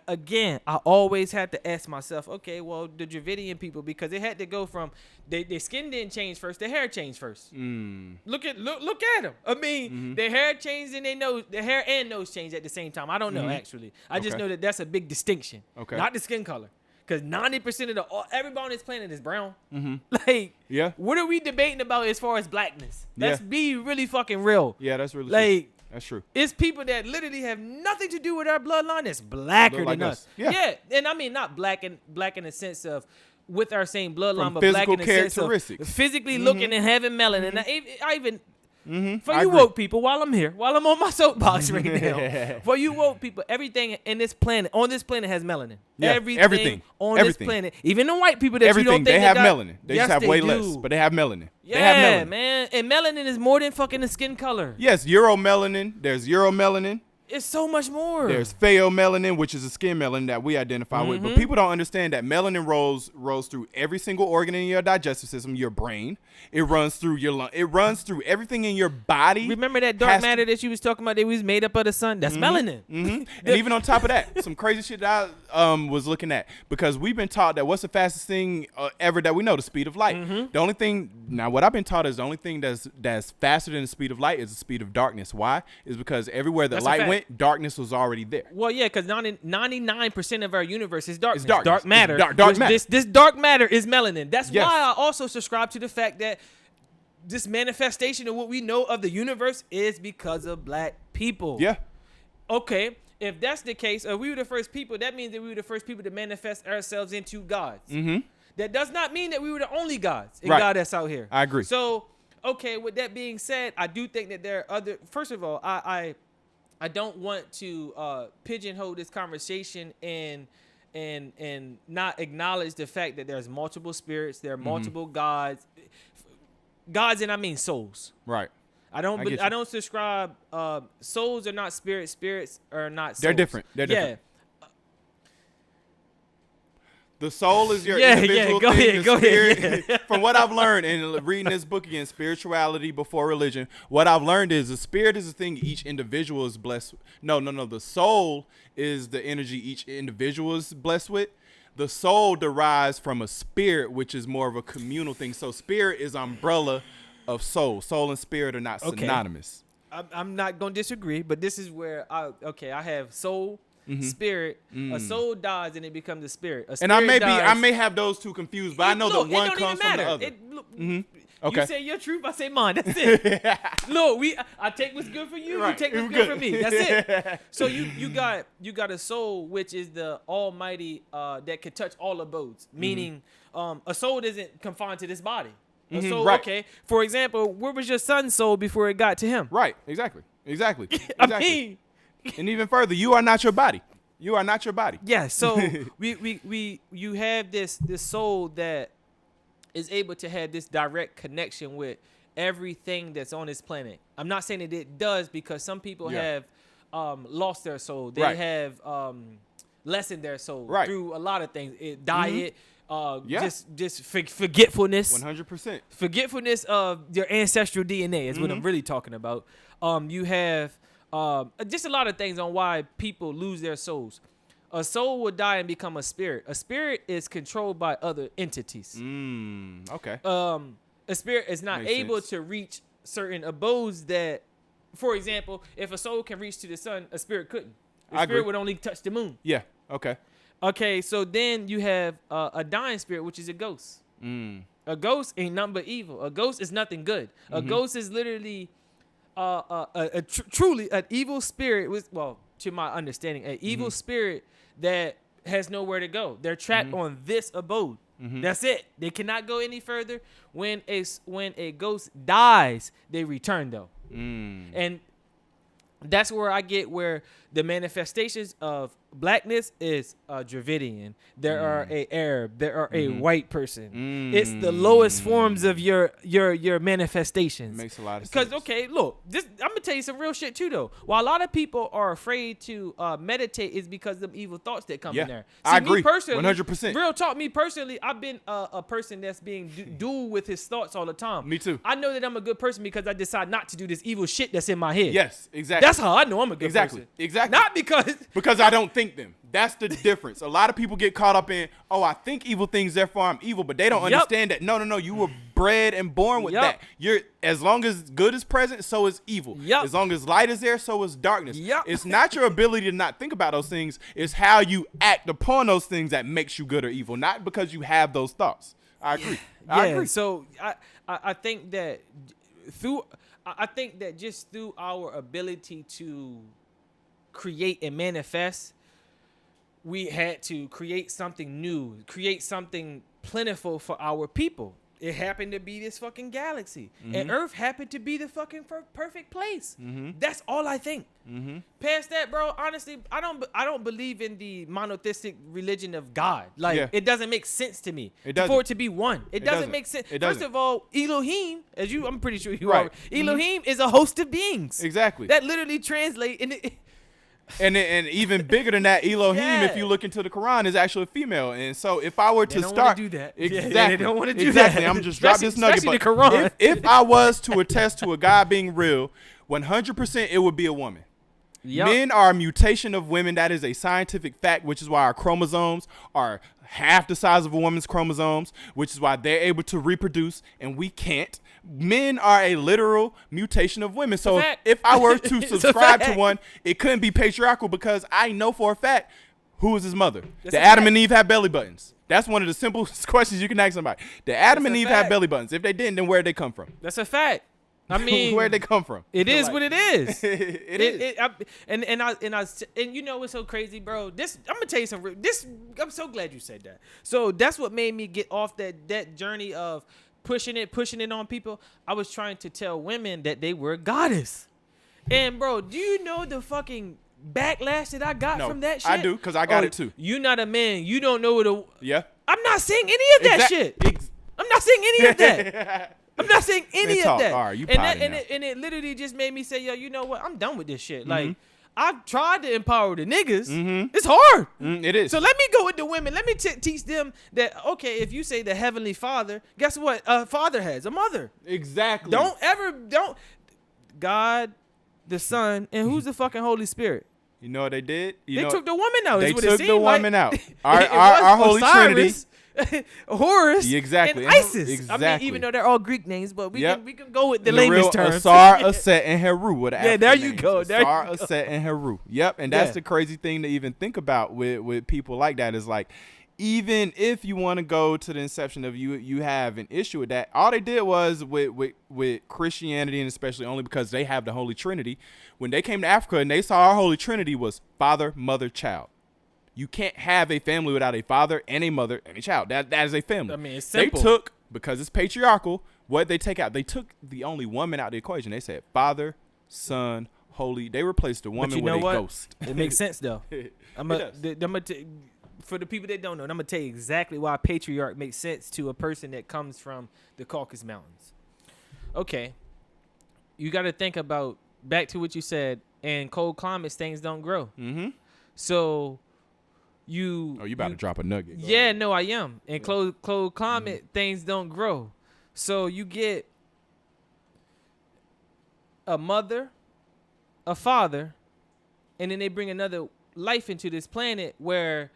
Again, I always had to ask myself, okay, well, the Dravidian people, because they had to go from their skin didn't change first, their hair changed first. Look at them. I mean, their hair changed and their hair and nose changed at the same time. I don't know actually. I just know that that's a big distinction. Okay. Not the skin color. Because 90% of everybody on this planet is brown. What are we debating about as far as blackness? Let's be really fucking real. Yeah, that's really true. That's true. It's people that literally have nothing to do with our bloodline that's blacker than us. Yeah, and I mean not black in the sense of with our same bloodline, but black in the sense of physically looking and having melanin. I even. For you woke people, while I'm on my soapbox right now, for you woke people, everything on this planet has melanin. Yeah, everything on this planet, even the white people that you don't think they have melanin. They just have way less, but they have melanin. Yeah, they have melanin. Man, and melanin is more than fucking the skin color. Yes, euromelanin. There's euromelanin. It's so much more. There's pheomelanin, which is a skin melanin that we identify with. But people don't understand that melanin rolls through every single organ in your digestive system, your brain. It runs through your lung. It runs through everything in your body. Remember that dark matter that you was talking about that was made up of the sun? That's melanin. And even on top of that, some crazy shit that I was looking at. Because we've been taught that what's the fastest thing ever that we know? The speed of light. The only thing, now what I've been taught is the only thing that's faster than the speed of light is the speed of darkness. Why? Is because everywhere the light went, darkness was already there. Well, yeah, because 99% of our universe is darkness. It's darkness. Dark matter. Dark matter. This dark matter is melanin. That's why I also subscribe to the fact that this manifestation of what we know of the universe is because of black people. Yeah. Okay, if that's the case, if we were the first people, that means that we were the first people to manifest ourselves into gods. That does not mean that we were the only gods in God that's out here. I agree. So, okay, with that being said, I do think that there are other. First of all, I don't want to pigeonhole this conversation and not acknowledge the fact that there's multiple spirits, there are multiple gods, and I mean souls. Right. I don't subscribe. Souls are not spirits. Spirits are not souls. They're different. Yeah. The soul is your individual thing. Go ahead. From what I've learned in reading this book again, Spirituality Before Religion, what I've learned is the spirit is the thing each individual is blessed with. No. The soul is the energy each individual is blessed with. The soul derives from a spirit, which is more of a communal thing. So spirit is umbrella of soul. Soul and spirit are not synonymous. I'm not going to disagree, but this is where I have soul. spirit. A soul dies and it becomes a spirit. A And I spirit may have those two confused, but I know that one comes from the other. Okay. You say your truth, I say mine. That's it. Look, I take what's good for you. Right. You take what's good for me. That's it. So you got a soul, which is the Almighty that can touch all abodes. Meaning, a soul isn't confined to this body. A soul, right. okay. For example, where was your son's soul before it got to him? Right. Exactly. I mean, and even further, you are not your body. You are not your body. Yeah. So you have this soul that is able to have this direct connection with everything that's on this planet. I'm not saying that it does, because some people have lost their soul. They have lessened their soul through a lot of things. Diet, just forgetfulness. 100%. Forgetfulness of your ancestral DNA is what I'm really talking about. You have just a lot of things on why people lose their souls. A soul will die and become a spirit. A spirit is controlled by other entities. Okay. A spirit is not able to reach certain abodes that, for example, if a soul can reach to the sun, a spirit couldn't. A spirit would only touch the moon. Yeah. Okay. Okay, so then you have a dying spirit, which is a ghost. A ghost ain't nothing but evil. A ghost is nothing good. A ghost is literally truly an evil spirit. To my understanding, an evil spirit that has nowhere to go. They're trapped on this abode. That's it. They cannot go any further. When a ghost dies, they return though. And that's where I get where the manifestations of blackness is Dravidian. There are a Arab. There are a white person. It's the lowest forms of your manifestations. Makes a lot of sense. Because okay, look, I'm gonna tell you some real shit too though. While a lot of people are afraid to meditate, is because of evil thoughts that come in there. See, I agree. Me personally, 100%. Real talk. Me personally, I've been a person that's being dual with his thoughts all the time. Me too. I know that I'm a good person because I decide not to do this evil shit that's in my head. Yes, exactly. That's how I know I'm a good person. Exactly. Not because I don't think them. That's the difference. A lot of people get caught up in, I think evil things, therefore I'm evil, but they don't understand that. No. You were bred and born with that. You're, as long as good is present, so is evil. As long as light is there, so is darkness. It's not your ability to not think about those things. It's how you act upon those things that makes you good or evil, not because you have those thoughts. I agree. I agree. So I think that just through our ability to create and manifest, we had to create something new, create something plentiful for our people. It happened to be this fucking galaxy, and Earth happened to be the fucking perfect place. That's all I think. Past that, bro, honestly, I don't believe in the monotheistic religion of God. Like it doesn't make sense to me for it to be one. It doesn't make sense. First of all, Elohim, I'm pretty sure you are. Elohim is a host of beings. Exactly. That literally translate in it. And even bigger than that, Elohim, if you look into the Quran, is actually a female. And so if I were to start, do that. Exactly, they don't want to do that. I'm just dropping this nugget. But the Quran. If I was to attest to a God being real, 100% it would be a woman. Men are a mutation of women. That is a scientific fact, which is why our chromosomes are half the size of a woman's chromosomes, which is why they're able to reproduce and we can't. Men are a literal mutation of women. So if I were to subscribe to one, it couldn't be patriarchal, because I know for a fact who is his mother. Did Adam and Eve have belly buttons? That's one of the simplest questions you can ask somebody. Did Adam and Eve have belly buttons? If they didn't, then where'd they come from? That's a fact. I mean, where'd they come from? It is what it is. It is. And you know what's so crazy, bro? I'm gonna tell you something. I'm so glad you said that. So that's what made me get off that journey of pushing it on people. I was trying to tell women that they were a goddess. And bro, do you know the fucking backlash that I got from that shit? I do, because I got it too. You not a man. You don't know what a... Yeah. I'm not saying any of that shit. I'm not saying any of that. I'm not saying any of that. All right, you and it literally just made me say, yo, you know what? I'm done with this shit. Like, I've tried to empower the niggas. It's hard. It is. So let me go with the women. Let me teach them that, okay, if you say the Heavenly Father, guess what? A father has a mother. Exactly. Don't. God, the Son, and who's the fucking Holy Spirit? You know what they did? They took the woman out. They took the woman out. Our Holy Trinity. Horus, exactly. and Isis. Exactly. I mean, even though they're all Greek names, but we Yep. can go with the And the real lamest terms. Asar, Aset, and Heru were the Yeah, African there you names. go, there you Asar, go. Aset, and Heru. Yep, and that's Yeah. the crazy thing to even think about with people like that is like, even if you want to go to the inception of you have an issue with that, all they did was with Christianity, and especially only because they have the Holy Trinity, when they came to Africa and they saw our Holy Trinity was father, mother, child. You can't have a family without a father and a mother and a child. That is a family. I mean, it's simple. They took, because it's patriarchal, what they take out. They took the only woman out of the equation. They said father, son, holy. They replaced the woman with a ghost. It makes sense though. For the people that don't know, I'm gonna tell you exactly why patriarch makes sense to a person that comes from the Caucasus Mountains. Okay, you got to think about back to what you said. In cold climates, things don't grow. Mm-hmm. So you about to drop a nugget. Yeah, no, I am. In cold climate, things don't grow. So you get a mother, a father, and then they bring another life into this planet where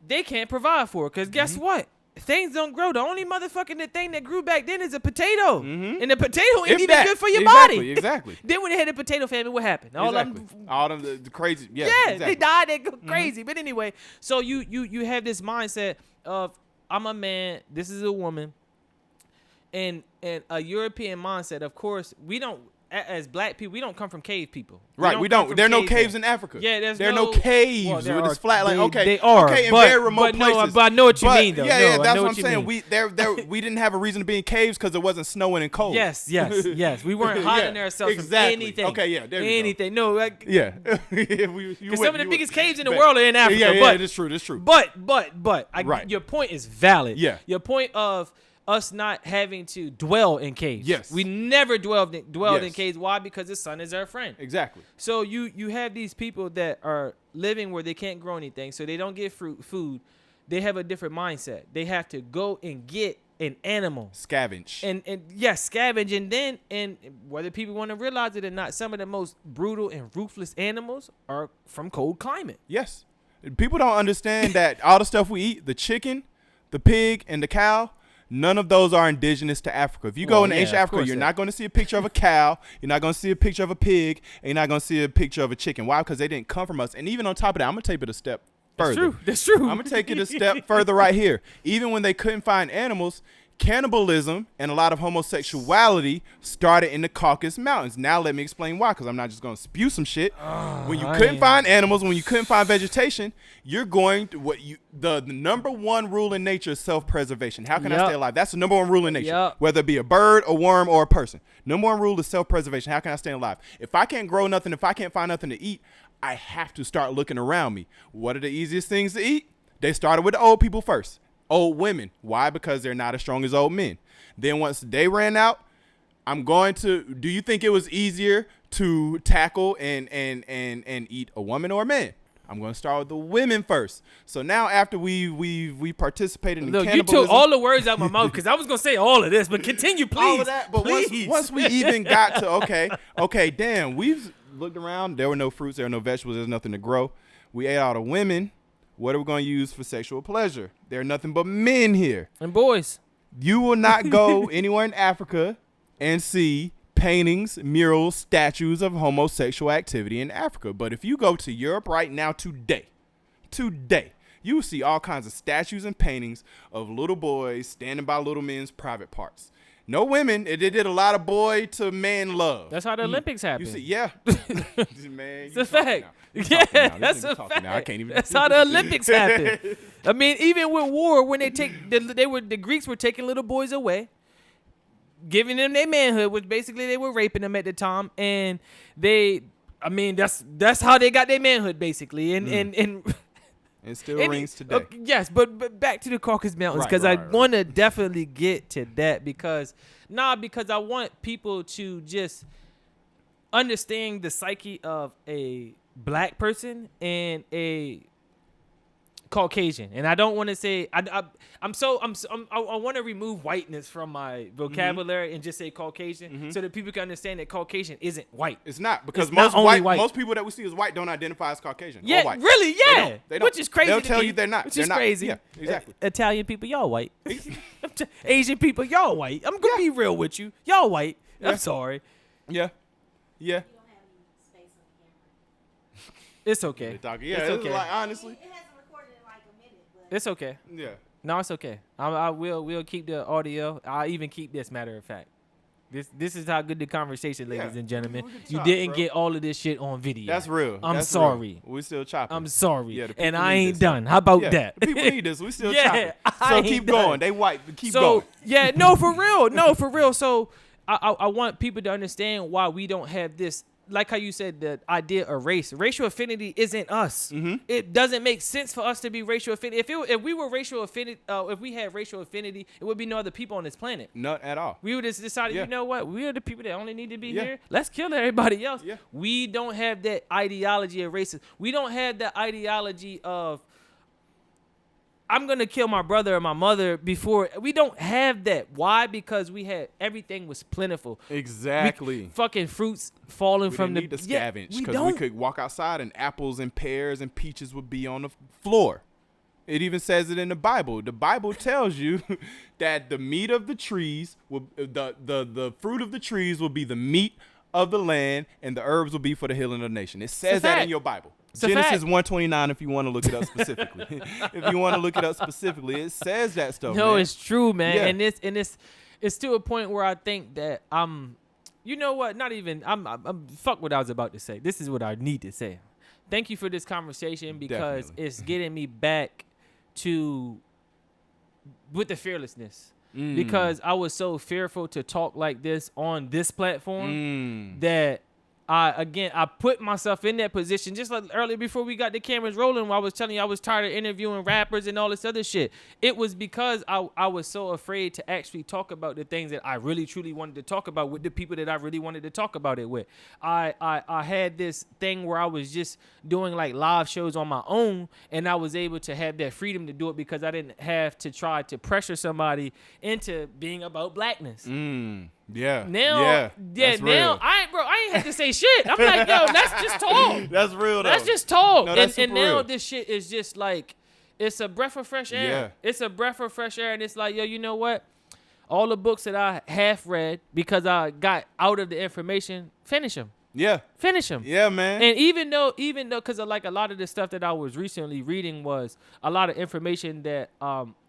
they can't provide for it. Because guess what? Things don't grow. The only motherfucking thing that grew back then is a potato. Mm-hmm. And the potato ain't If even that. good for your Exactly, body. Exactly. Then when they had the potato famine, what happened? All them the crazy. Yeah, exactly. They died. They go crazy. But anyway, so you have this mindset of I'm a man. This is a woman. And a European mindset. Of course, we don't. As black people, we don't come from cave people. We don't. There are no caves in Africa. Yeah, there are no caves well, with this flat. Like, okay, they are. Okay, in but, very remote but places. But I know what you mean, though. Yeah, no, that's I know what I'm saying. mean. We didn't have a reason to be in caves because it wasn't snowing and cold. Yes. We weren't hiding ourselves from anything. Okay, yeah, there you anything. No, like, yeah. Because some of the biggest caves in the world are in Africa. Yeah, but that's true. That's true. But Right. your point is valid. Yeah. Your point of us not having to dwell in caves. Yes. We never dwelled in Yes. caves. Why? Because the sun is our friend. Exactly. So you have these people that are living where they can't grow anything, so they don't get food. They have a different mindset. They have to go and get an animal. Scavenge. And yes, scavenge. And whether people want to realize it or not, some of the most brutal and ruthless animals are from cold climate. Yes. People don't understand that all the stuff we eat, the chicken, the pig, and the cow, none of those are indigenous to Africa. If you go into ancient Africa, you're not going to see a picture of a cow. You're not going to see a picture of a pig. And you're not going to see a picture of a chicken. Why? Because they didn't come from us. And even on top of that, I'm going to take it a step further. That's true. I'm going to take it a step further right here. Even when they couldn't find animals, cannibalism and a lot of homosexuality started in the Caucasus Mountains. Now let me explain why, because I'm not just going to spew some shit. When you couldn't find animals, when you couldn't find vegetation, you're going to the number one rule in nature is self-preservation. How can I stay alive? That's the number one rule in nature, whether it be a bird, a worm, or a person. Number one rule is self-preservation. How can I stay alive? If I can't grow nothing, if I can't find nothing to eat, I have to start looking around me. What are the easiest things to eat? They started with the old people first. Old women. Why? Because they're not as strong as old men. Then once they ran out, do you think it was easier to tackle and eat a woman or a man? I'm going to start with the women first. So now after we participated in cannibalism. You took all the words out of my mouth because I was going to say all of this, but continue, please. All of that. But please. Once we even got to, okay, damn, we've looked around. There were no fruits. There were no vegetables. There's nothing to grow. We ate all the women. What are we going to use for sexual pleasure? There are nothing but men here. And boys. You will not go anywhere in Africa and see paintings, murals, statues of homosexual activity in Africa. But if you go to Europe right now today, you will see all kinds of statues and paintings of little boys standing by little men's private parts. No women. They did a lot of boy to man love. That's how the Olympics happen. You see, yeah. Man, it's a fact. Yeah, that's a fact. I can't even. That's how the Olympics happen. I mean, even with war, when the Greeks were taking little boys away, giving them their manhood, which basically they were raping them at the time, and that's how they got their manhood basically, and it still rings today. Yes, but back to the Caucasus Mountains, because I want to definitely get to that because I want people to just understand the psyche of a black person and a Caucasian, and I don't want to say I want to remove whiteness from my vocabulary and just say Caucasian, so that people can understand that Caucasian isn't white. It's not, because It's not only white. most people that we see as white don't identify as Caucasian. Yeah, or white. really, yeah. They don't. Which is crazy. They'll to tell me, you they're not. Which They're is not. crazy. Yeah, exactly. Italian people, y'all white. Asian people, y'all white. I'm gonna be real with you. Y'all white. I'm sorry. Yeah. Yeah. It's okay. Yeah, it's it's okay. like, honestly. It hasn't recorded in like a minute, but It's okay. Yeah. No, it's okay. We'll keep the audio. I'll even keep this, matter of fact. This is how good the conversation, ladies and gentlemen. You didn't get all of this shit on video. That's real. I'm sorry. Real. We still chopping. I'm sorry. Yeah, and I ain't done. How about that? The people need this. We still Yeah, chopping. I So ain't keep done. going. They white. But keep So going. yeah, no, for real. No, for real. So I want people to understand why we don't have this. Like how you said, the idea of race. Racial affinity isn't us. It doesn't make sense for us to be racial affinity. If we were racial affinity, if we had racial affinity, it would be no other people on this planet. Not at all. We would just decide, Yeah. you know what? We are the people that only need to be Yeah. here. Let's kill everybody else. Yeah. We don't have that ideology of racism. We don't have that ideology of I'm gonna kill my brother or my mother before. We don't have that. Why? Because we had everything was plentiful. Exactly. Fucking fruits falling We from didn't the need to scavenge, we because don't. we could walk outside and apples and pears and peaches would be on the floor. It even says it in the Bible. The Bible tells you that the meat of the trees will the fruit of the trees will be the meat of the land, and the herbs will be for the healing of the nation. It says that in fact. your Bible. It's a Genesis fact. 129 if you want to look it up specifically. If you want to look it up specifically, it says that stuff. No, man. it's true, man. Yeah. And it's to a point where I think that you know what? Not even I'm fuck what I was about to say. This is what I need to say. Thank you for this conversation, because Definitely. it's getting me back to with the fearlessness. Because I was so fearful to talk like this on this platform that I put myself in that position, just like earlier before we got the cameras rolling, where I was telling you I was tired of interviewing rappers and all this other shit. It was because I was so afraid to actually talk about the things that I really truly wanted to talk about with the people that I really wanted to talk about it with. I had this thing where I was just doing like live shows on my own, and I was able to have that freedom to do it because I didn't have to try to pressure somebody into being about blackness. Yeah. Now, that's now real. I ain't have to say shit. I'm like, yo, let's just talk. That's real though. Let's just talk. No, that's and super now real. this shit is just like, it's a breath of fresh air. Yeah. It's a breath of fresh air, and it's like, yo, you know what? All the books that I half read because I got out of the information, finish them. Yeah. Finish them. Yeah, man. And even though, because like a lot of the stuff that I was recently reading was a lot of information that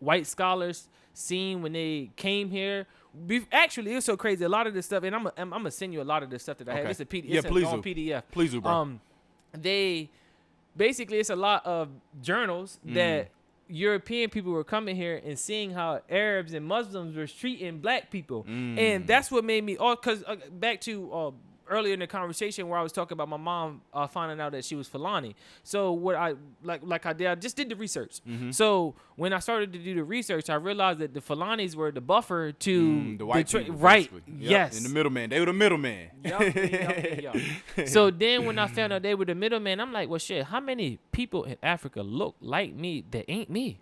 white scholars seen when they came here. Actually, it's so crazy. A lot of this stuff, and I'm gonna send you a lot of the stuff that I have. Okay. It's a PDF. Yeah, It's please on do. PDF. Please do, bro. They basically, it's a lot of journals that European people were coming here and seeing how Arabs and Muslims were treating black people, and that's what made me. Because back to earlier in the conversation where I was talking about my mom finding out that she was Fulani. So what I like I did, I just did the research. So when I started to do the research, I realized that the Fulanis were the buffer to the white people, right? basically. Yep. Yes. And the middleman. They were the middleman. Yup. So then when I found out they were the middleman, I'm like, well, shit, how many people in Africa look like me that ain't me?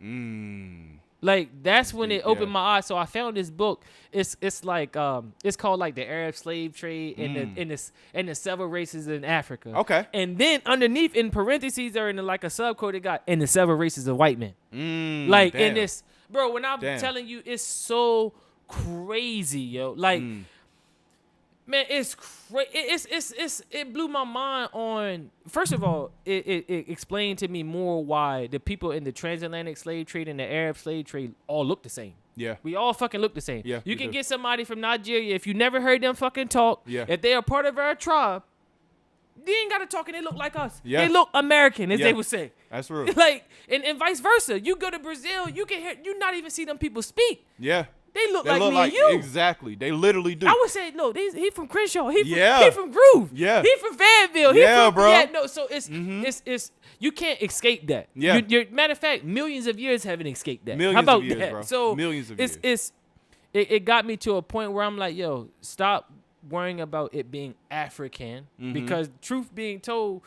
Like, that's when it opened my eyes. So I found this book. It's like it's called like the Arab slave trade and the several races in Africa. Okay. And then underneath in parentheses or in like a subcode, it got in the several races of white men. Like damn. in this, bro. When I'm Damn. telling you, it's so crazy, yo. Like. Man, it's crazy. It blew my mind on. First of all, it explained to me more why the people in the transatlantic slave trade and the Arab slave trade all look the same. Yeah. We all fucking look the same. Yeah, you we can do. get somebody from Nigeria if you never heard them fucking talk. Yeah. If they are part of our tribe, they ain't gotta talk and they look like us. Yeah. They look American, as Yeah. they would say. That's real. Like and vice versa. You go to Brazil, you can hear you not even see them people speak. Yeah. They look They like look me like and you. exactly. They literally do. I would say, no, he from Crenshaw. He Yeah. from Groove. Yeah. He from Fayetteville. Yeah, from, bro. Yeah, no, so it's you can't escape that. Yeah. Matter of fact, millions of years haven't escaped that. Millions How about of years, that? bro. So Millions of years. It got me to a point where I'm like, yo, stop worrying about it being African, because truth being told,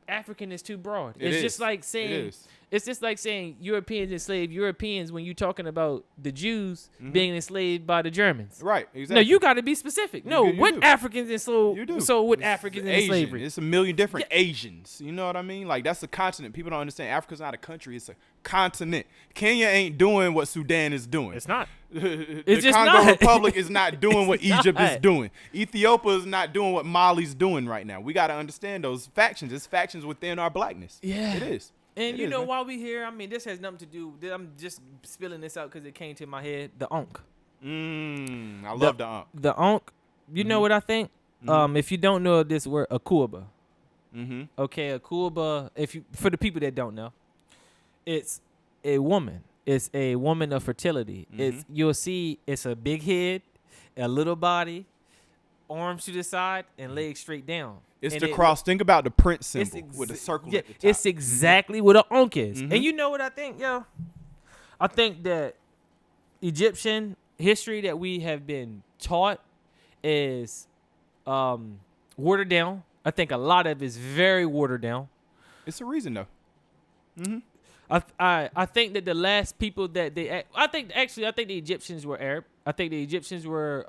African is too broad. It It's is. just like It saying is. it's just like saying Europeans enslaved Europeans when you're talking about the Jews being enslaved by the Germans. Right. No, Exactly. you got to be specific. No, You what do. Africans enslaved? You do. So what It's Africans in Asian. slavery? It's a million different Asians. You know what I mean? Like, that's a continent. People don't understand. Africa's not a country. It's a continent. Kenya ain't doing what Sudan is doing. It's not. The just Congo not. Republic is not doing what It's Egypt is not. doing. Ethiopia is not doing what Mali's doing right now. We got to understand those factions. It's factions within our blackness. Yeah. It is. And It you is, know, man. while we here, I mean, this has nothing to do. I'm just spilling this out because it came to my head. The Onk. I love the Ankh. The Onk. You know what I think? If you don't know this word, Akuaba. Okay, Akuaba. For the people that don't know, it's a woman. It's a woman of fertility. You'll see it's a big head, a little body, arms to the side, and legs straight down. It's And the cross. Think about the Prince It's symbol with the circle yeah, at the top. it's exactly what an Onk is. And you know what I think, yo? I think that Egyptian history that we have been taught is watered down. I think a lot of it is very watered down. It's a reason, though. I think that the last people that I think the Egyptians were Arab. I think the Egyptians were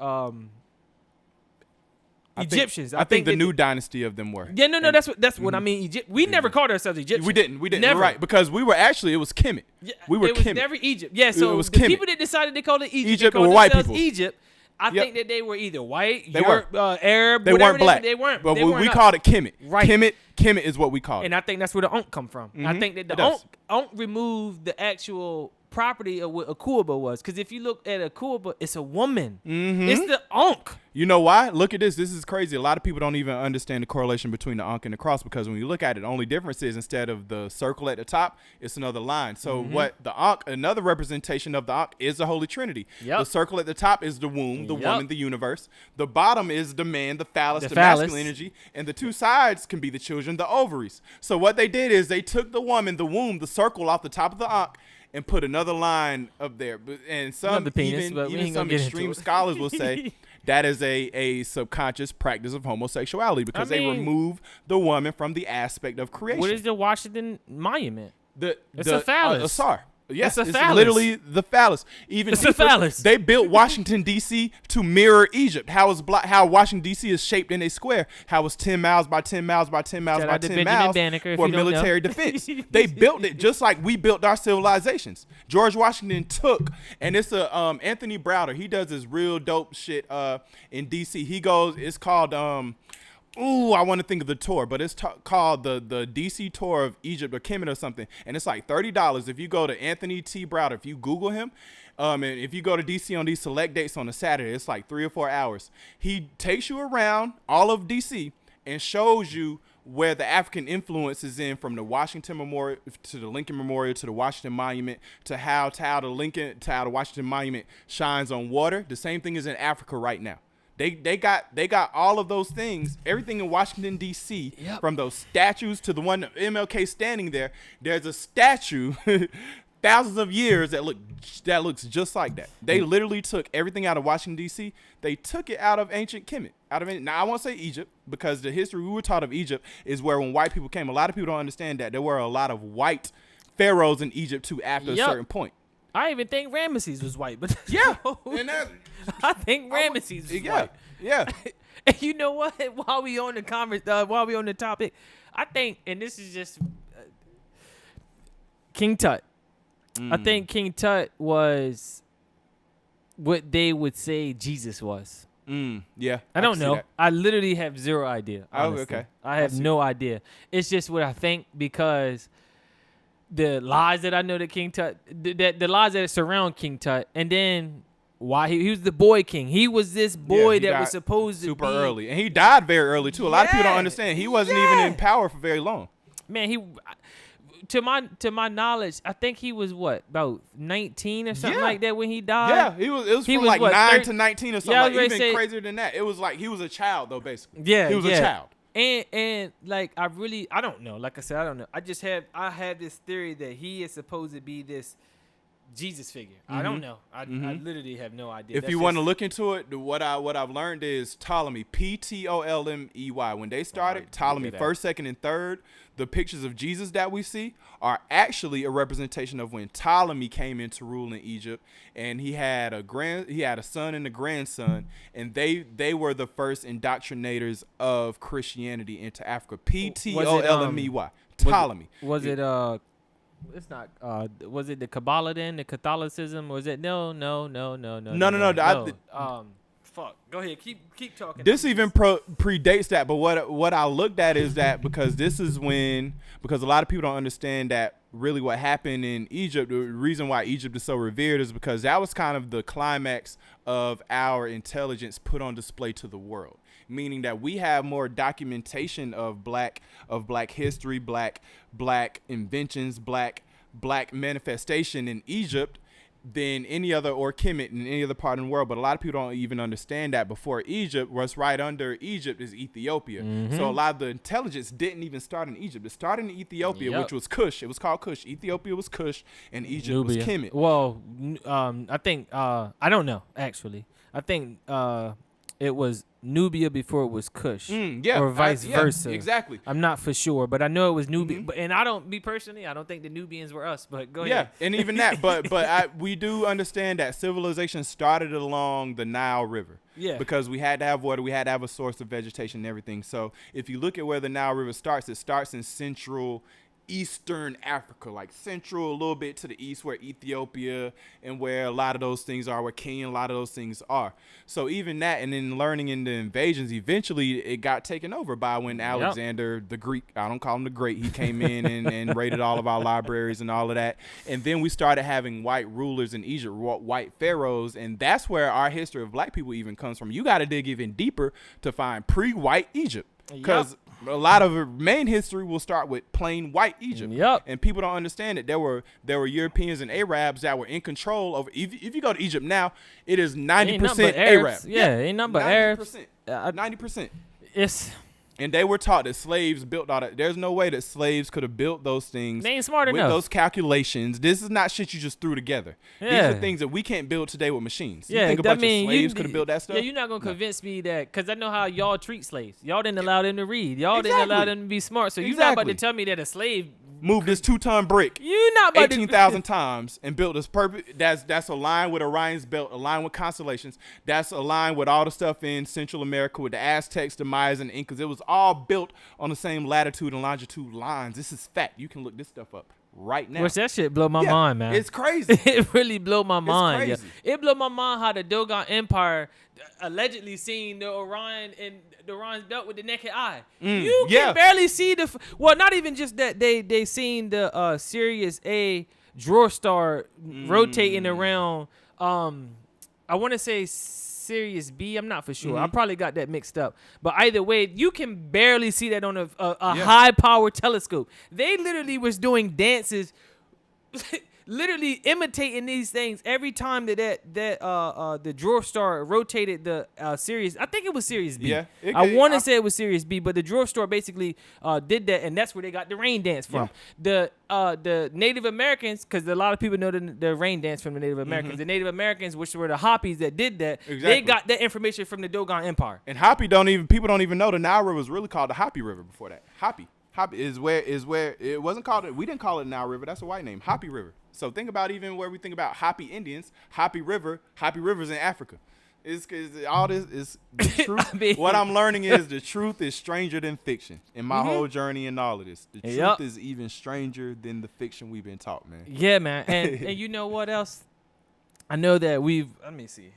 Egyptians. I think the that new dynasty of them were. Yeah, no, that's what I mean. Egypt. We never called ourselves Egyptians. We didn't. Never. You're right. Because we were actually, it was Kemet. Yeah, We were it was Kemet. never Egypt. Yeah, so It was the Kemet. people that decided they called it Egypt, Egypt they called were white themselves people. Egypt. I Yep. think that they were either white, They Europe, Arab, They whatever weren't black. They weren't. But they we weren't called it Kemet. Right. Kemet is what we called it. And I think that's where the Onk come from. I think that It the does. Onk removed the actual property of what Akuaba was. Because if you look at Akuaba, it's a woman. It's the Onk. You know why? Look at this. This is crazy. A lot of people don't even understand the correlation between the Ankh and the cross, because when you look at it, the only difference is instead of the circle at the top, it's another line. So what the Ankh, another representation of the Ankh, is the Holy Trinity. Yep. The circle at the top is the womb, the Yep. woman, the universe. The bottom is the man, the phallus, The the phallus. masculine energy. And the two sides can be the children, the ovaries. So what they did is they took the woman, the womb, the circle off the top of the Ankh, and put another line up there. And some Another penis, but we even ain't gonna some get into extreme it. scholars will say that is a subconscious practice of homosexuality, because they mean- remove the woman from the aspect of creation. What is the Washington Monument? It's the a phallus. Asar. Yes, It's a it's phallus. literally the phallus. Even It's a deeper, phallus. They built Washington D.C. to mirror Egypt. How Washington D.C. is shaped in a square. How it's 10 miles by 10 miles by 10 miles Shout by out to 10 Benjamin miles Banneker, if for you don't know. military defense. They built it just like we built our civilizations. George Washington took, and it's a Anthony Browder. He does this real dope shit in D.C. He goes. It's called I want to think of the tour, but it's called the DC tour of Egypt or Kemet or something, and it's like $30 if you go to Anthony T. Browder. If you Google him, and if you go to DC on these select dates on a Saturday, it's like 3 or 4 hours. He takes you around all of DC and shows you where the African influence is in, from the Washington Memorial to the Lincoln Memorial to the Washington Monument to how the Washington Monument shines on water. The same thing is in Africa right now. They got all of those things, everything in Washington D.C. Yep. From those statues to the one MLK standing there. There's a statue, thousands of years that looks just like that. They literally took everything out of Washington D.C. They took it out of ancient Kemet. Now I won't say Egypt, because the history we were taught of Egypt is where when white people came. A lot of people don't understand that there were a lot of white pharaohs in Egypt too after Yep. a certain point. I even think Ramesses was white, but Yeah, and that, I think Ramesses was yeah, white. yeah. And you know what? While we on the topic, I think, and this is just King Tut. I think King Tut was what they would say Jesus was. Yeah. I don't can see know. that. I literally have zero idea. Oh, Honestly. okay. I have see. no idea. It's just what I think, because the lies that I know that King Tut, the lies that surround King Tut, and then why he was the boy king. He was this boy he that got was supposed to super be early, and he died very early too. A lot of people don't Yeah. understand. He wasn't even in power for very long. Man, he, to my knowledge, I think he was about 19 or something Yeah. like that when he died. Yeah, it was He from was like what, 9 to 19 or something. Yeah, I was like, ready even to say- crazier than that. It was like he was a child though, basically. Yeah, he was yeah. a child. And like I don't know. Like I said, I don't know. I have this theory that he is supposed to be this Jesus figure. I don't know. I literally have no idea. If you want to look into it, what I've learned is Ptolemy, Ptolemy. When they started, Ptolemy first, second, and third, the pictures of Jesus that we see are actually a representation of when Ptolemy came into rule in Egypt, and he had a son and a grandson, and they were the first indoctrinators of Christianity into Africa. Ptolemy. Ptolemy. Was it it's not. Was it the Kabbalah then? The Catholicism? Was it? No. Fuck. Go ahead. Keep talking. This even predates that. But what I looked at is that because a lot of people don't understand that really what happened in Egypt. The reason why Egypt is so revered is because that was kind of the climax of our intelligence put on display to the world. Meaning that we have more documentation of black history, black inventions, black manifestation in Egypt than any other, or Kemet in any other part of the world. But a lot of people don't even understand that before Egypt, what's right under Egypt is Ethiopia. So a lot of the intelligence didn't even start in Egypt. It started in Ethiopia, which was Kush. It was called Kush. Ethiopia was Kush, and Egypt was Kemet. Well, I think I don't know actually. I think it was Nubia before it was Kush, or vice versa. Exactly. I'm not for sure, but I know it was Nubia. And I don't think the Nubians were us. But go ahead. Yeah, and even that. But we do understand that civilization started along the Nile River. Yeah. Because we had to have water, we had to have a source of vegetation and everything. So if you look at where the Nile River starts, it starts in central Eastern Africa, like central, a little bit to the east, where Ethiopia and where a lot of those things are, where Kenya, a lot of those things are. So even that, and then learning in the invasions, eventually it got taken over by when Alexander the Greek, I don't call him the Great, he came in and raided all of our libraries and all of that. And then we started having white rulers in Egypt, white pharaohs, and that's where our history of black people even comes from. You got to dig even deeper to find pre-white Egypt, because a lot of main history will start with plain white Egypt. And people don't understand that there were Europeans and Arabs that were in control over. If you go to Egypt now, it is 90% Arab. Ain't nothing but Arabs. 90%. And they were taught that slaves built all that. There's no way that slaves could have built those things. They ain't smart with enough. Those calculations. This is not shit you just threw together. These are things that we can't build today with machines. You think a bunch of slaves could have built that stuff? Yeah, you're not going to convince me that, because I know how y'all treat slaves. Y'all didn't allow them to read. Y'all didn't allow them to be smart. So you're not about to tell me that a slave moved this 2-ton brick you're not about 18,000 times and built this perfect. That's aligned with Orion's belt, aligned with constellations. That's aligned with all the stuff in Central America with the Aztecs, the Mayas, and the Incas. It was all built on the same latitude and longitude lines. This is fact. You can look this stuff up right now. Which that shit blow my mind, man. It's crazy. It really blow my mind. Yeah. It blow my mind how the Dogon Empire allegedly seen the Orion and the Orion's belt with the naked eye. You can barely see not even just that, they seen the Sirius A drawer star rotating around. I want to say Sirius B. I'm not for sure. I probably got that mixed up. But either way, you can barely see that on a high-power telescope. They literally was doing dances, literally imitating these things every time that the drawer star rotated the Sirius. I think it was Sirius B. Yeah, I want to say it was Sirius B, but the drawer star basically did that, and that's where they got the rain dance from. The Native Americans, because a lot of people know the rain dance from the Native Americans. The Native Americans, which were the Hopis that did that, they got that information from the Dogon Empire. And people don't even know the Nile River was really called the Hopi River before that. Hopi is where it wasn't called. We didn't call it Nile River. That's a white name, Hopi River. So think about even where we think about Hopi Indians, Hopi Rivers in Africa. It's all this is the truth. What I'm learning is the truth is stranger than fiction. In my whole journey and all of this, the truth is even stranger than the fiction we've been taught, man. Yeah, man. And you know what else? I know that let me see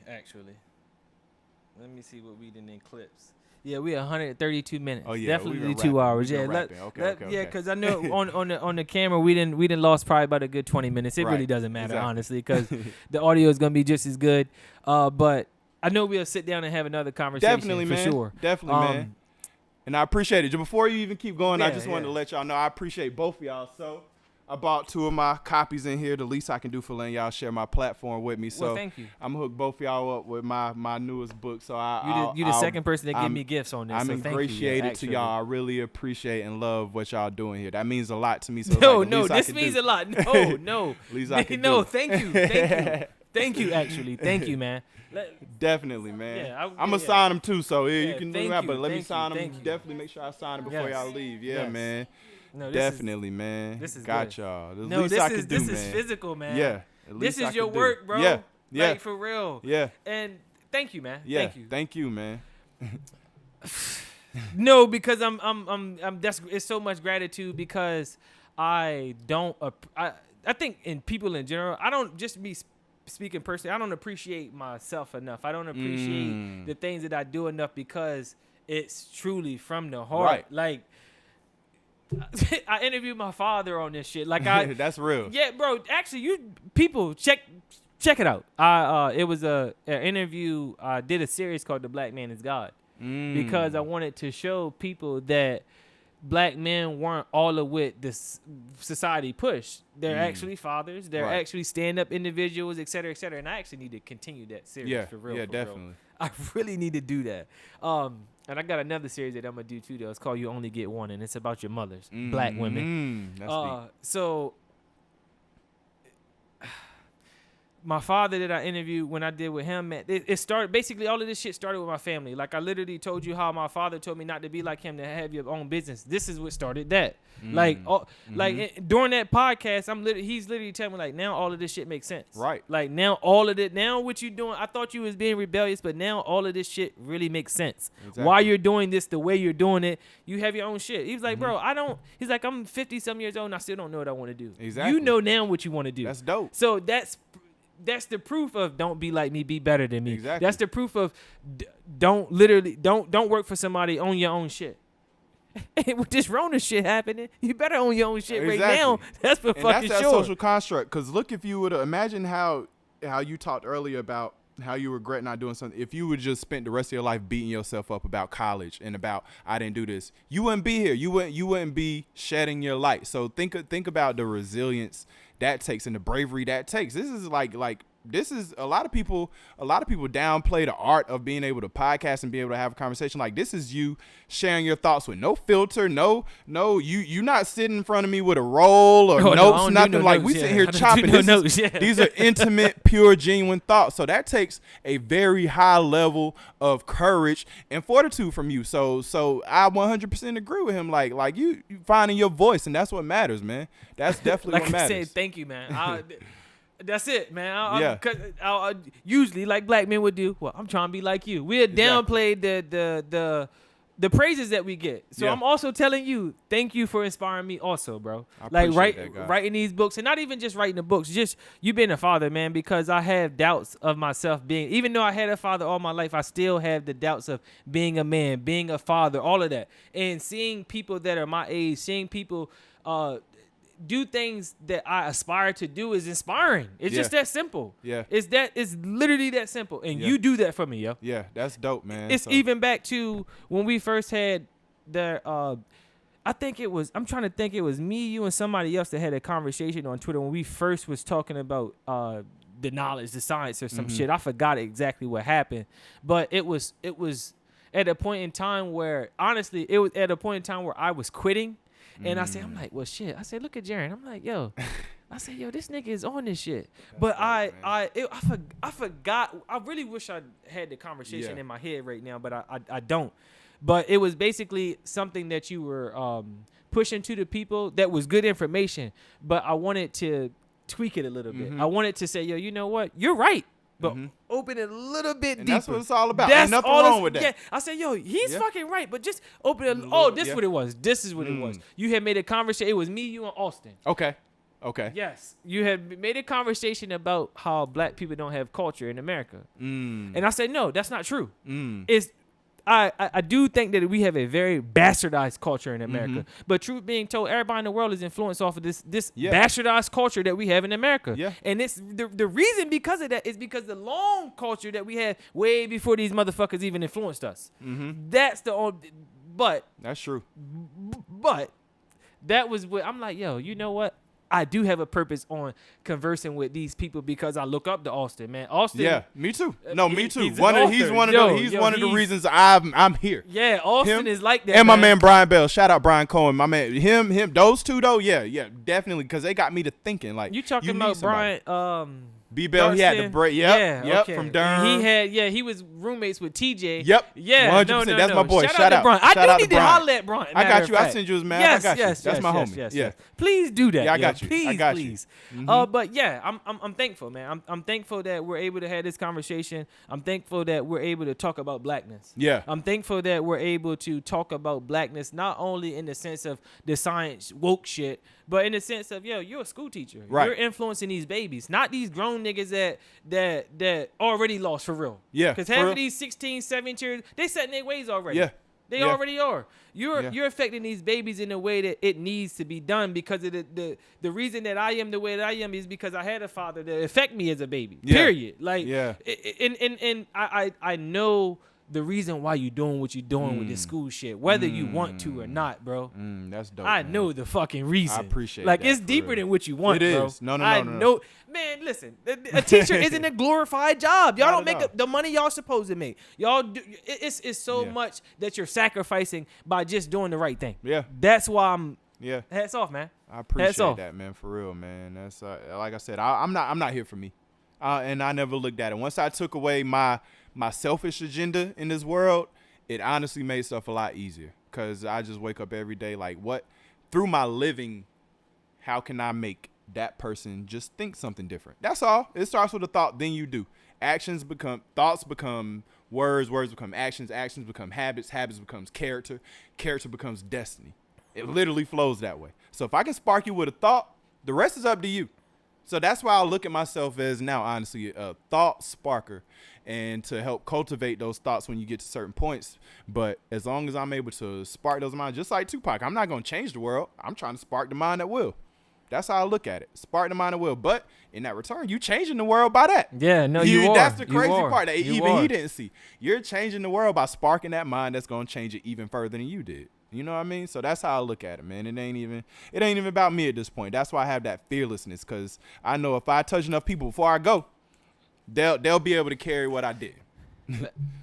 what we did in clips. Yeah, we 132 minutes. Oh yeah, definitely 2 hours. Yeah, okay. Yeah, because I know on the camera we didn't lost probably about a good 20 minutes. It really doesn't matter honestly, because the audio is gonna be just as good. But I know we'll sit down and have another conversation. Definitely, for sure. Definitely, man. And I appreciate it. Before you even keep going, I just wanted to let y'all know I appreciate both of y'all. So I bought 2 of my copies in here. The least I can do for letting y'all share my platform with me. So Well, thank you. I'm gonna hook both of y'all up with my newest book. So You the second person to give me gifts on this. I'm so thank ingratiated you, to y'all. I really appreciate and love what y'all doing here. That means a lot to me. So This means a lot. No. Least I can no, do. thank you. Thank you, actually. Thank you, man. Definitely, man. Yeah, I'm gonna sign them too. So you can do thank that, you, but let me thank you, sign them. thank you. Definitely make sure I sign it before Yes. y'all leave. Yeah, Yes. man. No, Definitely, man. This is got good. y'all. The No, least I this can do, is man. physical, man. Yeah. This least I is your can do. work, bro. Yeah. Yeah. Like, for real. Yeah. And thank you, man. Yeah. Thank you. Thank you, man. No, because I'm that's it's so much gratitude because I think in people in general, I don't just me speaking personally, I don't appreciate myself enough. I don't appreciate the things that I do enough because it's truly from the heart. Right. Like I interviewed my father on this shit. Like That's real. yeah, bro. Actually, you people check it out. It was an interview. I did a series called "The Black Man Is God" because I wanted to show people that black men weren't all of what this society pushed. They're actually fathers. They're Right. actually stand-up individuals, et cetera, et cetera. And I actually need to continue that series for real. Yeah, for definitely. Real. I really need to do that. And I got another series that I'm gonna do too. Though it's called "You Only Get One," and it's about your mothers, black women. That's deep. So my father that I interviewed when I did with him, man, it started basically all of this shit started with my family. Like I literally told you how my father told me not to be like him, to have your own business. This is what started that. Like during that podcast, he's literally telling me like now all of this shit makes sense. Right. Like now all of it, now what you doing, I thought you was being rebellious, but now all of this shit really makes sense. Exactly. Why you're doing this, the way you're doing it, you have your own shit. He was like, bro, he's like, I'm 50 some years old and I still don't know what I want to do. Exactly. You know now what you want to do. That's dope. So that's the proof of don't be like me, be better than me. Exactly. That's the proof of don't work for somebody, own your own shit. With this Rona shit happening, you better own your own shit right now. That's for And fucking that's that sure. social construct. Because look, if you would imagine how you talked earlier about how you regret not doing something. If you would just spent the rest of your life beating yourself up about college and about I didn't do this, you wouldn't be here. You wouldn't be shedding your light. So think about the resilience that takes and the bravery that takes. This is this is a lot of people downplay the art of being able to podcast and be able to have a conversation. Like this is you sharing your thoughts with no filter, you not sitting in front of me with a roll or notes, nothing. Like we sit here chopping. These are intimate, pure, genuine thoughts. So that takes a very high level of courage and fortitude from you. So I 100% agree with him. Like you finding your voice, and that's what matters, man. That's definitely like what matters. I said, thank you, man. That's it, man. Yeah. I usually, like black men would do, well, I'm trying to be like you. We'll downplay the praises that we get. So Yeah. I'm also telling you, thank you for inspiring me also, bro. I Like appreciate that, God. writing these books, and not even just writing the books, just you being a father, man, because I have doubts of myself being, even though I had a father all my life, I still have the doubts of being a man, being a father, all of that. And seeing people that are my age, seeing people do things that I aspire to do is inspiring. It's just that simple. Yeah. It's literally that simple. And Yeah. you do that for me, yo. Yeah, that's dope, man. It's even back to when we first had I'm trying to think it was me, you, and somebody else that had a conversation on Twitter when we first was talking about the knowledge, the science or some shit. I forgot exactly what happened. But it was at a point in time where, honestly, it was at a point in time where I was quitting. And I said, I'm like, well, shit. I said, look at Jarrin. I'm like, yo. I said, yo, this nigga is on this shit. But I forgot. I really wish I had the conversation in my head right now, but I don't. But it was basically something that you were pushing to the people that was good information. But I wanted to tweak it a little bit. I wanted to say, yo, you know what? You're right. But open it a little bit and deeper. that's what it's all about. Ain't nothing wrong with that. Yeah, I said, yo, he's fucking right, but just open it. This is what it was. This is what it was. You had made a conversation. It was me, you, and Austin. Okay. Yes. You had made a conversation about how black people don't have culture in America. And I said, no, that's not true. I do think that we have a very bastardized culture in America. But truth being told, everybody in the world is influenced off of this bastardized culture that we have in America. Yeah. And it's the reason because of that is because the long culture that we had way before these motherfuckers even influenced us. That's the only, but that's true. But that was what I'm like, yo, you know what? I do have a purpose on conversing with these people because I look up to Austin, man. Austin. Yeah, me too. No, me too. He's One of the reasons I'm here. Yeah, Austin is like that. And my man Brian Bell. Shout out Brian Cohen. My man, him. Those two though. Yeah, definitely, because they got me to thinking. Like you talking about somebody. Brian? B Bell, he had the break. Yep, okay. from Durham. He was roommates with TJ. Yep. Yeah, 100%. No. That's my boy. Shout out to Brian. I do need to holler at Brian. I got you. I send you his man. Yes, I got you. yes, That's my homie. Yes. Please do that. Yeah, I got you. Please, I got please. you. But yeah, I'm thankful, man. I'm thankful that we're able to have this conversation. I'm thankful that we're able to talk about blackness. Yeah. I'm thankful that we're able to talk about blackness, not only in the sense of the science woke shit, but in the sense of, you're a school teacher. Right. You're influencing these babies, not these grown niggas that already lost for real. Yeah. Because half of these 16, 17 years, they set in their ways already. Yeah. They already are. You're affecting these babies in a way that it needs to be done because of the reason that I am the way that I am is because I had a father that affected me as a baby. Yeah. Period. Like, yeah. And I know the reason why you're doing what you're doing with this school shit, whether you want to or not, bro. That's dope. I man. know the fucking reason. I appreciate like, that. it's deeper than what you want, it bro. is. No. I know. Man, listen, a teacher isn't a glorified job. Y'all don't make the money y'all supposed to make. Y'all do. It's so much that you're sacrificing by just doing the right thing. Yeah. That's why I'm. Yeah. Hats off, man. I appreciate that, man. For real, man. That's like I said. I'm not here for me, and I never looked at it. Once I took away my selfish agenda in this world, it honestly made stuff a lot easier. Cause I just wake up every day like, what through my living, how can I make that person just think something different? That's all. It starts with a thought, then you do. Thoughts become words become actions become habits becomes character becomes destiny. It literally flows that way. So if I can spark you with a thought, the rest is up to you. So that's why I look at myself as now, honestly, a thought sparker, and to help cultivate those thoughts when you get to certain points. But as long as I'm able to spark those minds, just like Tupac, I'm not going to change the world. I'm trying to spark the mind that will. That's how I look at it. Spark the mind that will. But in that return, you changing the world by that. Yeah, no, you are. That's the crazy part that he didn't see. You're changing the world by sparking that mind that's going to change it even further than you did. You know what I mean? So that's how I look at it, man. It ain't even about me at this point. That's why I have that fearlessness, because I know if I touch enough people before I go, they'll be able to carry what I did.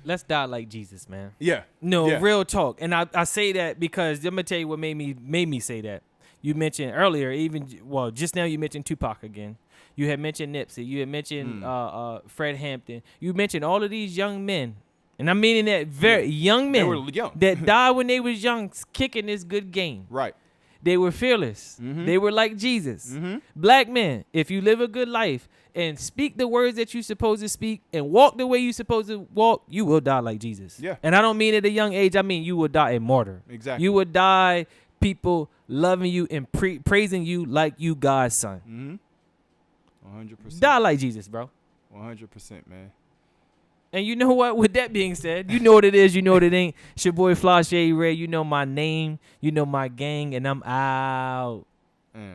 Let's die like Jesus, man. Yeah. No, yeah. Real talk. And I say that because I'm gonna tell you what made me say that. You mentioned earlier, just now you mentioned Tupac again. You had mentioned Nipsey. You had mentioned Fred Hampton. You mentioned all of these young men. And I'm meaning that very young men they were young. that died when they was young, kicking this good game. Right. They were fearless. Mm-hmm. They were like Jesus. Mm-hmm. Black men, if you live a good life and speak the words that you're supposed to speak and walk the way you're supposed to walk, you will die like Jesus. Yeah. And I don't mean at a young age. I mean you will die a martyr. Exactly. You will die people loving you and praising you like you God's son. 100%. Die like Jesus, bro. 100%, man. And you know what? With that being said, you know what it is. You know what it ain't. It's your boy Fly Shady Ray. You know my name. You know my gang. And I'm out. Yeah.